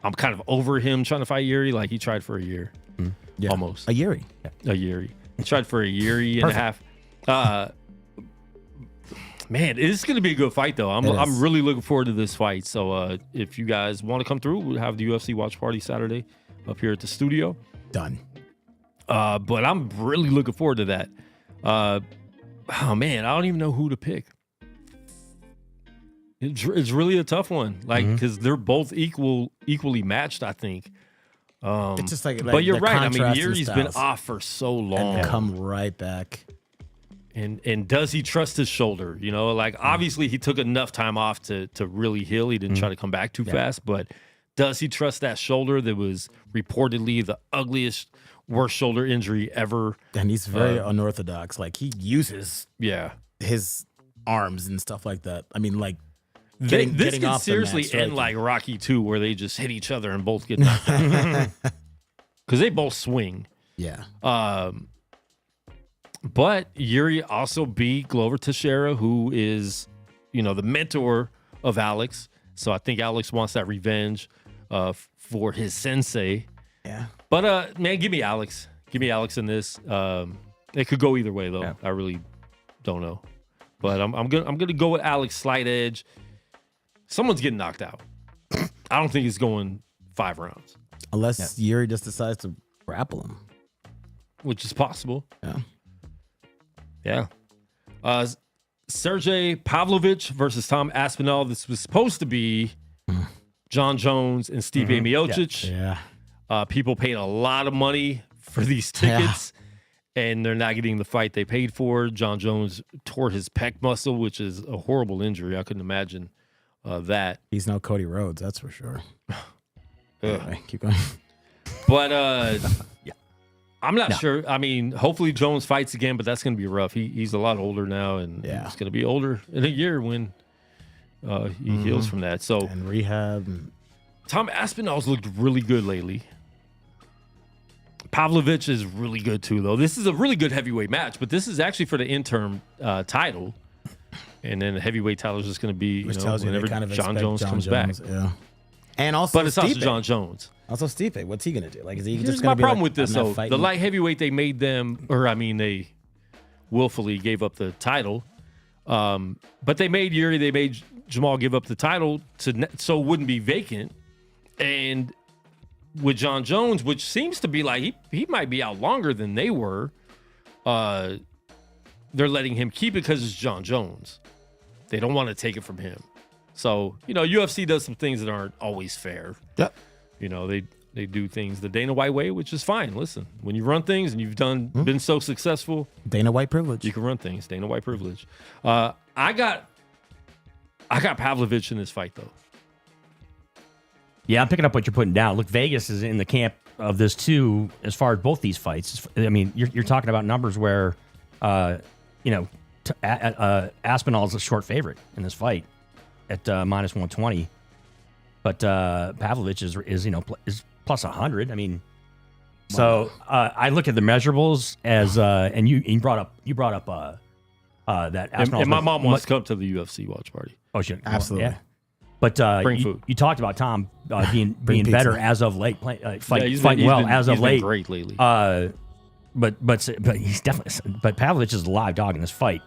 I'm kind of over him trying to fight Yuri. Like, he tried for a year. Yeah. Almost. A Yuri. A Yuri. He tried for a year and a half. Man, it's going to be a good fight, though. It is. I'm really looking forward to this fight. So if you guys want to come through, we'll have the UFC watch party Saturday up here at the studio. Done. But I'm really looking forward to that. Oh, man, I don't even know who to pick. It's really a tough one, like, because they're both equally matched, I think. It's just like But you're the right. I mean, contrast in Yuri's been styles. off for so long. and come right back. And does he trust his shoulder? Like, obviously he took enough time off to really heal. He didn't try to come back too fast, but does he trust that shoulder that was reportedly the ugliest, worst shoulder injury ever? And he's very unorthodox. Like, he uses Yeah. his arms and stuff like that. I mean, like, This getting could off the seriously mat, end striking. like Rocky 2, where they just hit each other and both get knocked out. Because they both swing. Yeah. But Yuri also beat Glover Teixeira, who is, the mentor of Alex. So I think Alex wants that revenge for his sensei. Yeah. But man, give me Alex. Give me Alex in this. It could go either way, though. Yeah. I really don't know. But I'm gonna go with Alex, slight edge. Someone's getting knocked out. I don't think it's going 5 rounds, Unless Yuri just decides to grapple him. which is possible. Yeah. Yeah. Sergey Pavlovich versus Tom Aspinall. This was supposed to be John Jones and Stipe Miocic. Yeah. People paid a lot of money for these tickets, and they're not getting the fight they paid for. John Jones tore his pec muscle, which is a horrible injury. I couldn't imagine that. He's no Cody Rhodes, that's for sure. Anyway, keep going. But I'm not sure. I mean, hopefully Jones fights again, but that's going to be rough. He's a lot older now, and he's going to be older in a year when he heals from that. So And rehab. Tom Aspinall's looked really good lately. Pavlovich is really good too, though. This is a really good heavyweight match, but this is actually for the interim title. And then the heavyweight title is just going to be Which tells you they whenever kind of John expect Jones comes back. Yeah. And also But it's also Stipe. John Jones. Also Stipe. What's he going to do? Like, is he Here's just my going to be problem like, with this, I'm not though. fighting? The light heavyweight, they made them, they willfully gave up the title. But they made Jamal give up the title so it wouldn't be vacant. And with John Jones, which seems to be like he might be out longer than they were, they're letting him keep it because it's John Jones. They don't want to take it from him. So, UFC does some things that aren't always fair. Yep. They They do things the Dana White way, which is fine. Listen, when you run things and you've been so successful, Dana White privilege. you can run things. Dana White privilege. I got Pavlovich in this fight, though. Yeah, I'm picking up what you're putting down. Look, Vegas is in the camp of this too, as far as both these fights. I mean, you're talking about numbers where, Aspinall is a short favorite in this fight at minus 120, but Pavlovich is plus 100. I mean, so I look at the measurables as and you brought up that Aspinall. And my mom wants to come to the UFC watch party. Oh, shit, Absolutely. Yeah. But Bring food. You talked about Tom being pizza. better as of late, fighting he's well been, as of he's been late. great lately. But he's definitely. But Pavlovich is a live dog in this fight.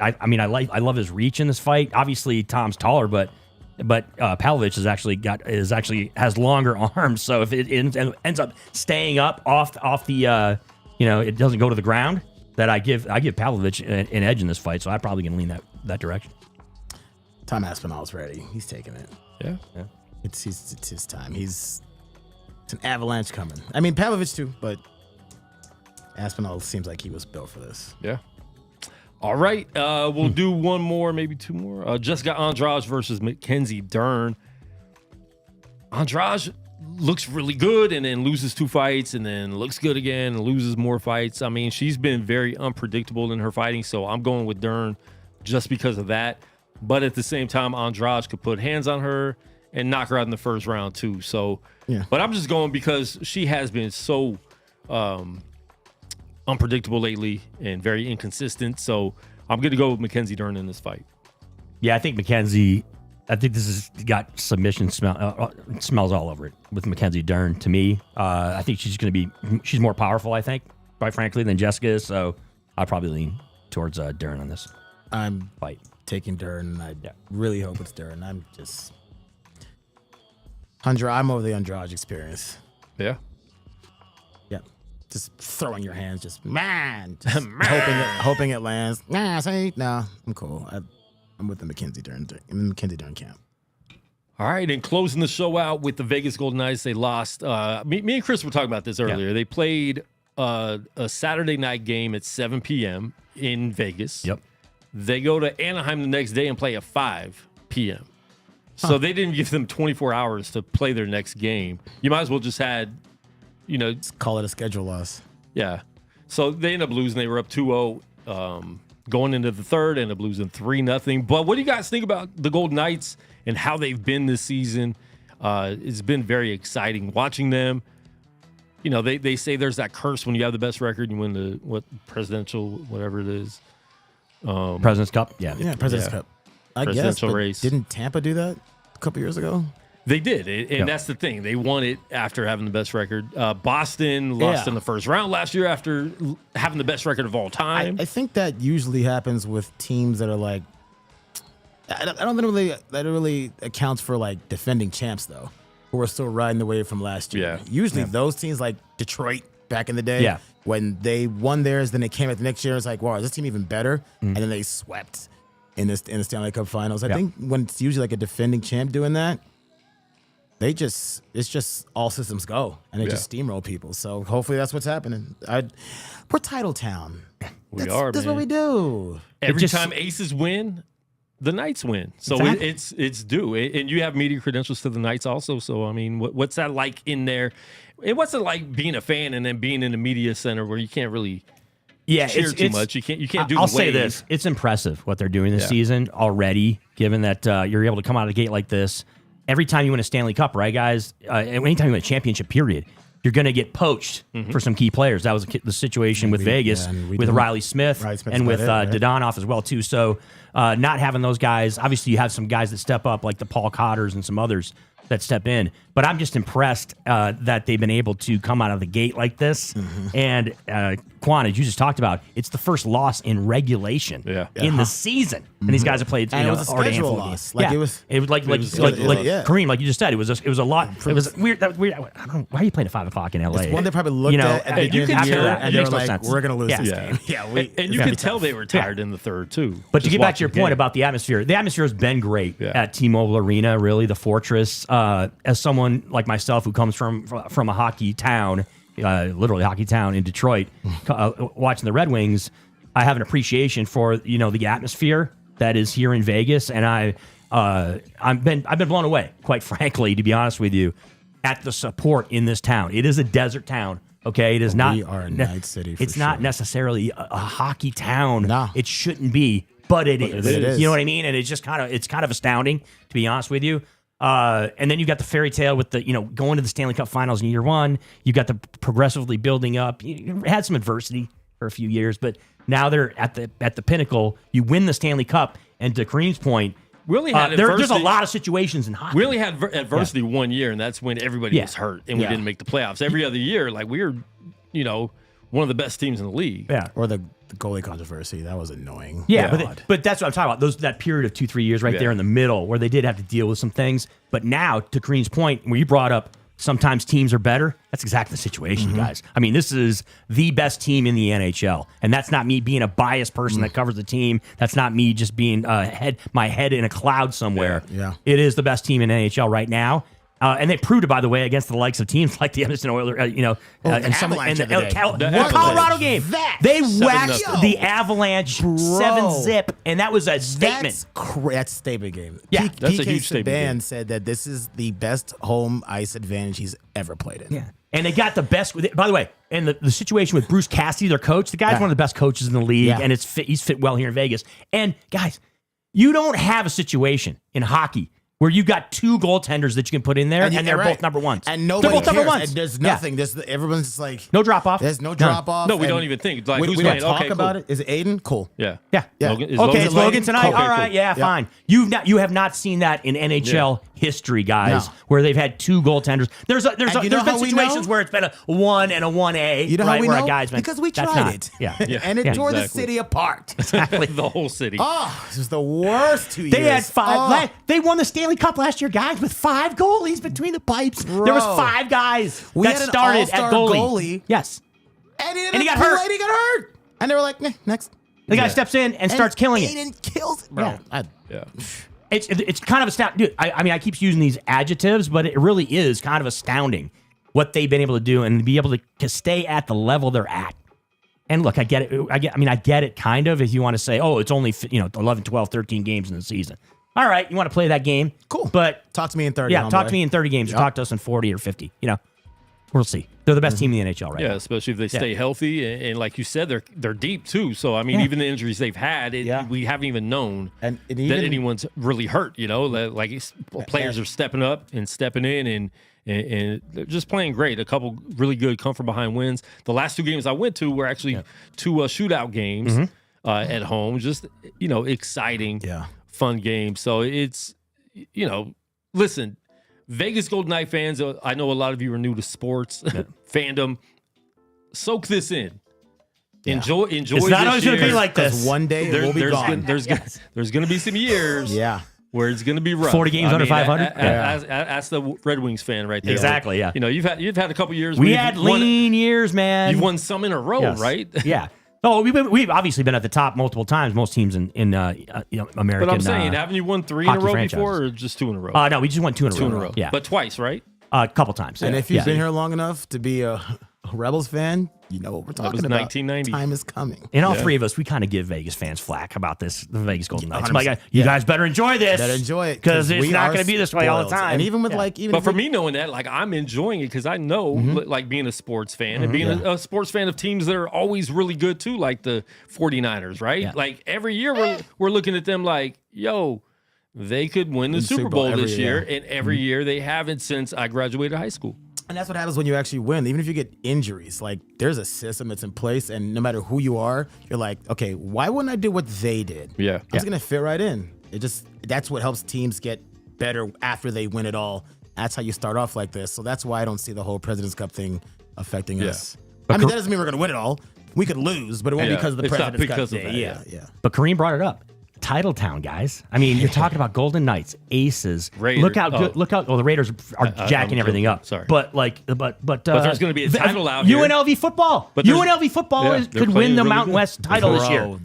I love his reach in this fight. Obviously, Tom's taller, but Pavlovich has longer arms. So if it ends up staying up off the it doesn't go to the ground, that I give Pavlovich an edge in this fight. So I'm probably gonna lean that direction. Tom Aspinall's ready. He's taking it. Yeah. It's his time. It's an avalanche coming. I mean, Pavlovich too, but Aspinall seems like he was built for this. Yeah. All right. We'll do one more, maybe two more. Jessica Andrade versus Mackenzie Dern. Andrade looks really good and then loses 2 fights and then looks good again and loses more fights. I mean, she's been very unpredictable in her fighting, so I'm going with Dern just because of that. But at the same time, Andrade could put hands on her and knock her out in the first round too. So, yeah. But I'm just going because she has been so unpredictable lately and very inconsistent. So I'm going to go with Mackenzie Dern in this fight. Yeah, I think this has got submission smells all over it with Mackenzie Dern to me. I think she's more powerful, I think, quite frankly, than Jessica is. So I'll probably lean towards Dern on this fight. Taking Dern. I really hope it's Dern. I'm over the Andrade experience. Yeah. Yeah. Just throwing your hands, just hoping it lands. No, I'm cool. I'm with the Mackenzie Dern. I'm in the Mackenzie Dern camp. All right, and closing the show out with the Vegas Golden Knights. They lost. Me and Chris were talking about this earlier. Yeah. They played a Saturday night game at 7 p.m. in Vegas. Yep. They go to Anaheim the next day and play at 5 p.m. So they didn't give them 24 hours to play their next game. You might as well just just call it a schedule loss. Yeah. So they ended up losing. They were up 2-0 going into the third, ended up losing 3-0. But what do you guys think about the Golden Knights and how they've been this season? It's been very exciting watching them. You know, they say there's that curse when you have the best record, you win the presidential, whatever it is. President's Cup? Yeah, President's Cup. I guess. Race. Didn't Tampa do that a couple years ago? They did, and that's the thing. They won it after having the best record. Boston lost in the first round last year after having the best record of all time. I think that usually happens with teams that are like, I don't think that really accounts for like defending champs though, who are still riding the wave from last year. Yeah. Usually those teams like Detroit back in the day, when they won theirs, then they came at the next year. It's like, wow, is this team even better? And then they swept in the Stanley Cup Finals. I think when it's usually like a defending champ doing that, it's just all systems go, and they just steamroll people. So hopefully that's what's happening. We're title town. That's what we do. Every time Aces win, the Knights win. So Exactly. it's due. And you have media credentials to the Knights also. So, I mean, what's that like in there? And what's it like being a fan and then being in the media center where you can't really cheer too much? You can't do I'll the say wave. this. It's impressive what they're doing this season already, given that you're able to come out of the gate like this. Every time you win a Stanley Cup, right, guys? Anytime you win a championship, period, you're going to get poached for some key players. That was the situation with Vegas, with Riley Smith, and with Dodonov as well, too. So not having those guys, obviously you have some guys that step up, like the Paul Cotters and some others that step in. But I'm just impressed that they've been able to come out of the gate like this. And Quan, as you just talked about, it's the first loss in regulation in the season. And these guys have played, And it was a schedule loss. Like it was like Kareem, like you just said, it was a lot. It was weird. That was weird. I don't know, why are you playing at 5 o'clock in LA? It's one they probably looked at the beginning of the year, and they were like, sense. we're going to lose this game. Yeah, and you could tell they were tired in the third, too. But to get back to your point about the atmosphere has been great at T-Mobile Arena, really, the Fortress. as someone like myself who comes from a hockey town, literally hockey town in Detroit, watching the Red Wings, I have an appreciation for the atmosphere that is here in Vegas, and I've been blown away, quite frankly, to be honest with you, at the support in this town. It is a desert town. Okay, it is not. We are a night city. It's not necessarily a hockey town. No. It shouldn't be, but it is. it is. You know what I mean? And it's just kind of astounding, to be honest with you. And then you got the fairy tale with the going to the Stanley Cup Finals in year one. You got the progressively building up. You had some adversity for a few years, but now they're at the pinnacle. You win the Stanley Cup, and to Kareem's point, we only had there's a lot of situations in hockey. We only had adversity 1 year, and that's when everybody was hurt, and we didn't make the playoffs. Every other year, like we were, one of the best teams in the league. Yeah. Or the goalie controversy. That was annoying. Yeah, but that's what I'm talking about. That period of 2-3 years right there in the middle where they did have to deal with some things. But now, to Kareem's point, where you brought up sometimes teams are better, that's exactly the situation, guys. I mean, this is the best team in the NHL. And that's not me being a biased person that covers the team. That's not me just being my head in a cloud somewhere. Yeah. It is the best team in NHL right now. And they proved it, by the way, against the likes of teams like the Edmonton Oilers, and some in the Colorado game. They waxed the Avalanche 7-0, and that was a statement. That's a statement game. Yeah, that's a huge statement game. Said that this is the best home ice advantage he's ever played in. Yeah, and they got the best with it. By the way, and the situation with Bruce Cassidy, their coach, the guy's one of the best coaches in the league, and he's fit well here in Vegas. And guys, you don't have a situation in hockey where you got two goaltenders that you can put in there, and they're both number ones. And nobody they're both number cares. ones. And there's nothing. Everyone's just like... No drop-off. There's no drop-off. No, we don't even think. Like, we who's don't playing? talk Okay, about cool. it. Is it Aiden? Cool. Yeah. Logan, Okay, it's Logan tonight. Okay, all right, cool. fine. You have not seen that in NHL history, guys, where they've had two goaltenders. There's been situations where it's been a 1 and a 1A. You know how we where know? A guy's been, Because we tried it. Yeah. And it tore the city apart. Exactly. The whole city. Oh, this was the worst 2 years. They had five. They won the Stanley Cup last year, guys, with 5 goalies between the pipes. Bro. There was 5 guys that had an started at all-star goalie. Yes. And he got hurt. He got hurt. And they were like, next. The guy steps in and starts killing it. Aiden kills it. Bro. Yeah. It's kind of astounding. Dude, I mean, I keep using these adjectives, but it really is kind of astounding what they've been able to do and be able to stay at the level they're at. And look, I get it. I get it kind of if you want to say, oh, it's only 11, 12, 13 games in the season. All right, you want to play that game? Cool. But talk to me in 30. Yeah, talk to me in 30 games. Or talk to us in 40 or 50. We'll see. They're the best team in the NHL right now. Yeah, especially if they stay healthy. And like you said, they're deep too. So, I mean, even the injuries they've had, we haven't even known that anyone's really hurt, Like players are stepping up and stepping in and they're just playing great. A couple really good come from behind wins. The last 2 games I went to were actually 2 shootout games at home. Just, exciting, fun games. So it's, listen, Vegas Golden Knight fans, I know a lot of you are new to sports fandom. Soak this in. Enjoy. It's not always going to be like this. One day it will be gone. There's going to be some years. Where it's going to be rough. 40 games under 500. That's the Red Wings fan right there. Exactly. Yeah. You've had a couple years. We had lean years, man. You've won some in a row, right? Yeah. Oh, we've obviously been at the top multiple times. Most teams in American. But I'm saying, haven't you won 3 in a row before, or just 2 in a row? No, we just won 2 in a row. 2 in a row. Yeah, but twice, right? A couple times. And if you've been here long enough to be a Rebels fan, you know what we're talking about. 1990. Time is coming. And all 3 of us, we kind of give Vegas fans flack about this, the Vegas Golden Knights. Like, you guys better enjoy this. Better enjoy it. Because it's not going to be this way all the time. And even with But for me knowing that, like, I'm enjoying it because I know, like, being a sports fan and being a sports fan of teams that are always really good too, like the 49ers, right? Yeah. Like, every year we're looking at them like, yo, they could win the Super Bowl this year. And every year they haven't since I graduated high school. And that's what happens when you actually win. Even if you get injuries, like there's a system that's in place, and no matter who you are, you're like, okay, why wouldn't I do what they did? Yeah. I'm just gonna fit right in. That's what helps teams get better after they win it all. That's how you start off like this. So that's why I don't see the whole President's Cup thing affecting us. I mean, that doesn't mean we're gonna win it all. We could lose, but it won't be because of the President's Cup. Because of that. Yeah. But Kareem brought it up. Titletown, guys. I mean, you're talking about Golden Knights, Aces. Raiders. Look how good. Look how. Well, the Raiders are jacking everything up. Sorry, but there's going to be a title out here. UNLV football. UNLV football could win the Mountain West title this year.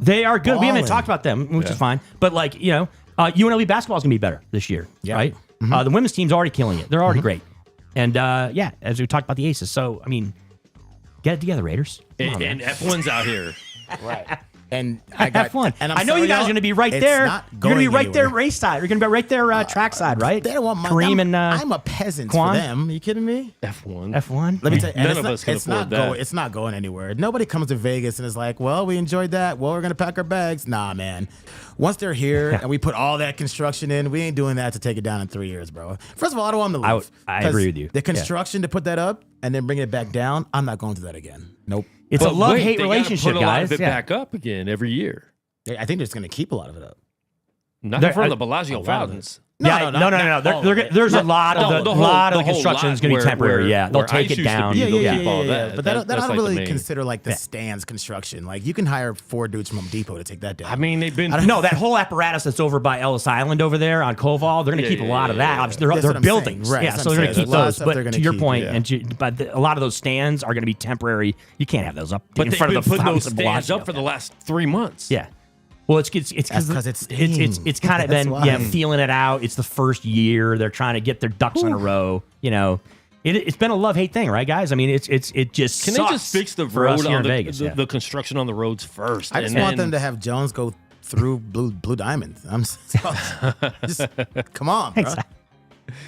They are good. We haven't talked about them, which is fine. But UNLV basketball is going to be better this year, right? The women's team's already killing it. They're already great. And as we talked about the Aces. So, I mean, get it together, Raiders. And F1's out here. Right. And I got F1. And I know you guys are going to be right there. You're going to be right there race side. You're going to be right there track side, right? They don't want my Kareem and I'm a peasant Quan? for them. Are you kidding me? F1. Let me tell you, None of us can afford that. It's not going anywhere. Nobody comes to Vegas and is like, well, we enjoyed that. Well, we're going to pack our bags. Nah, man. Once they're here and we put all that construction in, we ain't doing that to take it down in 3 years, bro. First of all, I don't want them to leave. I agree with you. The construction to put that up and then bring it back down, I'm not going through that again. Nope. It's a love-hate relationship, put a lot guys. of it back up again every year. I think they're just going to keep a lot of it up. Not in front of the Bellagio fountains. No. There's a lot of the construction is going to be temporary. They'll take it down. But I don't really consider like the stands construction. Like you can hire 4 dudes from Home Depot to take that down. I mean, they've been that whole apparatus that's over by Ellis Island over there on Koval. They're going to keep a lot of that. Obviously, they're buildings, right? So they're going to keep those. But to your point, but a lot of those stands are going to be temporary. You can't have those up in front of the fountains of Bellagio. Those stands up for the last 3 months. Yeah. Well, it's because it's kind of been feeling it out. It's the first year they're trying to get their ducks in a row. You know, it's been a love-hate thing, right, guys? I mean, it just can sucks they just fix the for us road here on in Vegas? the construction on the roads first? I just want them to have Jones go through Blue Diamond. Just come on, bro.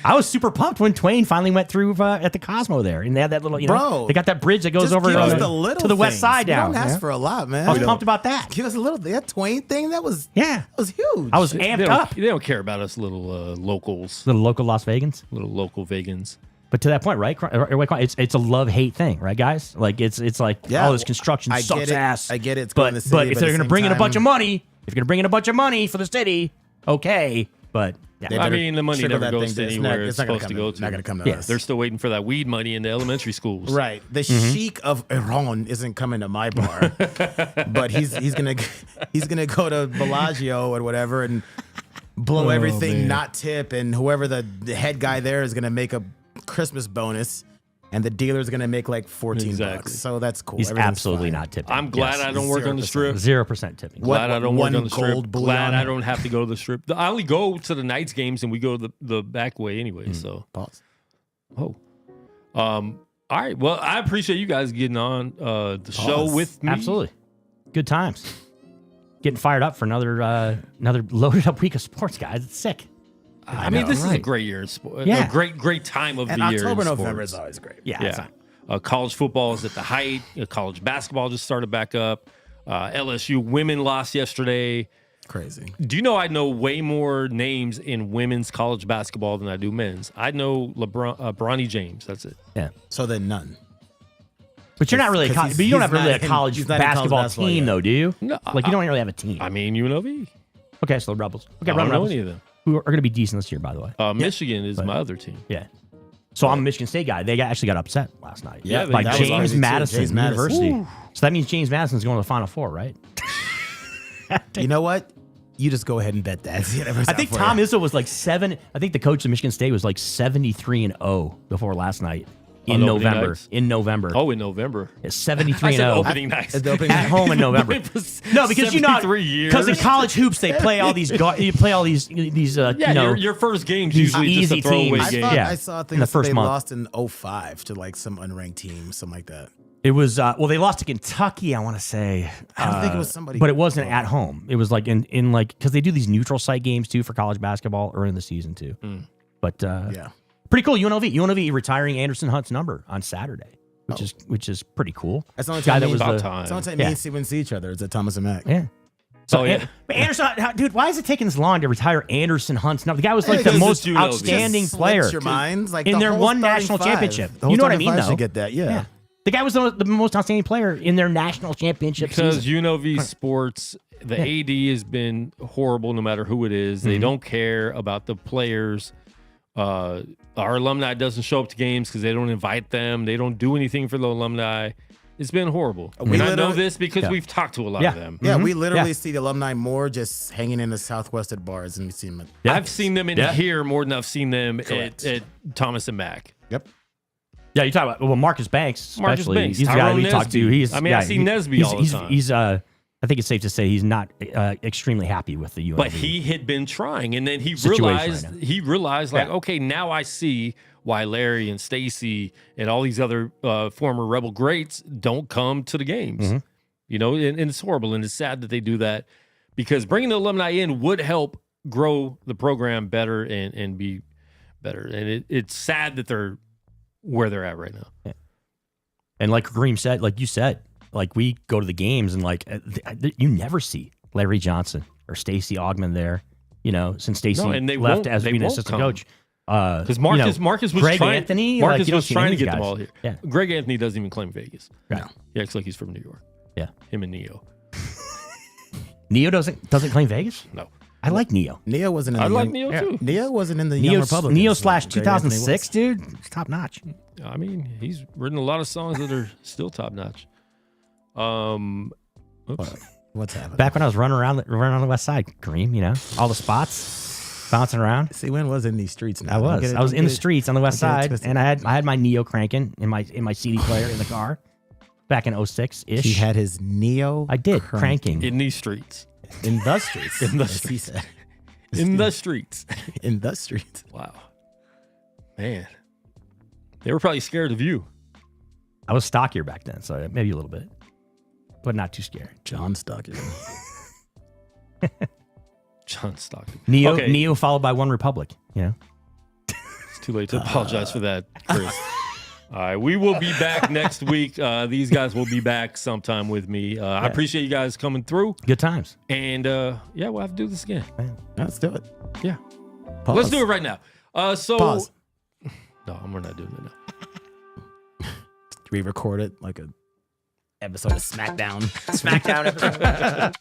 I was super pumped when Twain finally went through at the Cosmo there, and they had that little, they got that bridge that goes over to the west side down. Don't ask for a lot, man. I was pumped about that. Give us a little. That Twain thing, that was huge. I was amped up. They don't care about us little locals, little local Las Vegans, little local vegans. But to that point, right? It's a love-hate thing, right, guys? Like it's like all this construction sucks ass. I get it. But if they're going to bring in a bunch of money, for the city, okay. But I mean, the money never goes to anywhere it's supposed to go to. Not going to come to us. They're still waiting for that weed money in the elementary schools. Right. The sheik of Iran isn't coming to my bar, but he's gonna go to Bellagio or whatever and blow everything, not tip, and whoever the head guy there is gonna make a Christmas bonus. And the dealer's going to make like $14. So that's cool. He's absolutely not tipping. I'm glad I don't work on the strip. 0% tipping. Glad I don't work on the strip. Glad I don't have to go to the strip. I only go to the Knights games and we go the back way anyway. So pause. All right. Well, I appreciate you guys getting on the show with me. Absolutely. Good times. Getting fired up for another loaded up week of sports, guys. It's sick. I mean, this is a great year in sport. A great time of the year. October, November is always great. Yeah. College football is at the height. College basketball just started back up. LSU women lost yesterday. Crazy. Do you know I know way more names in women's college basketball than I do men's? I know Bronny James. That's it. Yeah. So then none. But you're not really but you don't have really a college basketball team, though, do you? No. Like, you don't really have a team. I mean, UNLV. Okay, so the Rebels. Okay, I don't know Rebels. any of them. Who are going to be decent this year, by the way. Michigan is my other team. Yeah. So I'm a Michigan State guy. They actually got upset last night. Yeah, by that James Madison University. Ooh. So that means James Madison's going to the Final Four, right? You know what? You just go ahead and bet that. I think Tom Izzo was like 7. I think the coach of Michigan State was like 73-0 before last night. In November. Oh, in November. 73-0. Opening night. At home in November. No, because because in college hoops they play all these. You play all these. Your first game's usually easy just a throwaway teams. game. I saw things that they lost in 05 to like some unranked team, something like that. It was they lost to Kentucky. I want to say. I don't think it was somebody, but it wasn't at home. It was like in like because they do these neutral site games too for college basketball early in the season too. But yeah. Pretty cool. UNLV retiring Anderson Hunt's number on Saturday, which is pretty cool. That's the only time that was about time. It's the only time me and Steven see each other. It's at Thomas and Mack. Yeah. So, but Anderson, dude, why is it taking this long to retire Anderson Hunt's number? The guy was like the most outstanding player your minds, like in their one national championship. You know what I mean, though? Get that, yeah. The guy was the most outstanding player in their national championship because season. UNLV sports, the AD has been horrible no matter who it is. They don't care about the players. Our alumni doesn't show up to games because they don't invite them. They don't do anything for the alumni. It's been horrible. And I know this because we've talked to a lot of them. Yeah, we literally see the alumni more just hanging in the Southwest at bars, and we see them. I've seen them in here more than I've seen them at Thomas and Mack. Yep. Yeah, you talk about Marcus Banks, especially. Marcus Banks, he's the guy we talked to. I see Nesby all the time. He's I think it's safe to say he's not extremely happy with the UNLV. But he had been trying, and then he Situation realized like, Yeah. okay, now I see why Larry and Stacy and all these other former Rebel greats don't come to the games. Mm-hmm. You know, and it's horrible, and it's sad that they do that, because bringing the alumni in would help grow the program better and be better. And it's sad that they're where they're at right now. Yeah. And like Kareem said, like you said, like we go to the games and like you never see Larry Johnson or Stacey Augmon there, you know, since Stacey left as being assistant coach. Because Marcus was Greg trying, Anthony, Marcus like, was trying to get guys. them all here. Yeah. Greg Anthony doesn't even claim Vegas. Right. No. He acts like he's from New York. Yeah. Him and Neo. Neo doesn't claim Vegas? No. I like Neo. Neo wasn't in I the like young, Neo too. Neo wasn't in the Young Republicans. Neo Greg Anthony 2006, was. dude. It's top notch. I mean, he's written a lot of songs that are still top notch. Oops. What's happening? Back when I was running on the west side, Kareem, you know, all the spots, bouncing around. See, when was in these streets now? I was in the streets on the west don't get it side, twisted. and I had my Neo cranking in my CD player in the car back in 06 ish. He had his Neo. I did cranking. In these streets. in the streets. In the as he streets. said. In the streets. In the streets. Wow. Man. They were probably scared of you. I was stockier back then, so maybe a little bit, but not too scared. John Stockton. John Stockton. Neo followed by One Republic. You know, It's too late to apologize for that, Chris. All right, we will be back next week. These guys will be back sometime with me. I appreciate you guys coming through. good times. And yeah, we'll have to do this again. Let's do it. Yeah. Pause. Let's do it right now. So Pause. No, we're not doing it now. We record it like a episode of SmackDown. SmackDown episode.